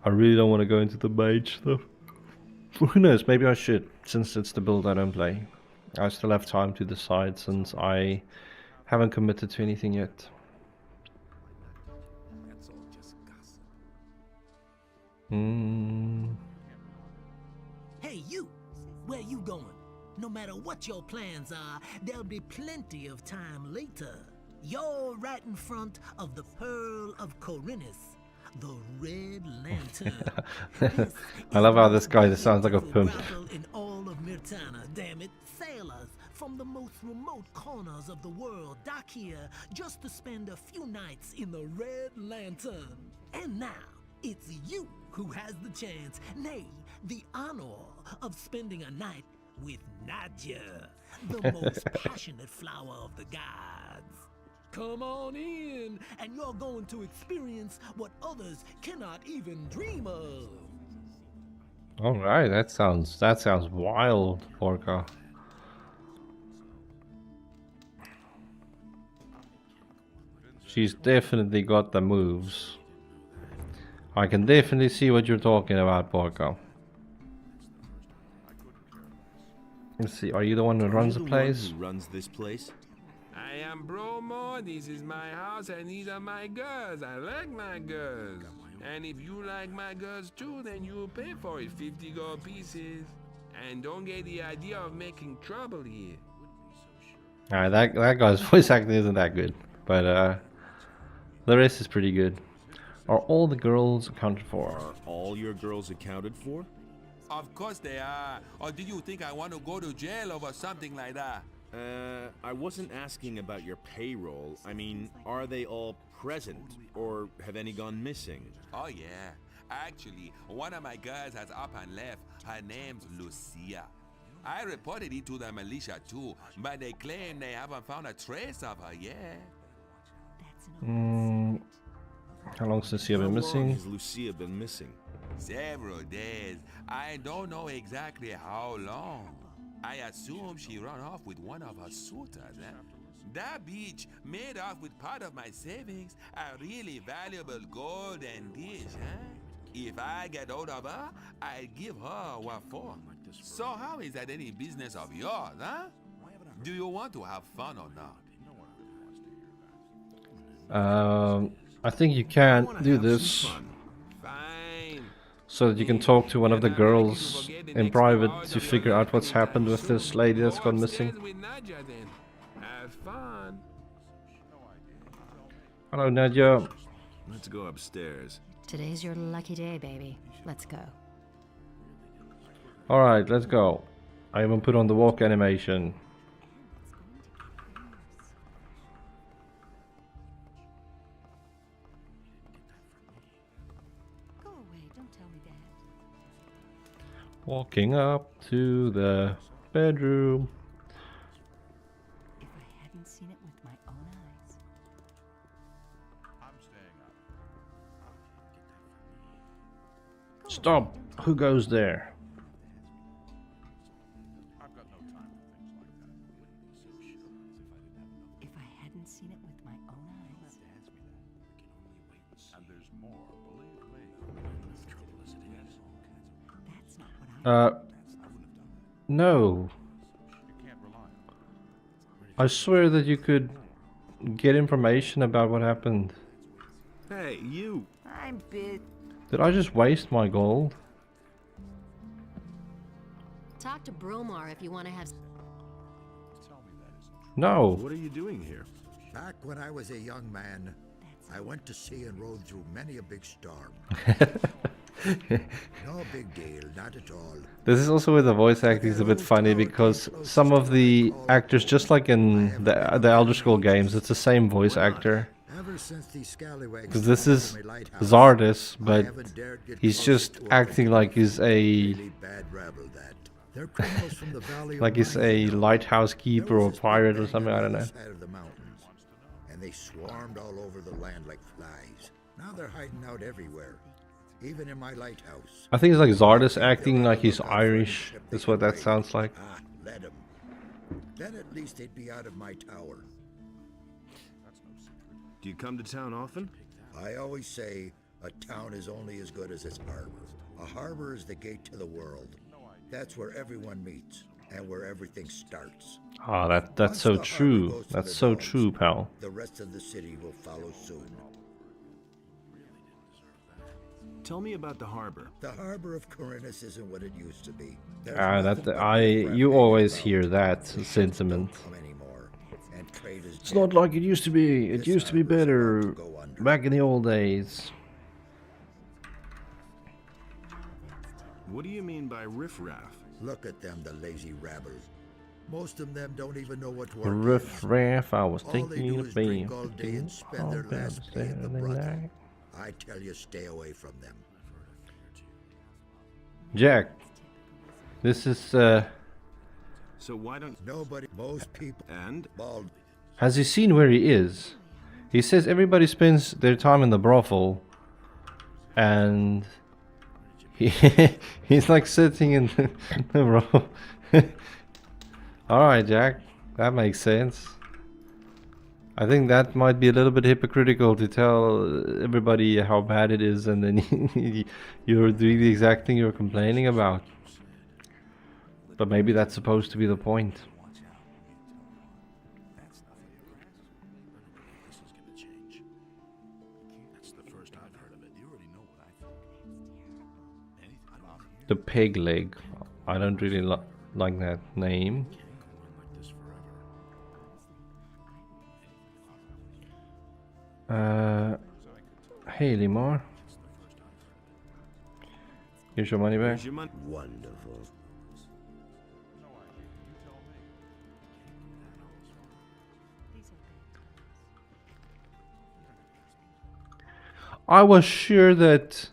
really don't want to go into the mage stuff. Who knows, maybe I should, since it's the build I don't play. I still have time to decide since I haven't committed to anything yet. That's all just gossip. Hey, you! Where you going? No matter what your plans are, there'll be plenty of time later. You're right in front of the Pearl of Khorinis, the Red Lantern. I love how this guy sounds like a pimp. In all of Mirtana, damn it, sailors from the most remote corners of the world dock here just to spend a few nights in the Red Lantern. And now, it's you who has the chance, nay, the honor of spending a night with Nadja, the most passionate flower of the gods. Come on in, and you're going to experience what others cannot even dream of. All right, that sounds wild, Porca. She's definitely got the moves. I can definitely see what you're talking about, Porca. Let's see, are you the one who runs the place? Who runs this place? I am Bromo, this is my house, and these are my girls. I like my girls. And if you like my girls too, then you pay for it, 50 gold pieces. And don't get the idea of making trouble here. Alright, that guy's voice acting isn't that good, but the rest is pretty good. Are all the girls accounted for? Are all your girls accounted for? Of course they are. Or do you think I want to go to jail over something like that? I wasn't asking about your payroll. I mean, are they all present, or have any gone missing? Oh yeah. Actually, one of my girls has up and left. Her name's Lucia. I reported it to the militia too, but they claim they haven't found a trace of her yet. How long since you have been missing? How long has Lucia been missing? Several days. I don't know exactly how long. I assume she ran off with one of her suitors, eh? That bitch made off with part of my savings, a really valuable golden dish, huh? If I get hold of her, I'll give her what for. So how is that any business of yours, huh? Do you want to have fun or not? I think you can do this. So that you can talk to one of the girls in private to figure out what's happened with this lady that's gone missing. Hello, Nadia. Let's go upstairs. Today's your lucky day, baby. Let's go. Alright, let's go. I even put on the walk animation. Walking up to the bedroom. If I hadn't seen it with my own eyes. I'm staying up. Stop! Who goes there? I've got no time to think. seen it with my own eyes. And there's more, believe me. That's not what I No. You can't rely on it. I swear that you could get information about what happened. Hey, you! I'm bit. Did I just waste my gold? Talk to Bromar if you want to have. No. What are you doing here? Back when I was a young man, I went to sea and rode through many a big storm. No big deal, not at all. This is also where the voice acting is a bit funny because some of the actors, just like in the Elder Scroll games, it's the same voice actor. Ever since these scallywags Because this is my lighthouse, Zardus, I but haven't dared get he's close just to acting like he's a really bad rabble that. They're criminals from the valley of like he's Mine, a you know. lighthouse keeper There was or this big pirate or bang something. on I the don't know. other side of the mountains, and they swarmed all over the land like flies. Now they're hiding out everywhere, even in my lighthouse. I think it's like Zardus acting like he's Irish. That's what that sounds like. Ah, let him. Then at least they'd be out of my tower. Do you come to town often? I always say a town is only as good as its harbor. A harbor is the gate to the world. That's where everyone meets and where everything starts. Ah, that's Once so the harbor true. goes to That's the so dogs, true, pal. The rest of the city will follow soon. Tell me about the harbor. The harbor of Khorinis isn't what it used to be. There's Ah, nothing that but you riffraff always hanging hear about. that The ships sentiment. don't come anymore, and trade is It's dead. not like it used to be. It This used to be harbor's about better to go under. back in the old days. What do you mean by riffraff? Look at them, the lazy rabble. Most of them don't even know what The work riff is. raff, I was All they thinking do of is being. drink all day and spend their last day in the brothel. I tell you, stay away from them. Jack, this is So why don't... Nobody, most people, And? bald. has he seen where he is? He says everybody spends their time in the brothel, and he's like sitting in the brothel. Alright, Jack, that makes sense. I think that might be a little bit hypocritical to tell everybody how bad it is, and then you're doing the exact thing you're complaining about. But maybe that's supposed to be the point. The peg leg. I don't really like that name. Hey, Limar. Here's your money back. Here's your money. Wonderful. I was sure that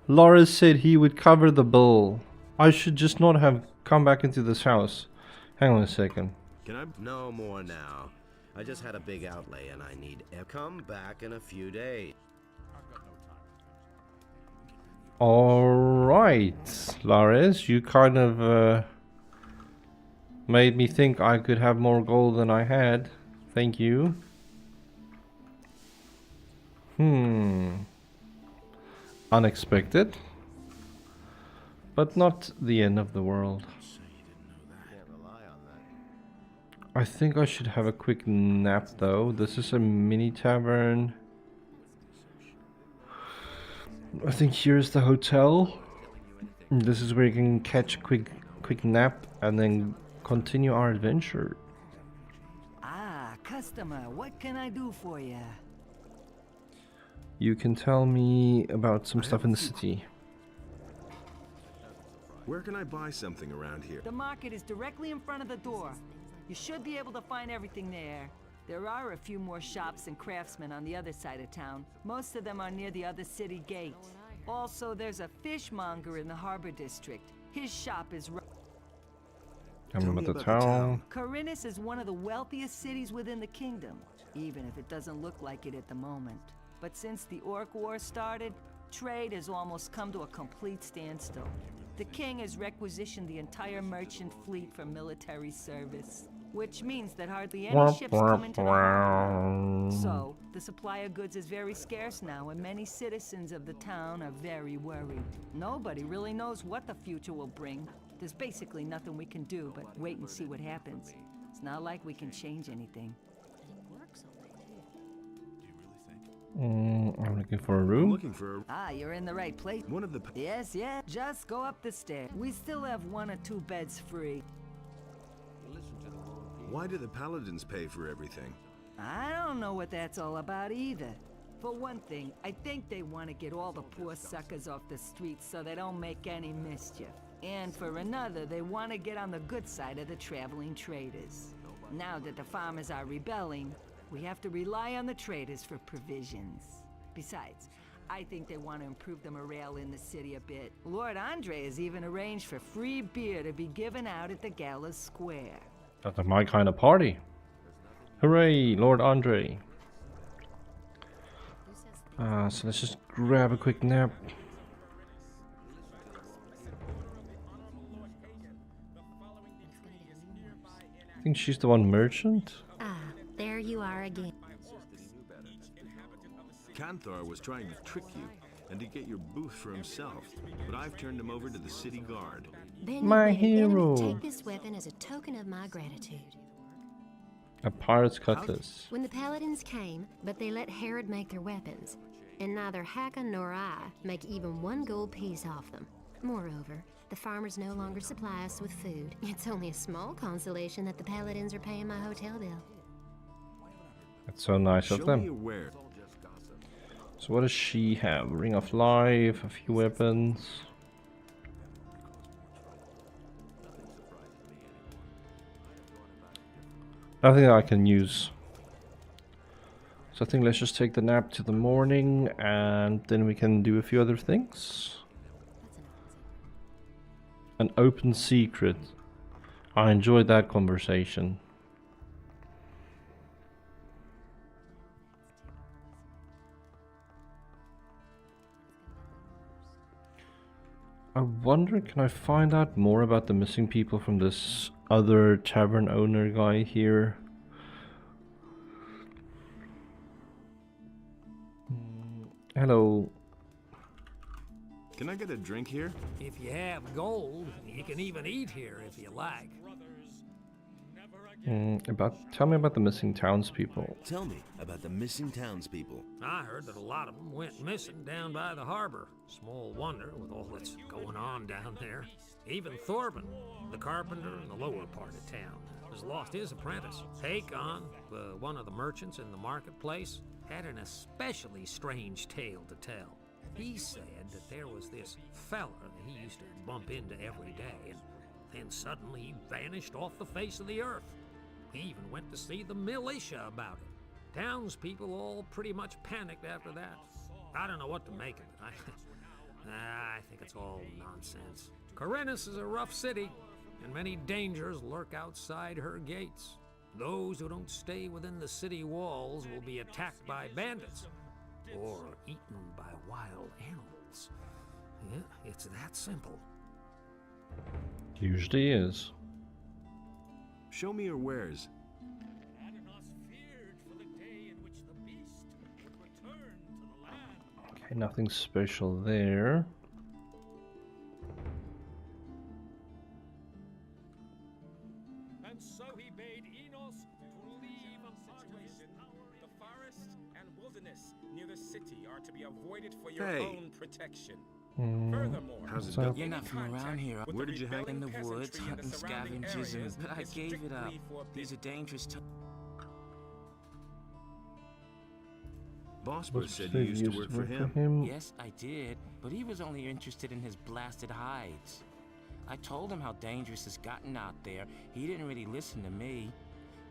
Laura said he would cover the bill. I should just not have come back into this house. Hang on a second. Can I... No more now. I just had a big outlay and I need... Come back in a few days. Alright, Lares, you kind of made me think I could have more gold than I had. Thank you. Unexpected. But not the end of the world. I think I should have a quick nap though. This is a mini tavern. I think here's the hotel. This is where you can catch a quick nap and then continue our adventure. Ah, customer, what can I do for you? You can tell me about some stuff in the city. Where can I buy something around here? The market is directly in front of the door. You should be able to find everything there. There are a few more shops and craftsmen on the other side of town. Most of them are near the other city gate. Also, there's a fishmonger in the harbor district. His shop is right. Tell me about the town. Khorinis is one of the wealthiest cities within the kingdom, even if it doesn't look like it at the moment. But since the Orc War started, trade has almost come to a complete standstill. The king has requisitioned the entire merchant fleet for military service. which means that hardly any ships come into the harbor. So, the supply of goods is very scarce now, and many citizens of the town are very worried. Nobody really knows what the future will bring. There's basically nothing we can do but wait and see what happens. It's not like we can change anything. I'm looking for a room. Ah, you're in the right place. One of the... Yes, just go up the stairs. We still have 1 or 2 beds free. Why do the paladins pay for everything? I don't know what that's all about either. For one thing, I think they want to get all the poor suckers off the streets so they don't make any mischief. And for another, they want to get on the good side of the traveling traders. Now that the farmers are rebelling, we have to rely on the traders for provisions. Besides, I think they want to improve the morale in the city a bit. Lord Andre has even arranged for free beer to be given out at the Gala Square. That's my kind of party. Hooray, Lord Andre. So let's just grab a quick nap. I think she's the one merchant. Ah, there you are again. Canthar was trying to trick you and to get your booth for himself, but I've turned him over to the city guard. Then My you better hero. take this weapon as a token of my gratitude. A pirate's cutlass. When the paladins came, but they let Herod make their weapons, and neither Hakon nor I make even 1 gold piece off them. Moreover, the farmers no longer supply us with food. It's only a small consolation that the paladins are paying my hotel bill. That's so nice of them. Where. So what does she have? Ring of Life, a few weapons. Nothing that I can use. So I think let's just take the nap to the morning and then we can do a few other things. An open secret. I enjoyed that conversation. I wonder, can I find out more about the missing people from this other tavern owner guy here? Hello. Can I get a drink here? If you have gold, you can even eat here if you like. Tell me about the missing townspeople. Tell me about the missing townspeople. I heard that a lot of them went missing down by the harbor. Small wonder with all that's going on down there. Even Thorben, the carpenter in the lower part of town, has lost his apprentice. Hakon, one of the merchants in the marketplace, had an especially strange tale to tell. He said that there was this fella that he used to bump into every day, and then suddenly he vanished off the face of the earth. He even went to see the militia about it. Townspeople all pretty much panicked after that. I don't know what to make of it. I think it's all nonsense. Khorinis is a rough city, and many dangers lurk outside her gates. Those who don't stay within the city walls will be attacked by bandits or eaten by wild animals. Yeah, it's that simple. Usually is. Show me your wares. Okay, nothing special there. And so he bade Enos to leave Apartways. The forest and wilderness near the city are to be avoided for your own protection. Furthermore, You're not from around here. Where did you hang? In the woods, hunting scavengers, and I gave it up. These are dangerous times. Bospor said you used to work for him. Yes, I did, but he was only interested in his blasted hides. I told him how dangerous it's gotten out there. He didn't really listen to me.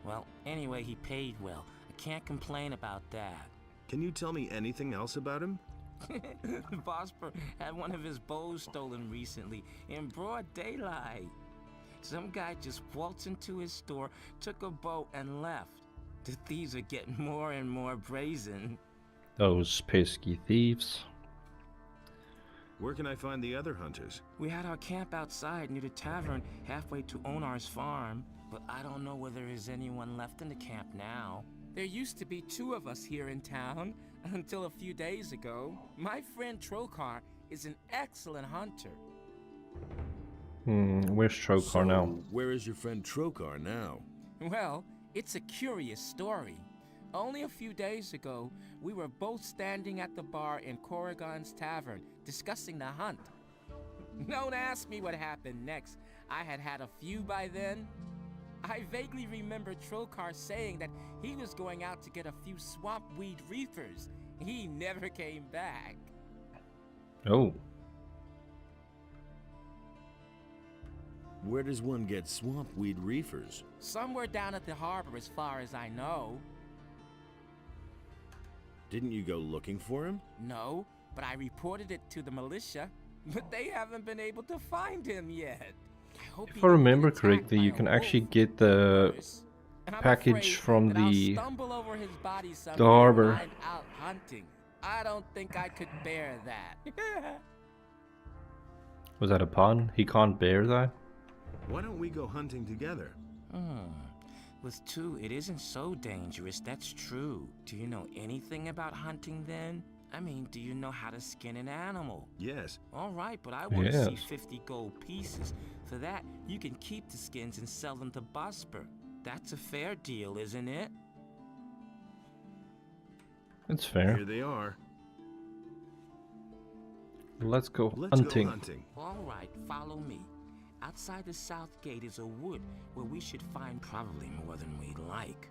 Well, anyway, he paid well. I can't complain about that. Can you tell me anything else about him? Bospor had one of his bows stolen recently in broad daylight. Some guy just waltzed into his store, took a bow, and left. The thieves are getting more and more brazen. Those pesky thieves. Where can I find the other hunters? We had our camp outside near the tavern halfway to Onar's farm, but I don't know whether there's anyone left in the camp now. There used to be 2 of us here in town until a few days ago. My friend Trokar is an excellent hunter. Where's Trokar now? Where is your friend Trokar now? Well, it's a curious story. Only a few days ago, we were both standing at the bar in Corrigan's tavern, discussing the hunt. Don't ask me what happened next. I had had a few by then. I vaguely remember Trokar saying that he was going out to get a few swamp weed reefers. He never came back. Oh. Where does one get swamp weed reefers? Somewhere down at the harbor as far as I know. Didn't you go looking for him? No, but I reported it to the militia. But they haven't been able to find him yet. If I remember correctly, you can actually get the package from the harbor. Out hunting. I don't think I could bear that. Was that a pun? He can't bear that? Why don't we go hunting together? With 2, it isn't so dangerous, that's true. Do you know anything about hunting then? I mean, do you know how to skin an animal? Yes. All right, but I want to see 50 gold pieces. For that, you can keep the skins and sell them to Busper. That's a fair deal, isn't it? It's fair. Here they are. Let's go Let's hunting. go hunting. All right, follow me. Outside the south gate is a wood where we should find probably more than we'd like.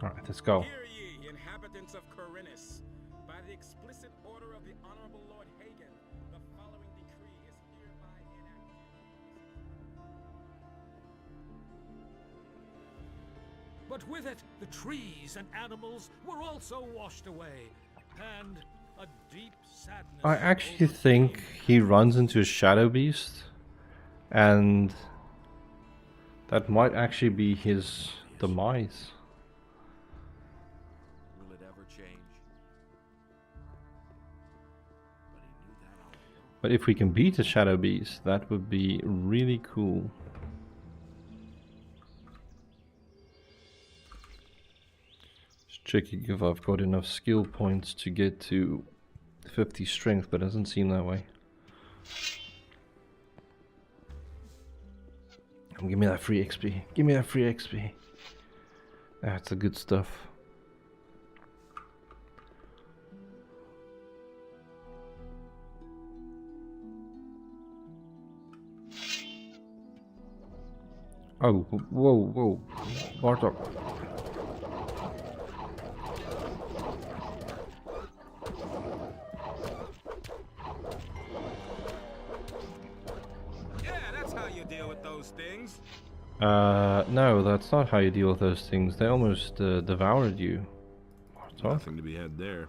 Alright, let's go. Hear ye, inhabitants of Khorinis. By the explicit order of the Honorable Lord Hagen, the following decree is hereby enacted. But with it, the trees and animals were also washed away, and a deep sadness... I actually think he runs into a shadow beast, and that might actually be his demise. Will it ever change? But if we can beat the shadow beast, that would be really cool. Just checking if I've got enough skill points to get to 50 strength, but it doesn't seem that way. Give me that free XP. Give me that free XP. That's the good stuff. Oh, whoa. Bartok. Things? No, that's not how you deal with those things. They almost devoured you. Nothing to be had there.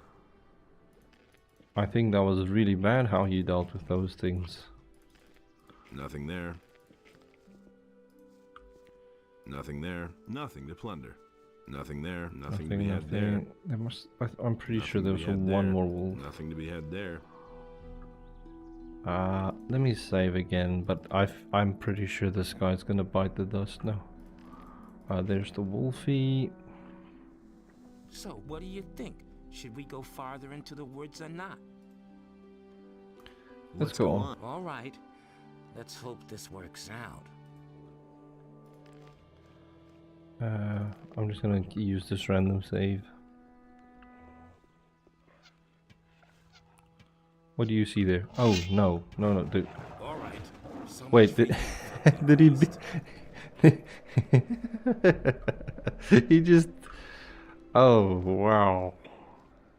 I think that was really bad how you dealt with those things. Nothing there. Nothing there. Nothing to plunder. Nothing there. Nothing to be had there. There must. I'm pretty sure there was one there. more wolf. Nothing to be had there. Let me save again, but I'm pretty sure this guy's gonna bite the dust now. There's the wolfie. So, what do you think? Should we go farther into the woods or not? Let's go on. All right. Let's hope this works out. I'm just gonna use this random save. What do you see there? Oh, no, dude. All right. So wait, did he he just... Oh, wow.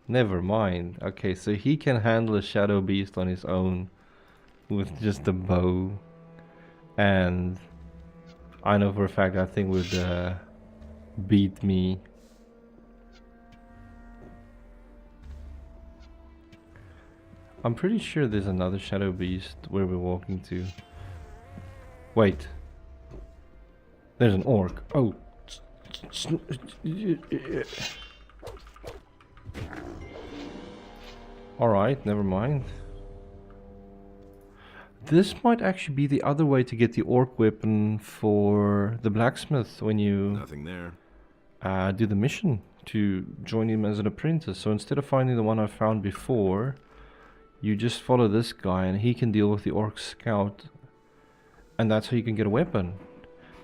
Never mind. Okay, so he can handle a shadow beast on his own with just a bow. And I know for a fact that thing would beat me. I'm pretty sure there's another shadow beast where we're walking to. Wait. There's an orc. Oh. Alright, never mind. This might actually be the other way to get the orc weapon for the blacksmith when you Nothing there. do the mission to join him as an apprentice. So instead of finding the one I found before, you just follow this guy and he can deal with the orc scout, and that's how you can get a weapon.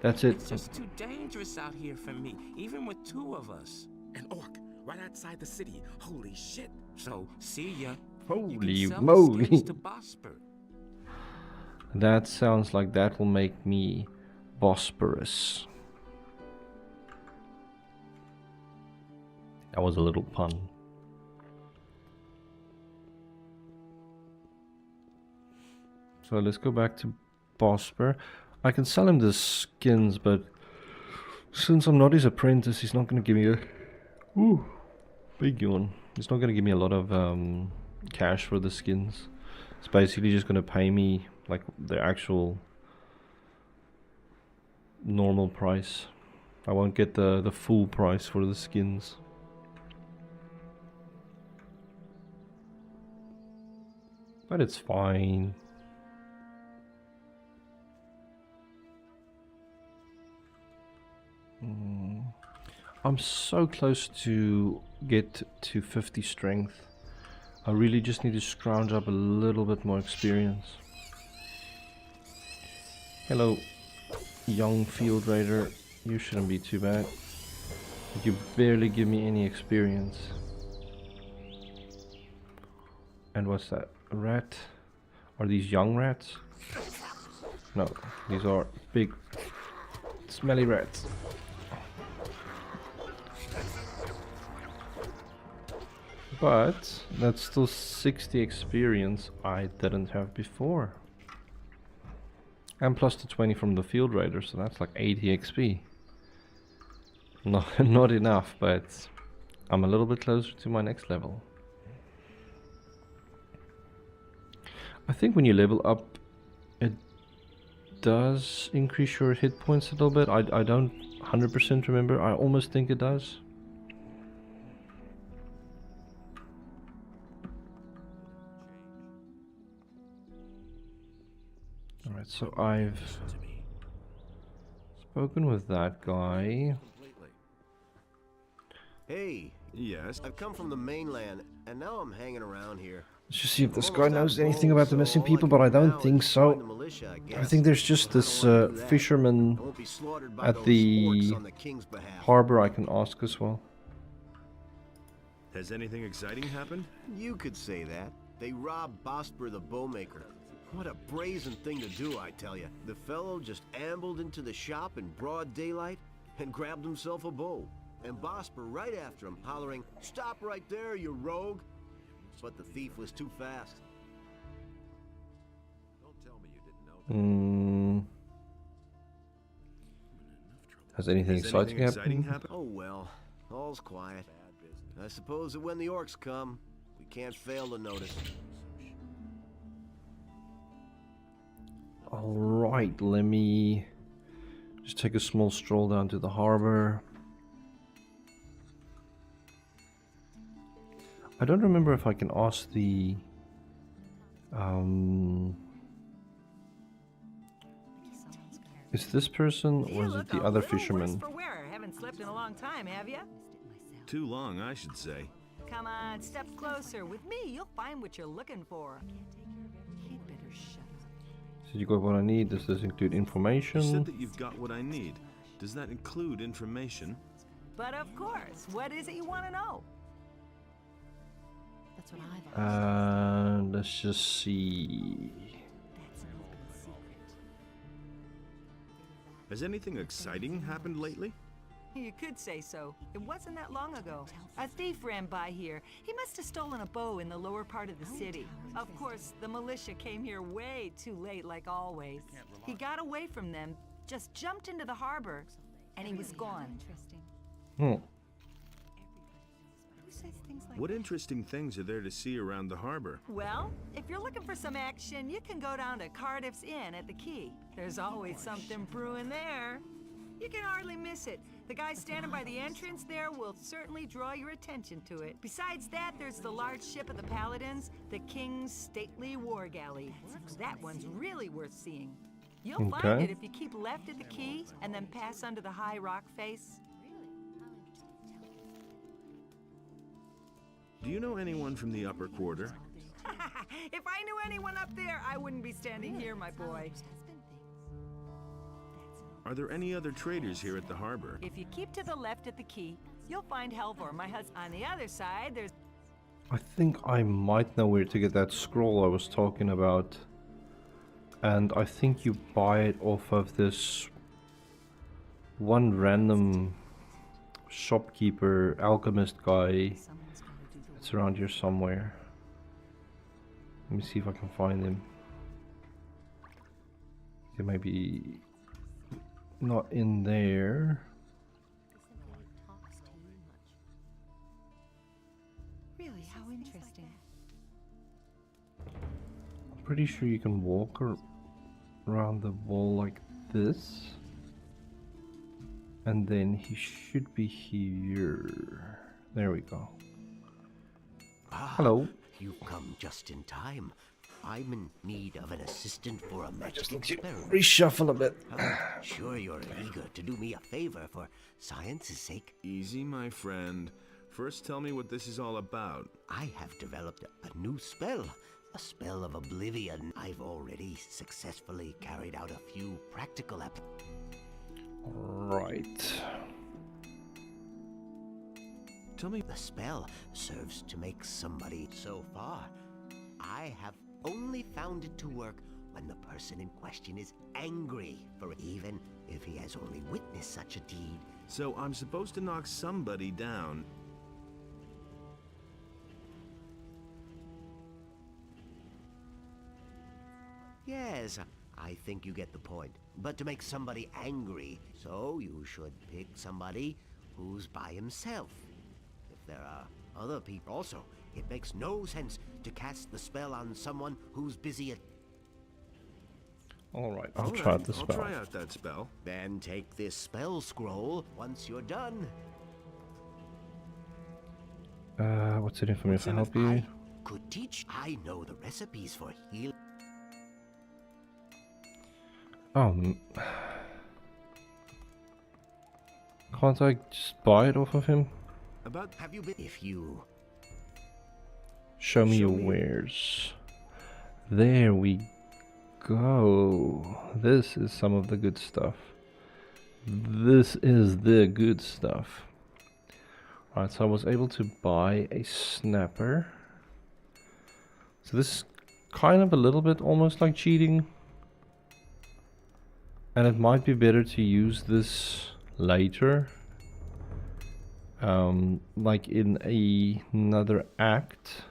That's it. It's just too dangerous out here for me, even with 2 of us. An orc right outside the city. Holy shit. So, see ya. Holy moly. To Bosper. That sounds like that will make me Bosporus. That was a little pun. So let's go back to Bosper. I can sell him the skins, but since I'm not his apprentice, he's not going to give me a... Ooh, big yawn. He's not going to give me a lot of cash for the skins. It's basically just going to pay me like the actual normal price. I won't get the full price for the skins. But it's fine. I'm so close to get to 50 strength. I really just need to scrounge up a little bit more experience. Hello, young field raider. You shouldn't be too bad. You barely give me any experience. And what's that? A rat? Are these young rats? No, these are big, smelly rats. But that's still 60 experience I didn't have before. And plus the 20 from the field raider, so that's like 80 XP. Not enough, but I'm a little bit closer to my next level. I think when you level up, it does increase your hit points a little bit. I don't 100% remember. I almost think it does. Alright, so I've spoken with that guy. Hey. Yes? I've come from the mainland, and now I'm hanging around here. Let's just see if this guy knows anything about the missing people, but I don't think so. I think there's just this fisherman at the harbor I can ask as well. Has anything exciting happened? You could say that. They robbed Bosper the bowmaker. What a brazen thing to do, I tell you. The fellow just ambled into the shop in broad daylight and grabbed himself a bow. And Bosper right after him, hollering, "Stop right there, you rogue!" But the thief was too fast. Don't tell me you didn't know. Has anything exciting happened? Oh well, all's quiet. I suppose that when the orcs come, we can't fail to notice. Alright, let me just take a small stroll down to the harbor. I don't remember if I can ask the is this person or is it the other fisherman? Haven't slept in a long time, have you? Too long, I should say. Come on, step closer. With me, you'll find what you're looking for. He'd better shut up. So you got what I need. Does this include information? You said that you've got what I need. Does that include information? But of course. What is it you want to know? That's what I've asked. Let's just see. That's an open secret. Has anything exciting happened lately? You could say so. It wasn't that long ago. A thief ran by here. He must have stolen a bow in the lower part of the city. Of course, the militia came here way too late, like always. He got away from them, just jumped into the harbor, and he was gone. What interesting things are there to see around the harbor? Well, if you're looking for some action, you can go down to Cardiff's Inn at the quay. There's always something brewing there. You can hardly miss it. The guy standing by the entrance there will certainly draw your attention to it. Besides that, there's the large ship of the Paladins, the King's stately war galley. That one's really worth seeing. You'll find it if you keep left at the quay and then pass under the high rock face. Do you know anyone from the upper quarter? If I knew anyone up there, I wouldn't be standing here, my boy. Are there any other traders here at the harbor? If you keep to the left at the quay, you'll find Helvor, my husband. On the other side, there's... I think I might know where to get that scroll I was talking about. And I think you buy it off of this one random shopkeeper, alchemist guy. It's around here somewhere. Let me see if I can find him. He may be not in there. Really, how interesting. I'm pretty sure you can walk around the wall like this. And then he should be here. There we go. Hello. You've come just in time. I'm in need of an assistant for a magic experiment. Reshuffle a bit. I'm sure you're eager to do me a favor for science's sake. Easy, my friend. First tell me what this is all about. I have developed a new spell. A spell of oblivion. I've already successfully carried out a few practical Right. Tell me. The spell serves to make somebody. So far, I have only found it to work when the person in question is angry, for even if he has only witnessed such a deed. So I'm supposed to knock somebody down. Yes, I think you get the point. But to make somebody angry, so you should pick somebody who's by himself. If there are other people also, it makes no sense to cast the spell on someone who's busy at... Alright, I'll try out the spell. I'll try out that spell. Then take this spell scroll once you're done. What's in it for me if I help you? I could teach. I know the recipes for healing. Can't I just buy it off of him? Have you been? If you show me your wares. There we go. This is some of the good stuff. This is the good stuff. Alright, so I was able to buy a snapper. So this is kind of a little bit almost like cheating. And it might be better to use this later. Like in another act.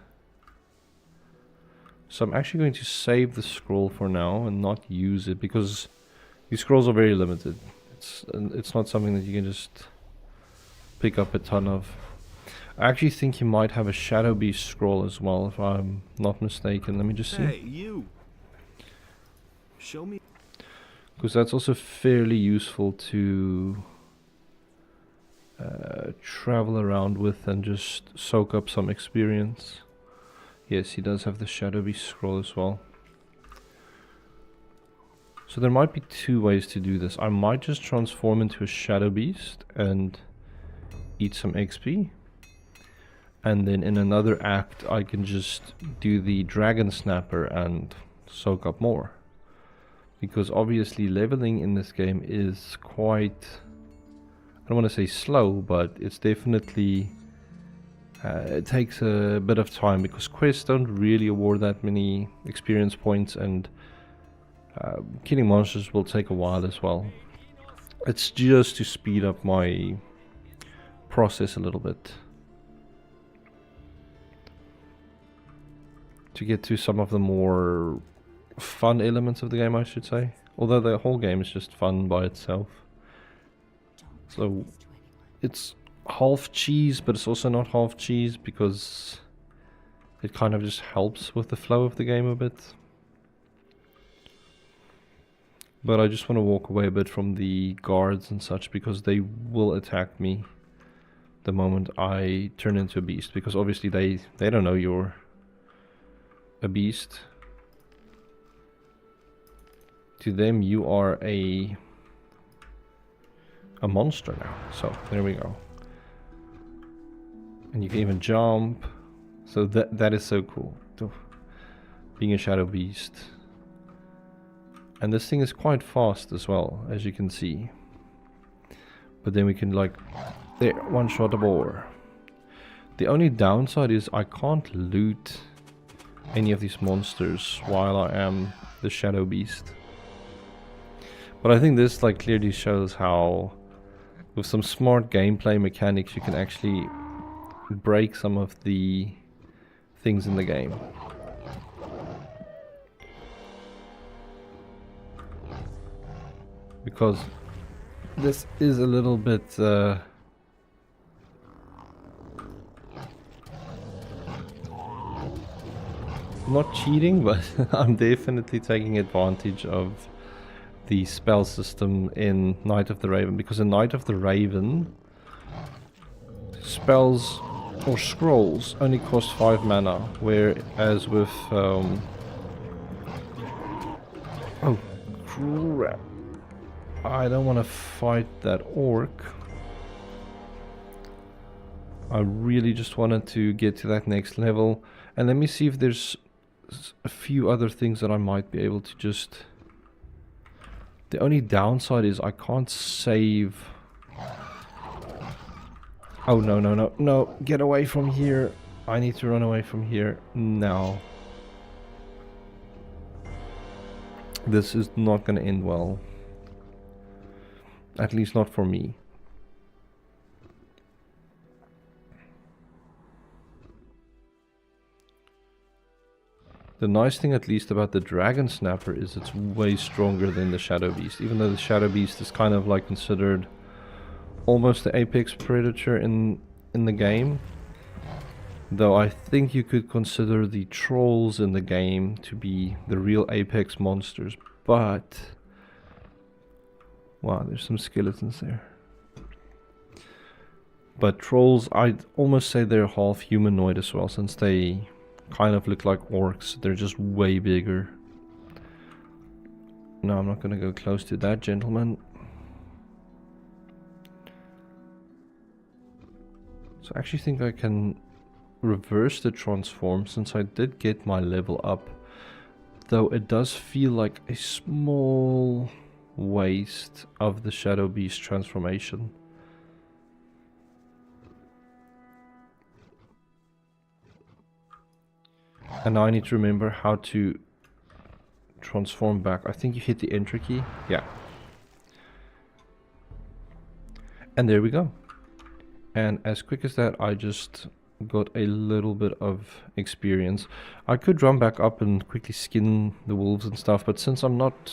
So I'm actually going to save the scroll for now and not use it because these scrolls are very limited. It's not something that you can just pick up a ton of. I actually think you might have a Shadow Beast scroll as well, if I'm not mistaken. Let me just see. Hey, you! Show me. Because that's also fairly useful to travel around with and just soak up some experience. Yes, he does have the Shadow Beast scroll as well. So there might be two ways to do this. I might just transform into a Shadow Beast and eat some XP. And then in another act I can just do the Dragon Snapper and soak up more. Because obviously leveling in this game is quite... I don't want to say slow, but it's definitely... it takes a bit of time because quests don't really award that many experience points, and killing monsters will take a while as well. It's just to speed up my process a little bit. To get to some of the more fun elements of the game, I should say. Although the whole game is just fun by itself. So it's half cheese, but it's also not half cheese because it kind of just helps with the flow of the game a bit. But I just want to walk away a bit from the guards and such, because they will attack me the moment I turn into a beast, because obviously they don't know you're a beast. To them you are a monster now. So there we go. And you can even jump. So that is so cool. Being a shadow beast. And this thing is quite fast as well, as you can see. But then we can like, there, one shot a boar. The only downside is I can't loot any of these monsters while I am the shadow beast. But I think this like clearly shows how with some smart gameplay mechanics you can actually break some of the things in the game. Because this is a little bit not cheating, but I'm definitely taking advantage of the spell system in Night of the Raven, because in Night of the Raven spells or scrolls only cost 5 mana, whereas with oh crap, I don't want to fight that orc. I really just wanted to get to that next level, and let me see if there's a few other things that I might be able to just... The only downside is I can't save. Oh no, no, no, no, get away from here. I need to run away from here now. This is not gonna end well. At least not for me. The nice thing at least about the Dragon Snapper is it's way stronger than the Shadow Beast, even though the Shadow Beast is kind of like considered almost the apex predator in the game. Though I think you could consider the trolls in the game to be the real apex monsters, but... Wow, there's some skeletons there. But trolls, I'd almost say they're half humanoid as well, since they kind of look like orcs. They're just way bigger. No, I'm not going to go close to that gentleman. So I actually think I can reverse the transform, since I did get my level up. Though it does feel like a small waste of the Shadow Beast transformation. And now I need to remember how to transform back. I think you hit the enter key. Yeah. And there we go. And as quick as that, I just got a little bit of experience. I could run back up and quickly skin the wolves and stuff, but since I'm not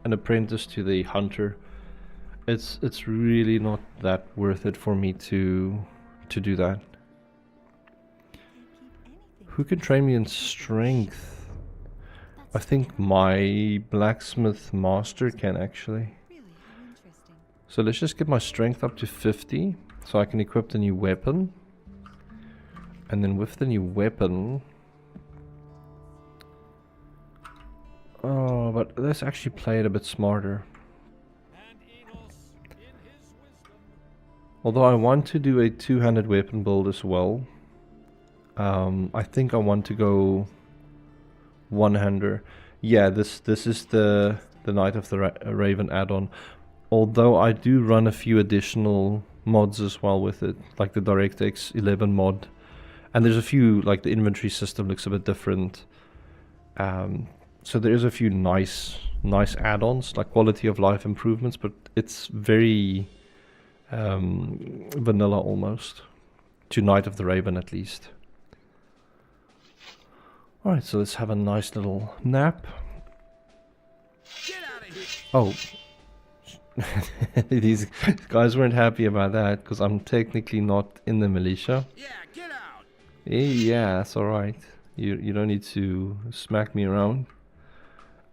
an apprentice to the hunter, it's really not that worth it for me to do that. Who can train me in strength? I think my blacksmith master can actually. So let's just get my strength up to 50 so I can equip the new weapon. And then with the new weapon... Oh, but let's actually play it a bit smarter. Although I want to do a two-handed weapon build as well. I think I want to go one-hander. Yeah, this is the Night of the Raven add-on. Although I do run a few additional mods as well with it, like the DirectX 11 mod. And there's a few, like the inventory system looks a bit different. So there is a few nice add-ons, like quality of life improvements, but it's very vanilla almost. To Night of the Raven at least. Alright, so let's have a nice little nap. Get out of here. Oh. These guys weren't happy about that, because I'm technically not in the militia. Yeah, get out. Yeah, that's alright. You don't need to smack me around.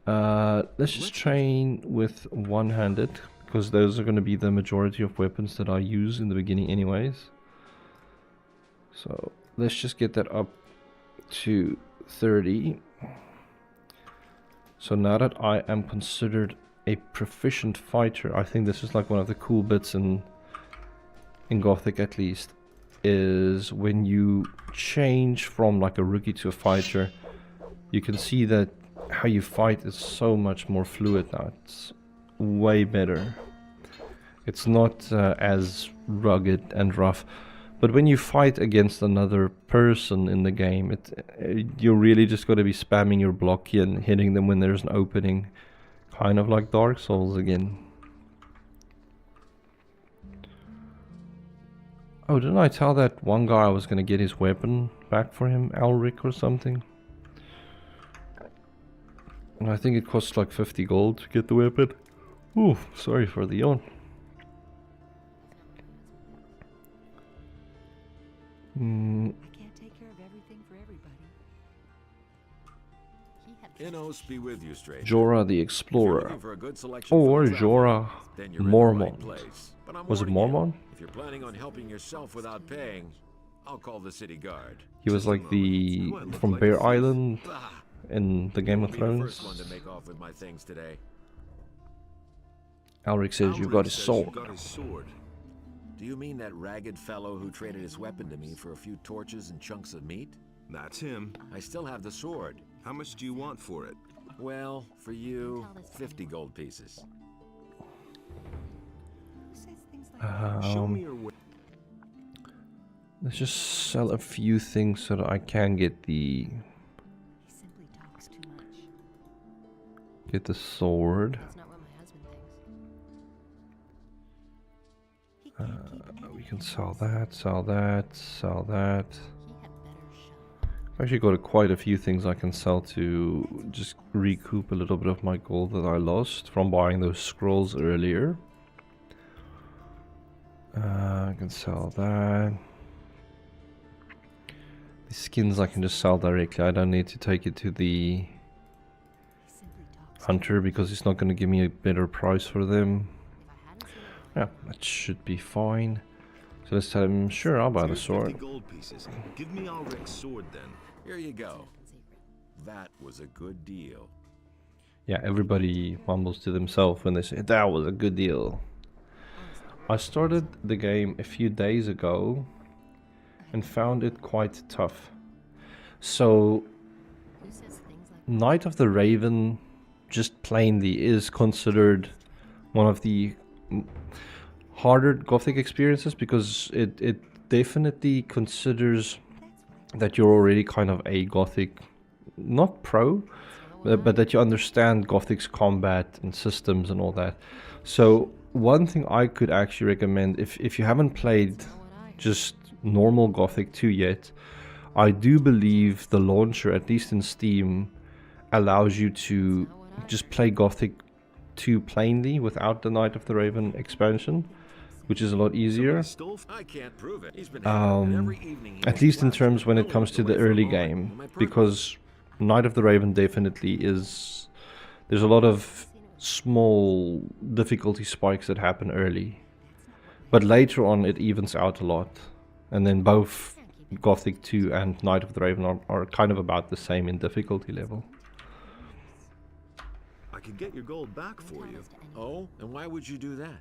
Let's just train with one-handed, because those are going to be the majority of weapons that I use in the beginning anyways. So let's just get that up to 30. So now that I am considered a proficient fighter, I think this is like one of the cool bits in Gothic at least, is when you change from like a rookie to a fighter, you can see that how you fight is so much more fluid now. It's way better. It's not as rugged and rough. But when you fight against another person in the game, you're really just got to be spamming your block key and hitting them when there's an opening. Kind of like Dark Souls again. Oh, didn't I tell that one guy I was going to get his weapon back for him? Alric or something? And I think it costs like 50 gold to get the weapon. Ooh, sorry for the yawn. I can't take care of everything for everybody. Innos be with you, stranger. Jorah the Explorer. Or Jorah Mormont. Was it Mormont? If you're planning on helping yourself without paying, I'll call the city guard. He was like the from Bear Island in the Game of Thrones. First one to make off with my things today. Alric says you got his sword. Do you mean that ragged fellow who traded his weapon to me for a few torches and chunks of meat? That's him. I still have the sword. How much do you want for it? Well, for you, 50 gold pieces. Show me your way. Let's just sell a few things so that I can get the sword. We can sell that, sell that, sell that. I've actually got quite a few things I can sell to just recoup a little bit of my gold that I lost from buying those scrolls earlier. I can sell that. The skins I can just sell directly. I don't need to take it to the hunter because he's not going to give me a better price for them. Yeah, that should be fine. So let's tell him, sure, I'll buy the sword. Gold pieces. Give me Alric's sword then. Here you go. That was a good deal. Yeah, everybody mumbles to themselves when they say, that was a good deal. I started the game a few days ago and found it quite tough. So, Night of the Raven, just plainly, is considered one of the harder Gothic experiences because it definitely considers that you're already kind of a Gothic, not pro, but that you understand Gothic's combat and systems and all that. So one thing I could actually recommend, if you haven't played just normal Gothic 2 yet, I do believe the launcher, at least in Steam, allows you to just play Gothic 2 plainly without the Night of the Raven expansion, which is a lot easier. I can't prove it. He's been at least in terms when it comes to the early game, because Night of the Raven definitely is, there's a lot of small difficulty spikes that happen early, but later on it evens out a lot, and then both Gothic 2 and Night of the Raven are kind of about the same in difficulty level. I could get your gold back for you. Oh, and why would you do that?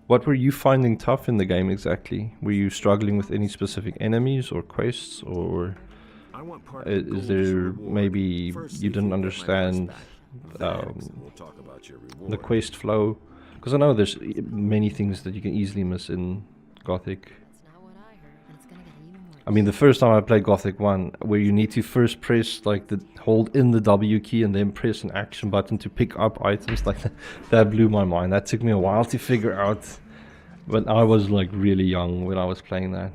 What were you finding tough in the game exactly? Were you struggling with any specific enemies or quests, or is there maybe you didn't understand the quest flow? Because I know there's many things that you can easily miss in Gothic. I mean, the first time I played Gothic 1, where you need to first press, like, hold in the W key and then press an action button to pick up items, like, that blew my mind. That took me a while to figure out, but I was, like, really young when I was playing that.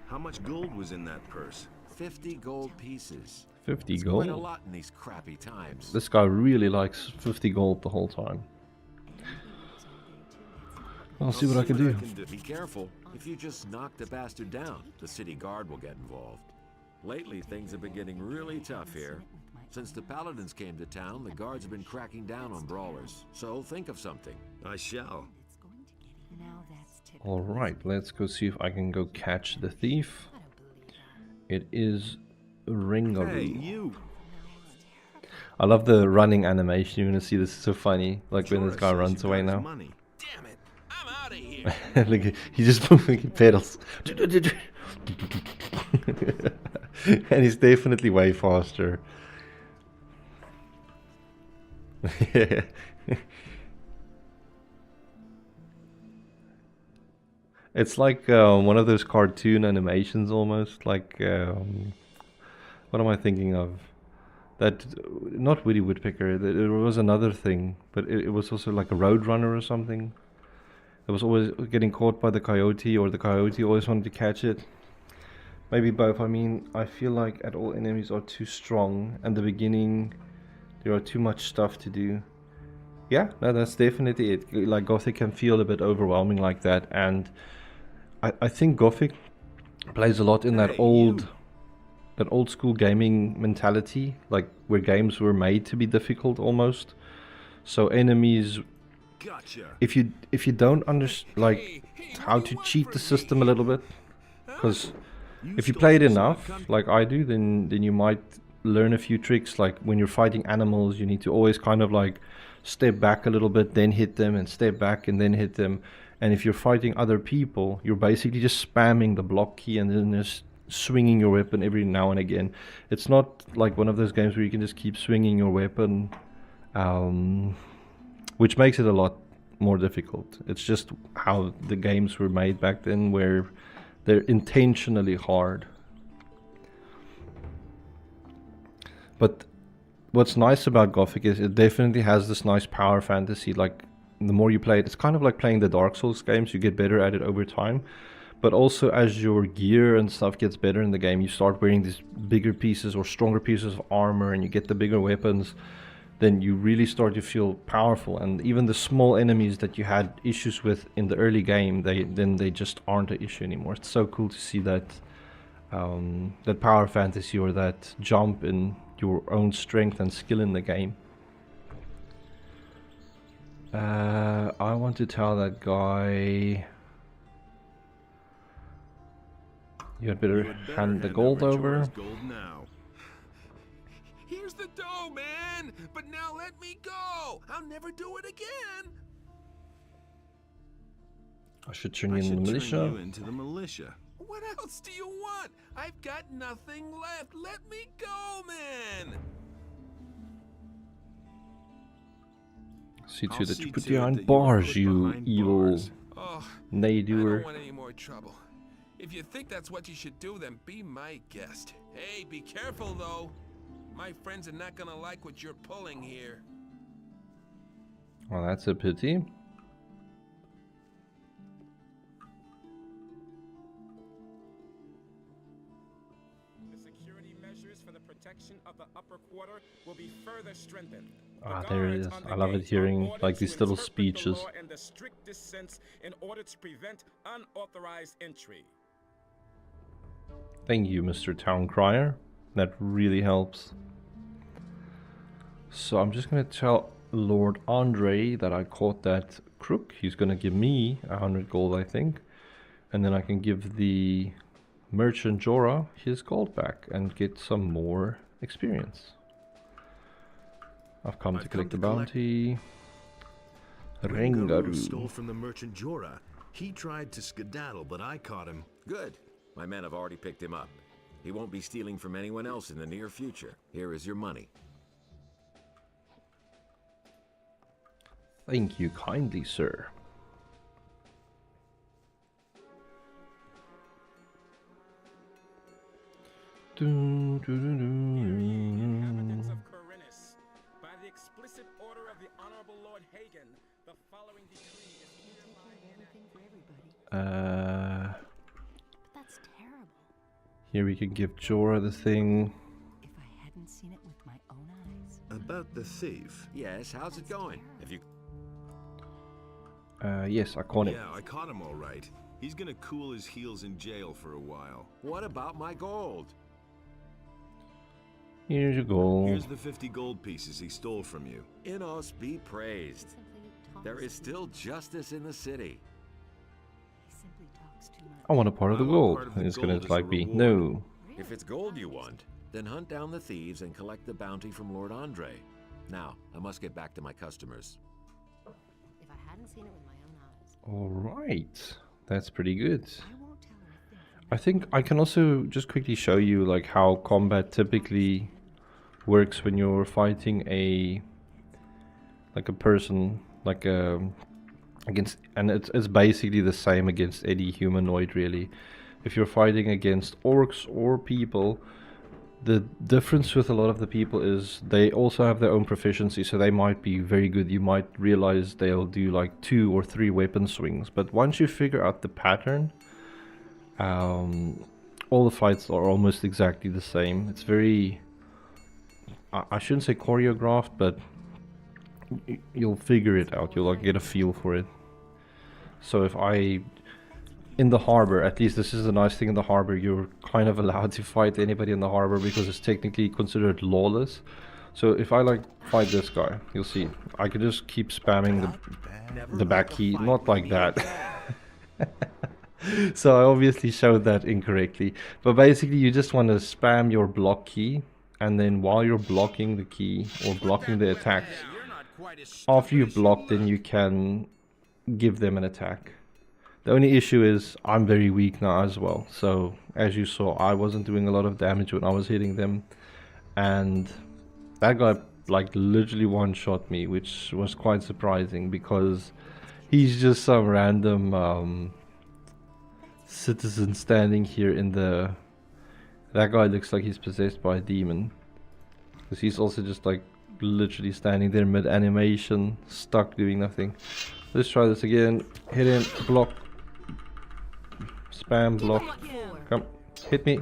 How much gold was in that purse? 50 gold pieces. 50 It's gold? quite a lot in these crappy times. This guy really likes 50 gold the whole time. I'll see what I can do. Be careful. If you just knock the bastard down, the city guard will get involved. Lately, things have been getting really tough here. Since the Paladins came to town, the guards have been cracking down on brawlers. So think of something. I shall. Alright, let's go see if I can go catch the thief. It is Ringaroo. Hey, you! I love the running animation. You're gonna see this is so funny. Like when this guy runs away now. Money. Damn it! I'm out of here. Look, he just moving pedals. And he's definitely way faster. It's like one of those cartoon animations almost. Like, what am I thinking of? That, not Woody Woodpecker, it was another thing, but it was also like a Roadrunner or something. It was always getting caught by the coyote, or the coyote always wanted to catch it. Maybe both. I mean, I feel like at all enemies are too strong, and the beginning there are too much stuff to do. Yeah, no, that's definitely it. Like Gothic can feel a bit overwhelming like that, and I think Gothic plays a lot in that old school gaming mentality, like where games were made to be difficult almost. So enemies, if you don't understand like how to cheat the system a little bit, because if you play it enough, like I do, then you might learn a few tricks. Like when you're fighting animals, you need to always kind of like step back a little bit, then hit them, and step back and then hit them. And if you're fighting other people, you're basically just spamming the block key and then just swinging your weapon every now and again. It's not like one of those games where you can just keep swinging your weapon, which makes it a lot more difficult. It's just how the games were made back then, where they're intentionally hard. But what's nice about Gothic is it definitely has this nice power fantasy. Like the more you play it, it's kind of like playing the Dark Souls games. You get better at it over time. But also as your gear and stuff gets better in the game, you start wearing these bigger pieces or stronger pieces of armor, and you get the bigger weapons, then you really start to feel powerful. And even the small enemies that you had issues with in the early game, they just aren't an issue anymore. It's so cool to see that that power fantasy, or that jump in your own strength and skill in the game. I want to tell that guy, you had better hand the gold over. Gold now. Here's the dough, man! But now let me go! I'll never do it again! I should turn you into the militia. Turn you into the militia. What else do you want? I've got nothing left. Let me go, man! See to that you put behind bars, you evil nay I don't doer. want any more trouble. If you think that's what you should do, then be my guest. Hey, be careful, though. My friends are not gonna like what you're pulling here. Well, that's a pity. The security measures for the protection of the upper quarter will be further strengthened. Ah, there it is. I love it hearing like these little speeches. And the strictest sense in order to prevent unauthorized entry. Thank you, Mr. Town Crier. That really helps. So I'm just gonna tell Lord Andre that I caught that crook. He's gonna give me 100 gold, I think, and then I can give the merchant Jorah his gold back and get some more experience. I've come to collect the bounty. Ringaroo stole from the merchant Jorah. He tried to skedaddle, but I caught him. Good. My men have already picked him up. He won't be stealing from anyone else in the near future. Here is your money. Thank you kindly, sir. Inhabitants of Khorinis, by the explicit order of the Honorable Lord Hagen, the following decree is hereby enacted. That's terrible. Here we can give Jorah the thing. If I hadn't seen it with my own eyes. About the thief. Yes, how's it going? Have you... Yes, I caught him. Yeah, I caught him all right. He's gonna cool his heels in jail for a while. What about my gold? Here you go. Here's the 50 gold pieces he stole from you. Inos be praised. There is still justice in the city. I want a part of the I want gold. part of the And it's gonna gold as a like be reward. no. If it's gold you want, then hunt down the thieves and collect the bounty from Lord Andre. Now, I must get back to my customers. If I hadn't seen it with my own eyes. Alright. That's pretty good. I think I can also just quickly show you like how combat typically works when you're fighting a person like against, and it's basically the same against any humanoid really. If you're fighting against orcs or people, the difference with a lot of the people is they also have their own proficiency, so they might be very good. You might realize they'll do like 2 or 3 weapon swings, but once you figure out the pattern, all the fights are almost exactly the same. It's very, I shouldn't say choreographed, but you'll figure it out. You'll like get a feel for it. So if in the harbor, at least this is the nice thing in the harbor, you're kind of allowed to fight anybody in the harbor because it's technically considered lawless. So if I like fight this guy, you'll see I could just keep spamming the back key, not like that. So I obviously showed that incorrectly, but basically you just want to spam your block key, and then while you're blocking the key or blocking the attack, after you block, then you can give them an attack. The only issue is I'm very weak now as well, so as you saw I wasn't doing a lot of damage when I was hitting them, and that guy like literally one-shot me, which was quite surprising because he's just some random citizen standing here in the... That guy looks like he's possessed by a demon, because he's also just like literally standing there mid-animation, stuck doing nothing. Let's try this again. Hit him, block, spam, block. Come, hit me.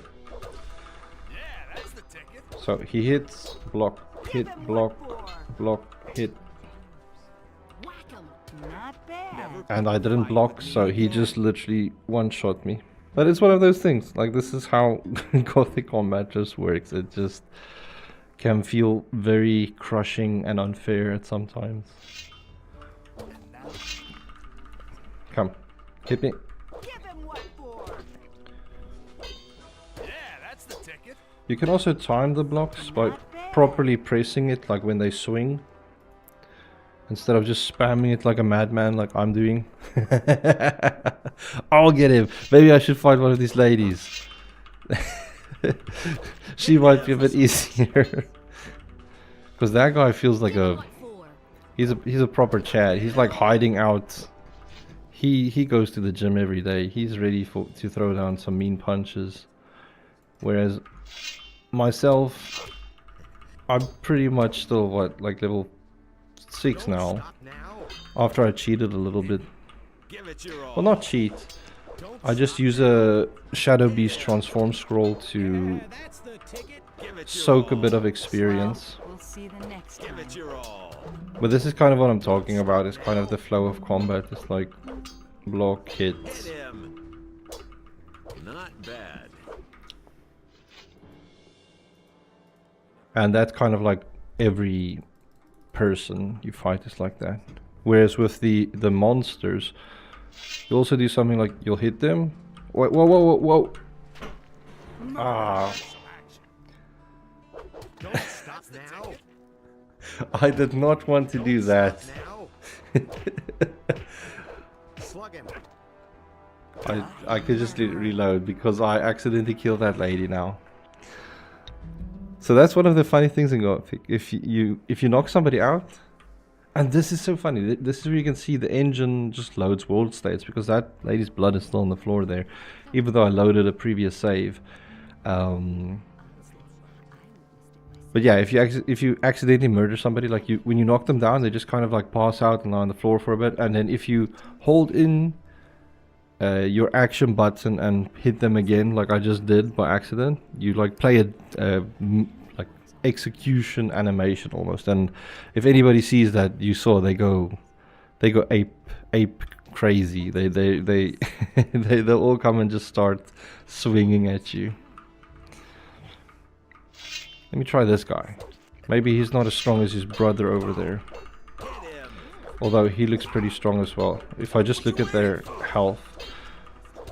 So he hits, block, hit, block, block, hit. And I didn't block, so he just literally one-shot me. But it's one of those things, like this is how Gothic combat just works. It just can feel very crushing and unfair at sometimes. Come, hit me. You can also time the blocks by properly pressing it, like when they swing, instead of just spamming it like a madman like I'm doing. I'll get him. Maybe I should fight one of these ladies. She might be a bit easier. Because that guy feels like he's a proper Chad. He's like hiding out. He goes to the gym every day. He's ready to throw down some mean punches. Whereas myself, I'm pretty much still like level 6 now. After I cheated a little bit. Well, not cheat. I just use a Shadow Beast transform scroll to soak a bit of experience. But this is kind of what I'm talking about. It's kind of the flow of combat. It's like block, hit. Not bad. And that's kind of like every person you fight is like that. Whereas with the monsters, you also do something like you'll hit them. Whoa, whoa, whoa, whoa, whoa. Ah. Don't stop now. I did not want to do that. Slug him. I could just reload because I accidentally killed that lady now. So that's one of the funny things in Gothic. If you knock somebody out, and this is so funny. This is where you can see the engine just loads world states because that lady's blood is still on the floor there, even though I loaded a previous save. But yeah, if you accidentally murder somebody, like when you knock them down, they just kind of like pass out and lie on the floor for a bit, and then if you hold in your action button and hit them again, like I just did by accident, you like play a like execution animation almost, and if anybody sees that you saw, they go ape crazy. They'll all come and just start swinging at you. Let me try this guy. Maybe he's not as strong as his brother over there. Although he looks pretty strong as well. If I just look at their health.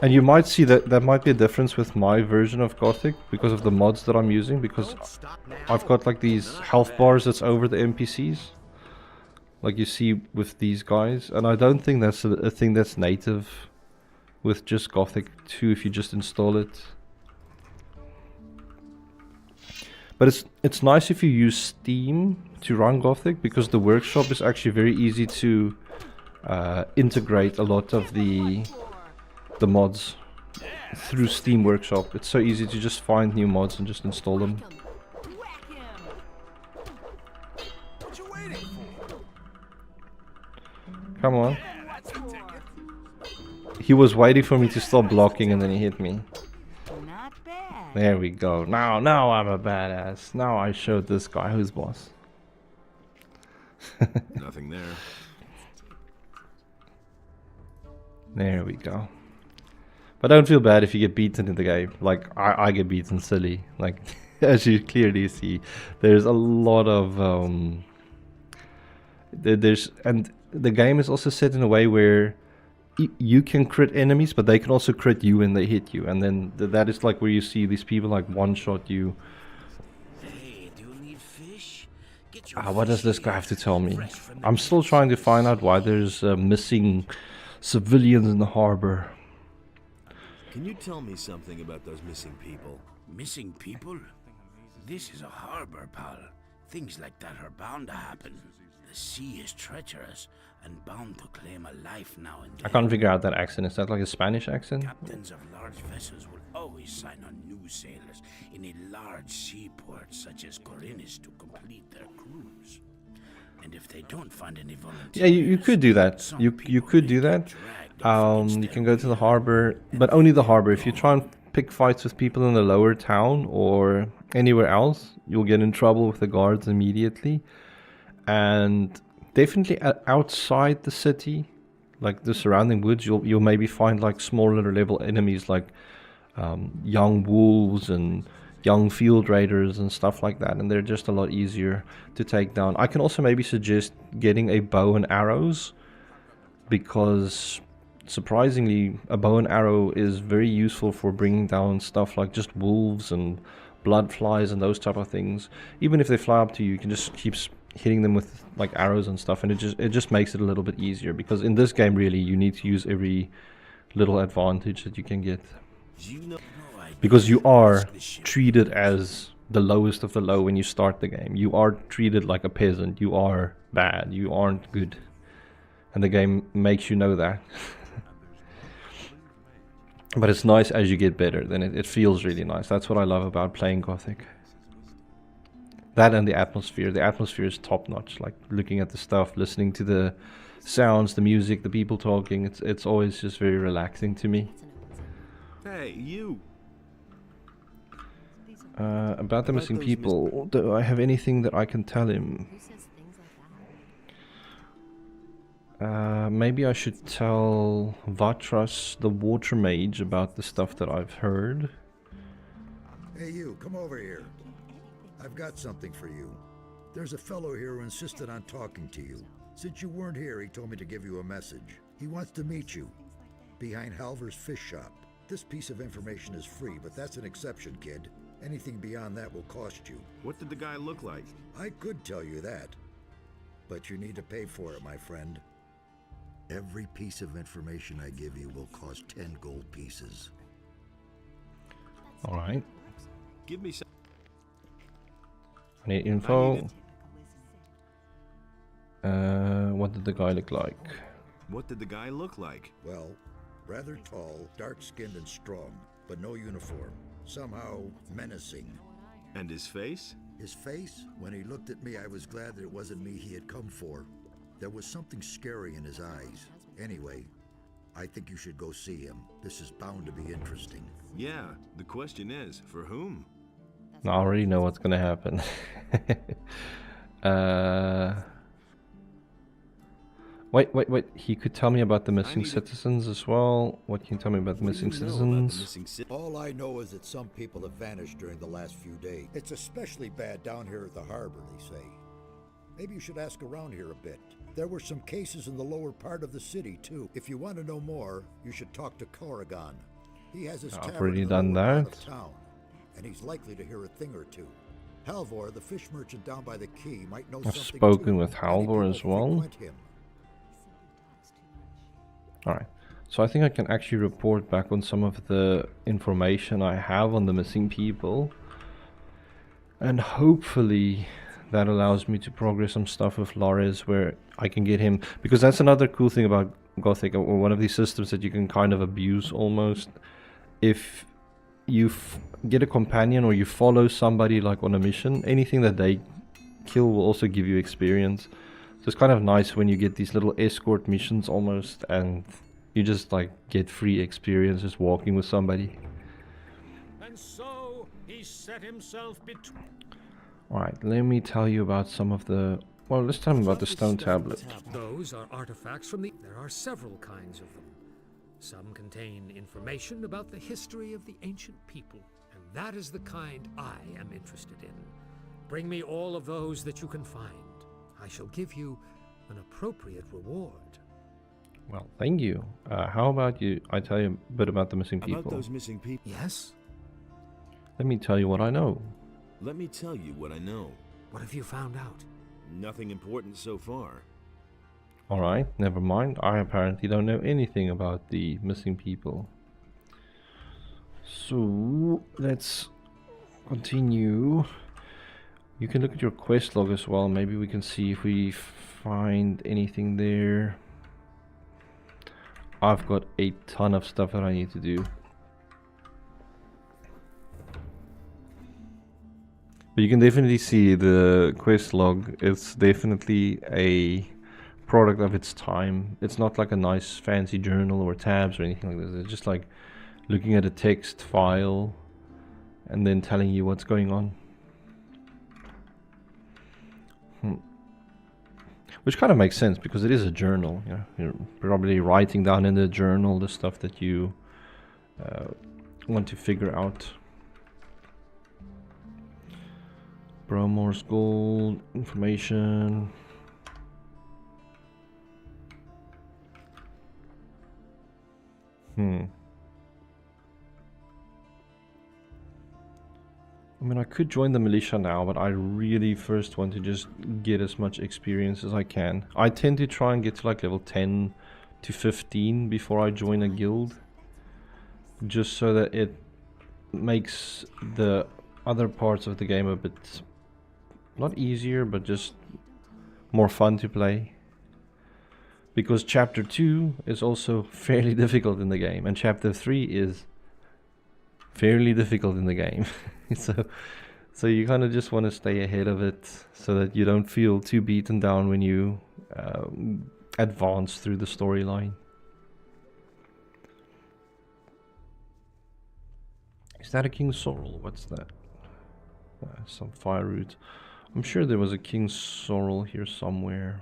And you might see that there might be a difference with my version of Gothic because of the mods that I'm using. Because I've got like these health bars that's over the NPCs. Like you see with these guys. And I don't think that's a thing that's native with just Gothic 2 if you just install it. But it's nice if you use Steam to run Gothic, because the workshop is actually very easy to integrate a lot of the mods through Steam Workshop. It's so easy to just find new mods and just install them. Come on. He was waiting for me to stop blocking and then he hit me. There we go. Now I'm a badass. Now I showed this guy who's boss. Nothing there. There we go. But don't feel bad if you get beaten in the game. Like, I get beaten silly. Like, as you clearly see, there's a lot of... and the game is also set in a way where you can crit enemies, but they can also crit you when they hit you. And then that is like where you see these people like one-shot you. Hey, do you need fish? What does this guy have to tell me? I'm still trying to find out why there's missing civilians in the harbor. Can you tell me something about those missing people? Missing people? This is a harbor, pal. Things like that are bound to happen. The sea is treacherous and bound to claim a life now and then. I can't figure out that accent. Is that like a Spanish accent? Captains of large vessels will always sign on new sailors in a large seaport such as Khorinis to complete their cruise. And if they don't find any volunteers... Yeah, you could do that. You could do that. You can go to the harbor, but only the harbor. If you try and pick fights with people in the lower town or anywhere else, you'll get in trouble with the guards immediately. And definitely outside the city, like the surrounding woods, you'll maybe find like smaller level enemies like young wolves and young field raiders and stuff like that, and they're just a lot easier to take down. I can also maybe suggest getting a bow and arrows, because surprisingly a bow and arrow is very useful for bringing down stuff like just wolves and blood flies and those type of things. Even if they fly up to you, you can just keep hitting them with like arrows and stuff, and it just makes it a little bit easier, because in this game really you need to use every little advantage that you can get, because you are treated as the lowest of the low when you start the game. You are treated like a peasant. You are bad. You aren't good, and the game makes you know that. But it's nice as you get better, then it feels really nice. That's what I love about playing Gothic. That and the atmosphere. The atmosphere is top notch. Like looking at the stuff, listening to the sounds, the music, the people talking. It's always just very relaxing to me. Hey, you! About the missing people, do I have anything that I can tell him? Maybe I should tell Vatras, the water mage, about the stuff that I've heard. Hey you, come over here. I've got something for you. There's a fellow here who insisted on talking to you. Since you weren't here, he told me to give you a message. He wants to meet you behind Halver's fish shop. This piece of information is free, but that's an exception, kid. Anything beyond that will cost you. What did the guy look like? I could tell you that, but you need to pay for it, my friend. Every piece of information I give you will cost 10 gold pieces. Alright. Give me some. I need info. What did the guy look like? What did the guy look like? Well, rather tall, dark-skinned and strong, but no uniform. Somehow menacing. And his face? His face? When he looked at me, I was glad that it wasn't me he had come for. There was something scary in his eyes. Anyway, I think you should go see him. This is bound to be interesting. Yeah, the question is, for whom? I already know what's gonna happen. Wait. He could tell me about the missing citizens as well. What can you tell me about the missing citizens? All I know is that some people have vanished during the last few days. It's especially bad down here at the harbor, they say. Maybe you should ask around here a bit. There were some cases in the lower part of the city, too. If you want to know more, you should talk to Corrigan. He has his I've tavern already in the done lower part that. of town, and he's likely to hear a thing or two. Halvor, the fish merchant down by the quay, might know I've something spoken too. with Many Halvor people as well. frequent him. Alright, so I think I can actually report back on some of the information I have on the missing people. And hopefully that allows me to progress some stuff with Lares where I can get him. Because that's another cool thing about Gothic, or one of these systems that you can kind of abuse almost. If you get a companion or you follow somebody like on a mission, anything that they kill will also give you experience. So it's kind of nice when you get these little escort missions almost, and you just like get free experience just walking with somebody. And so he set himself between. Alright, let me tell you about some of the... Well, let's tell me about the stone tablet. Those are artifacts from the... There are several kinds of them. Some contain information about the history of the ancient people, and that is the kind I am interested in. Bring me all of those that you can find. I shall give you an appropriate reward. Well, thank you. How about you? I tell you a bit about the missing people. About those missing people? Yes? Let me tell you what I know. Let me tell you what I know. What have you found out? Nothing important so far. Alright, never mind. I apparently don't know anything about the missing people. So, let's continue. You can look at your quest log as well. Maybe we can see if we find anything there. I've got a ton of stuff that I need to do. But you can definitely see the quest log. It's definitely a product of its time. It's not like a nice fancy journal or tabs or anything like this. It's just like looking at a text file and then telling you what's going on. Which kind of makes sense because it is a journal. You know? You're probably writing down in the journal the stuff that you want to figure out. Bromore's gold information. I mean, I could join the militia now, but I really first want to just get as much experience as I can. I tend to try and get to like level 10 to 15 before I join a guild. Just so that it makes the other parts of the game a bit, not easier, but just more fun to play. Because chapter 2 is also fairly difficult in the game, and chapter 3 is fairly difficult in the game. so you kind of just want to stay ahead of it so that you don't feel too beaten down when you advance through the storyline. Is that a King Sorrel? What's that? Some fire root. I'm sure there was a King Sorrel here somewhere.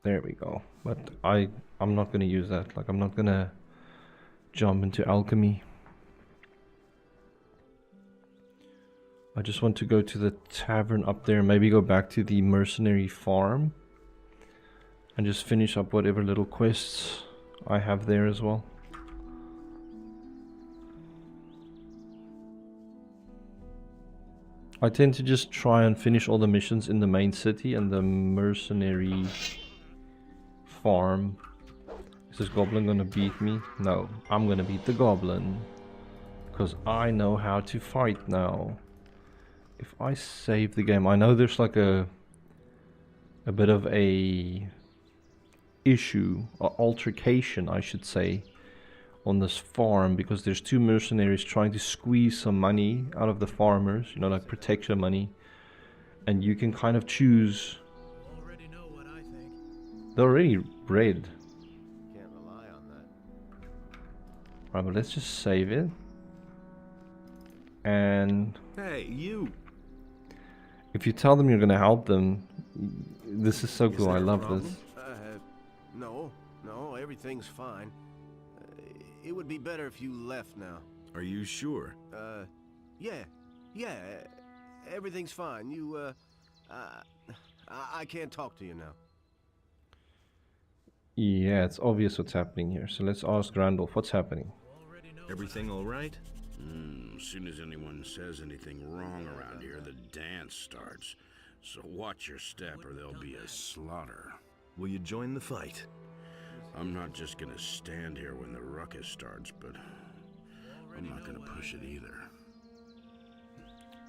There we go. But I'm not gonna use that. Like, I'm not gonna jump into alchemy. I just want to go to the tavern up there, maybe go back to the mercenary farm and just finish up whatever little quests I have there as well. I tend to just try and finish all the missions in the main city and the mercenary farm. Is this goblin gonna beat me? No, I'm gonna beat the goblin. Because I know how to fight now. If I save the game, I know there's like a bit of a issue, or altercation I should say, on this farm, because there's two mercenaries trying to squeeze some money out of the farmers, you know, like protection money, and you can kind of choose. They're already red. Can't rely on that. Right, but let's just save it. And hey, you. If you tell them you're gonna help them, This is so Is cool. there I a love problem? this. No, everything's fine. It would be better if you left now. Are you sure? Yeah, everything's fine. I can't talk to you now. Yeah, it's obvious what's happening here. So let's ask Randolph, what's happening? Everything all right? As soon as anyone says anything wrong around here, the dance starts. So watch your step or there'll be a slaughter. Will you join the fight? I'm not just gonna stand here when the ruckus starts, but I'm not gonna push it either.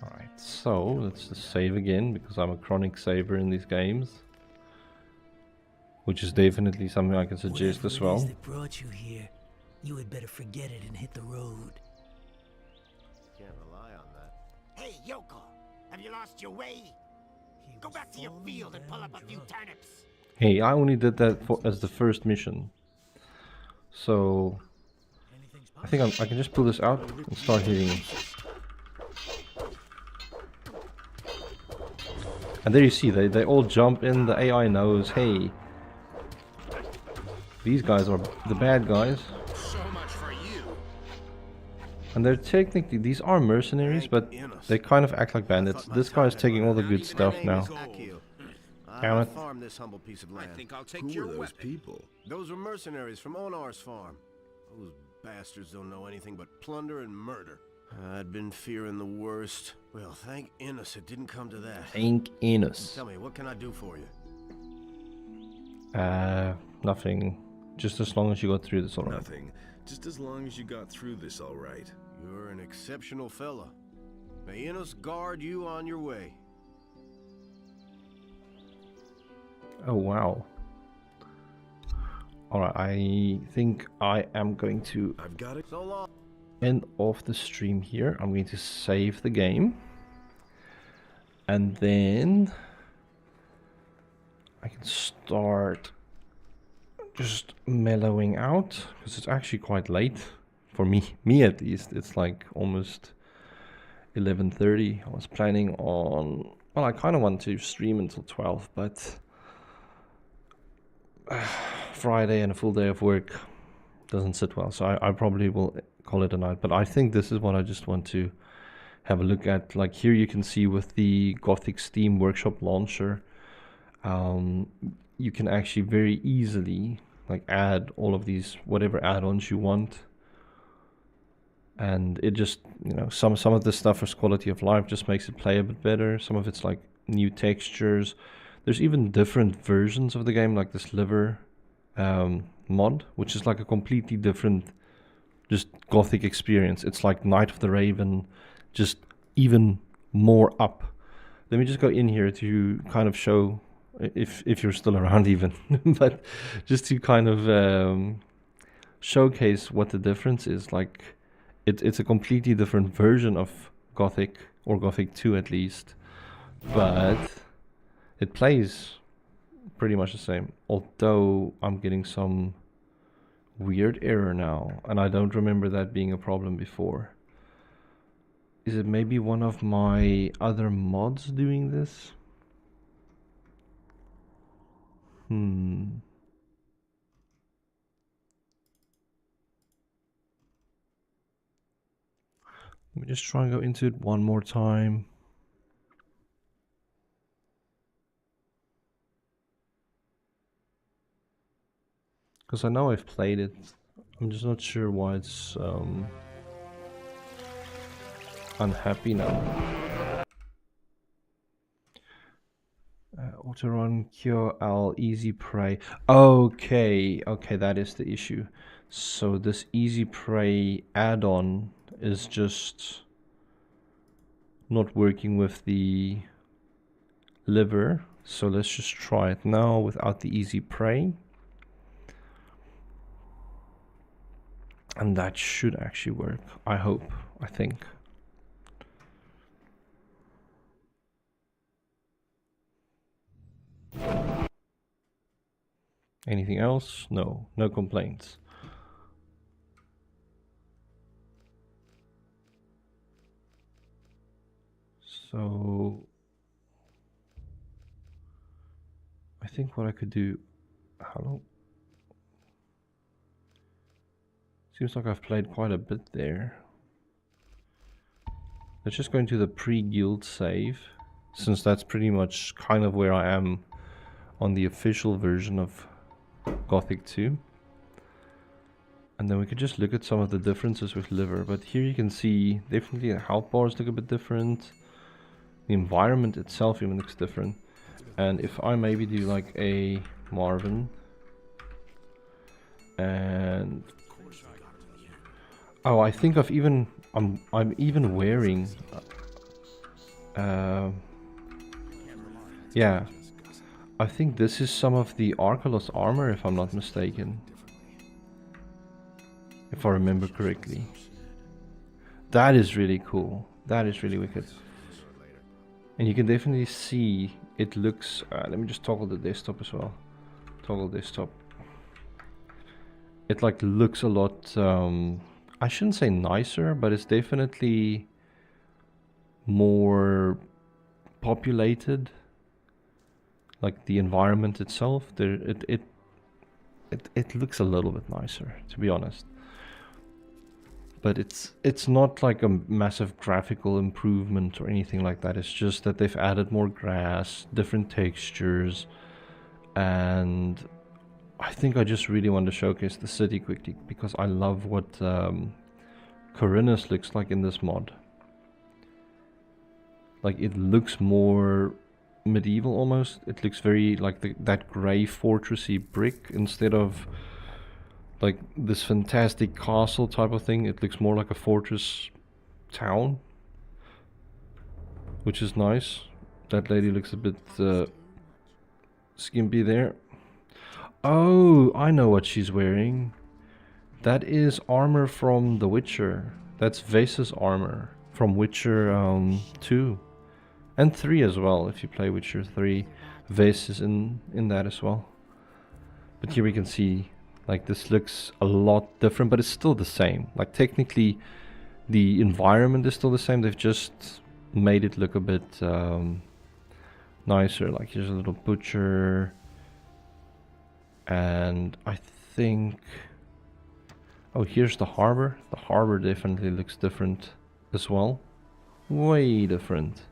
Alright, so let's just save again, because I'm a chronic saver in these games. Which is definitely something I can suggest as well. Whatever it is that brought you here, you had better forget it and hit the road. Can't rely on that. Hey, Yoko, have you lost your way? Go back to your field and pull up a few turnips. Hey, I only did that as the first mission. So I think I can just pull this out and start hitting him. And there you see, they all jump in. The AI knows, hey, these guys are the bad guys. So much for you. And they're technically, these are mercenaries, but they kind of act like bandits. This guy's taking all the good stuff now. Damn I it. farm this humble piece of land. I think I'll take Who your are those weapon. people? Those were mercenaries from Onar's farm. Those bastards don't know anything but plunder and murder. I'd been fearing the worst. Well, thank Innes it didn't come to that. Thank Innes. Tell me, what can I do for you? Nothing. Just as long as you got through this alright. Nothing. Just as long as you got through this all right. You're an exceptional fella. May Innes guard you on your way. Oh wow. Alright, I think I am going to I've got it. So long. end off the stream here. I'm going to save the game. And then I can start just mellowing out, because it's actually quite late for me at least. It's like almost 11:30. I was planning on, well, I kind of want to stream until 12, but Friday and a full day of work doesn't sit well, so I probably will call it a night. But I think this is what I just want to have a look at. Like here you can see with the Gothic Steam Workshop launcher, you can actually very easily like add all of these whatever add-ons you want, and it just, you know, some of this stuff is quality of life, just makes it play a bit better. Some of it's like new textures. There's even different versions of the game, like this liver mod, which is like a completely different just Gothic experience. It's like Night of the Raven, just even more up. Let me just go in here to kind of show, if you're still around even, but just to kind of showcase what the difference is. Like it's a completely different version of Gothic, or Gothic 2 at least, but it plays pretty much the same, although I'm getting some weird error now, and I don't remember that being a problem before. Is it maybe one of my other mods doing this? Let me just try and go into it one more time. Because I know I've played it. I'm just not sure why it's unhappy now. Autorun, Cure, Al, Easy Prey. Okay, that is the issue. So this Easy Prey add-on is just not working with the liver. So let's just try it now without the Easy Prey. And that should actually work, I hope, I think. Anything else? No complaints. So think what I could do... Hello? Seems like I've played quite a bit there. Let's just go into the pre-guild save, since that's pretty much kind of where I am on the official version of Gothic 2. And then we could just look at some of the differences with liver. But here you can see definitely the health bars look a bit different. The environment itself even looks different. And if I maybe do like a Marvin and oh, I think I'm even wearing yeah, I think this is some of the Arcalos armor if I'm not mistaken. If I remember correctly. That is really cool. That is really wicked. And you can definitely see it looks... let me just toggle the desktop as well. Toggle desktop. It like looks a lot... I shouldn't say nicer, but it's definitely more populated. Like the environment itself. It looks a little bit nicer, to be honest. But it's not like a massive graphical improvement or anything like that. It's just that they've added more grass, different textures, and I think I just really want to showcase the city quickly because I love what Khorinis looks like in this mod. Like it looks more medieval almost. It looks very like that grey fortressy brick instead of like this fantastic castle type of thing. It looks more like a fortress town, which is nice. That lady looks a bit skimpy there. Oh, I know what she's wearing. That is armor from The Witcher. That's Vase's armor from Witcher 2 and 3 as well. If you play Witcher 3, Vase is in that as well. But here we can see like this looks a lot different, but it's still the same. Like technically the environment is still the same. They've just made it look a bit nicer. Like here's a little butcher. And I think... Oh, here's the harbor. The harbor definitely looks different as well. Way different.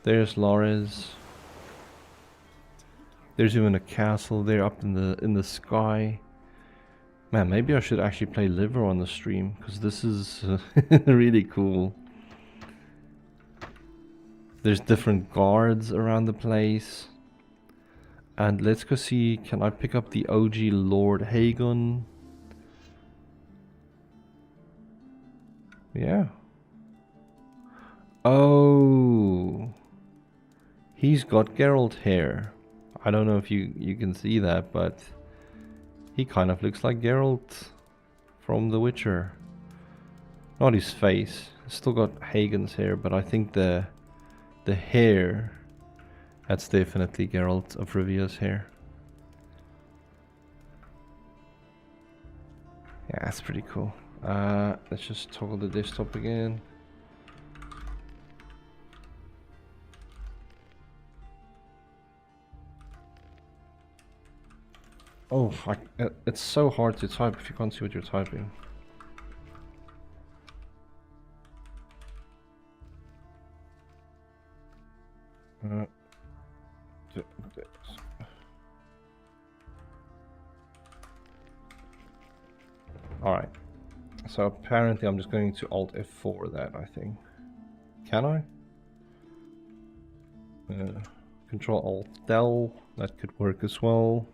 There's Lares. There's even a castle there up in the sky. Man, maybe I should actually play liver on the stream, because this is really cool. There's different guards around the place. And let's go see, can I pick up the OG Lord Hagon? Yeah. Oh. He's got Geralt hair. I don't know if you can see that, but he kind of looks like Geralt from The Witcher. Not his face. He's still got Hagen's hair, but I think the hair, that's definitely Geralt of Rivia's hair. Yeah, that's pretty cool. Let's just toggle the desktop again. Oh, it's so hard to type if you can't see what you're typing. Alright, so apparently I'm just going to Alt F4 that, I think. Can I? Control Alt Del, that could work as well.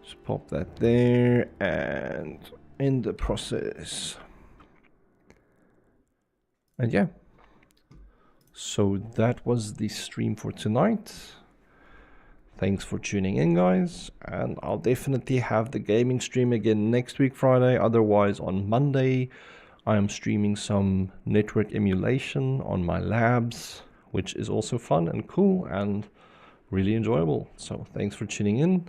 Just pop that there and in the process. And yeah. So that was the stream for tonight. Thanks for tuning in, guys. And I'll definitely have the gaming stream again next week, Friday. Otherwise, on Monday, I am streaming some network emulation on my labs, which is also fun and cool and really enjoyable. So thanks for tuning in.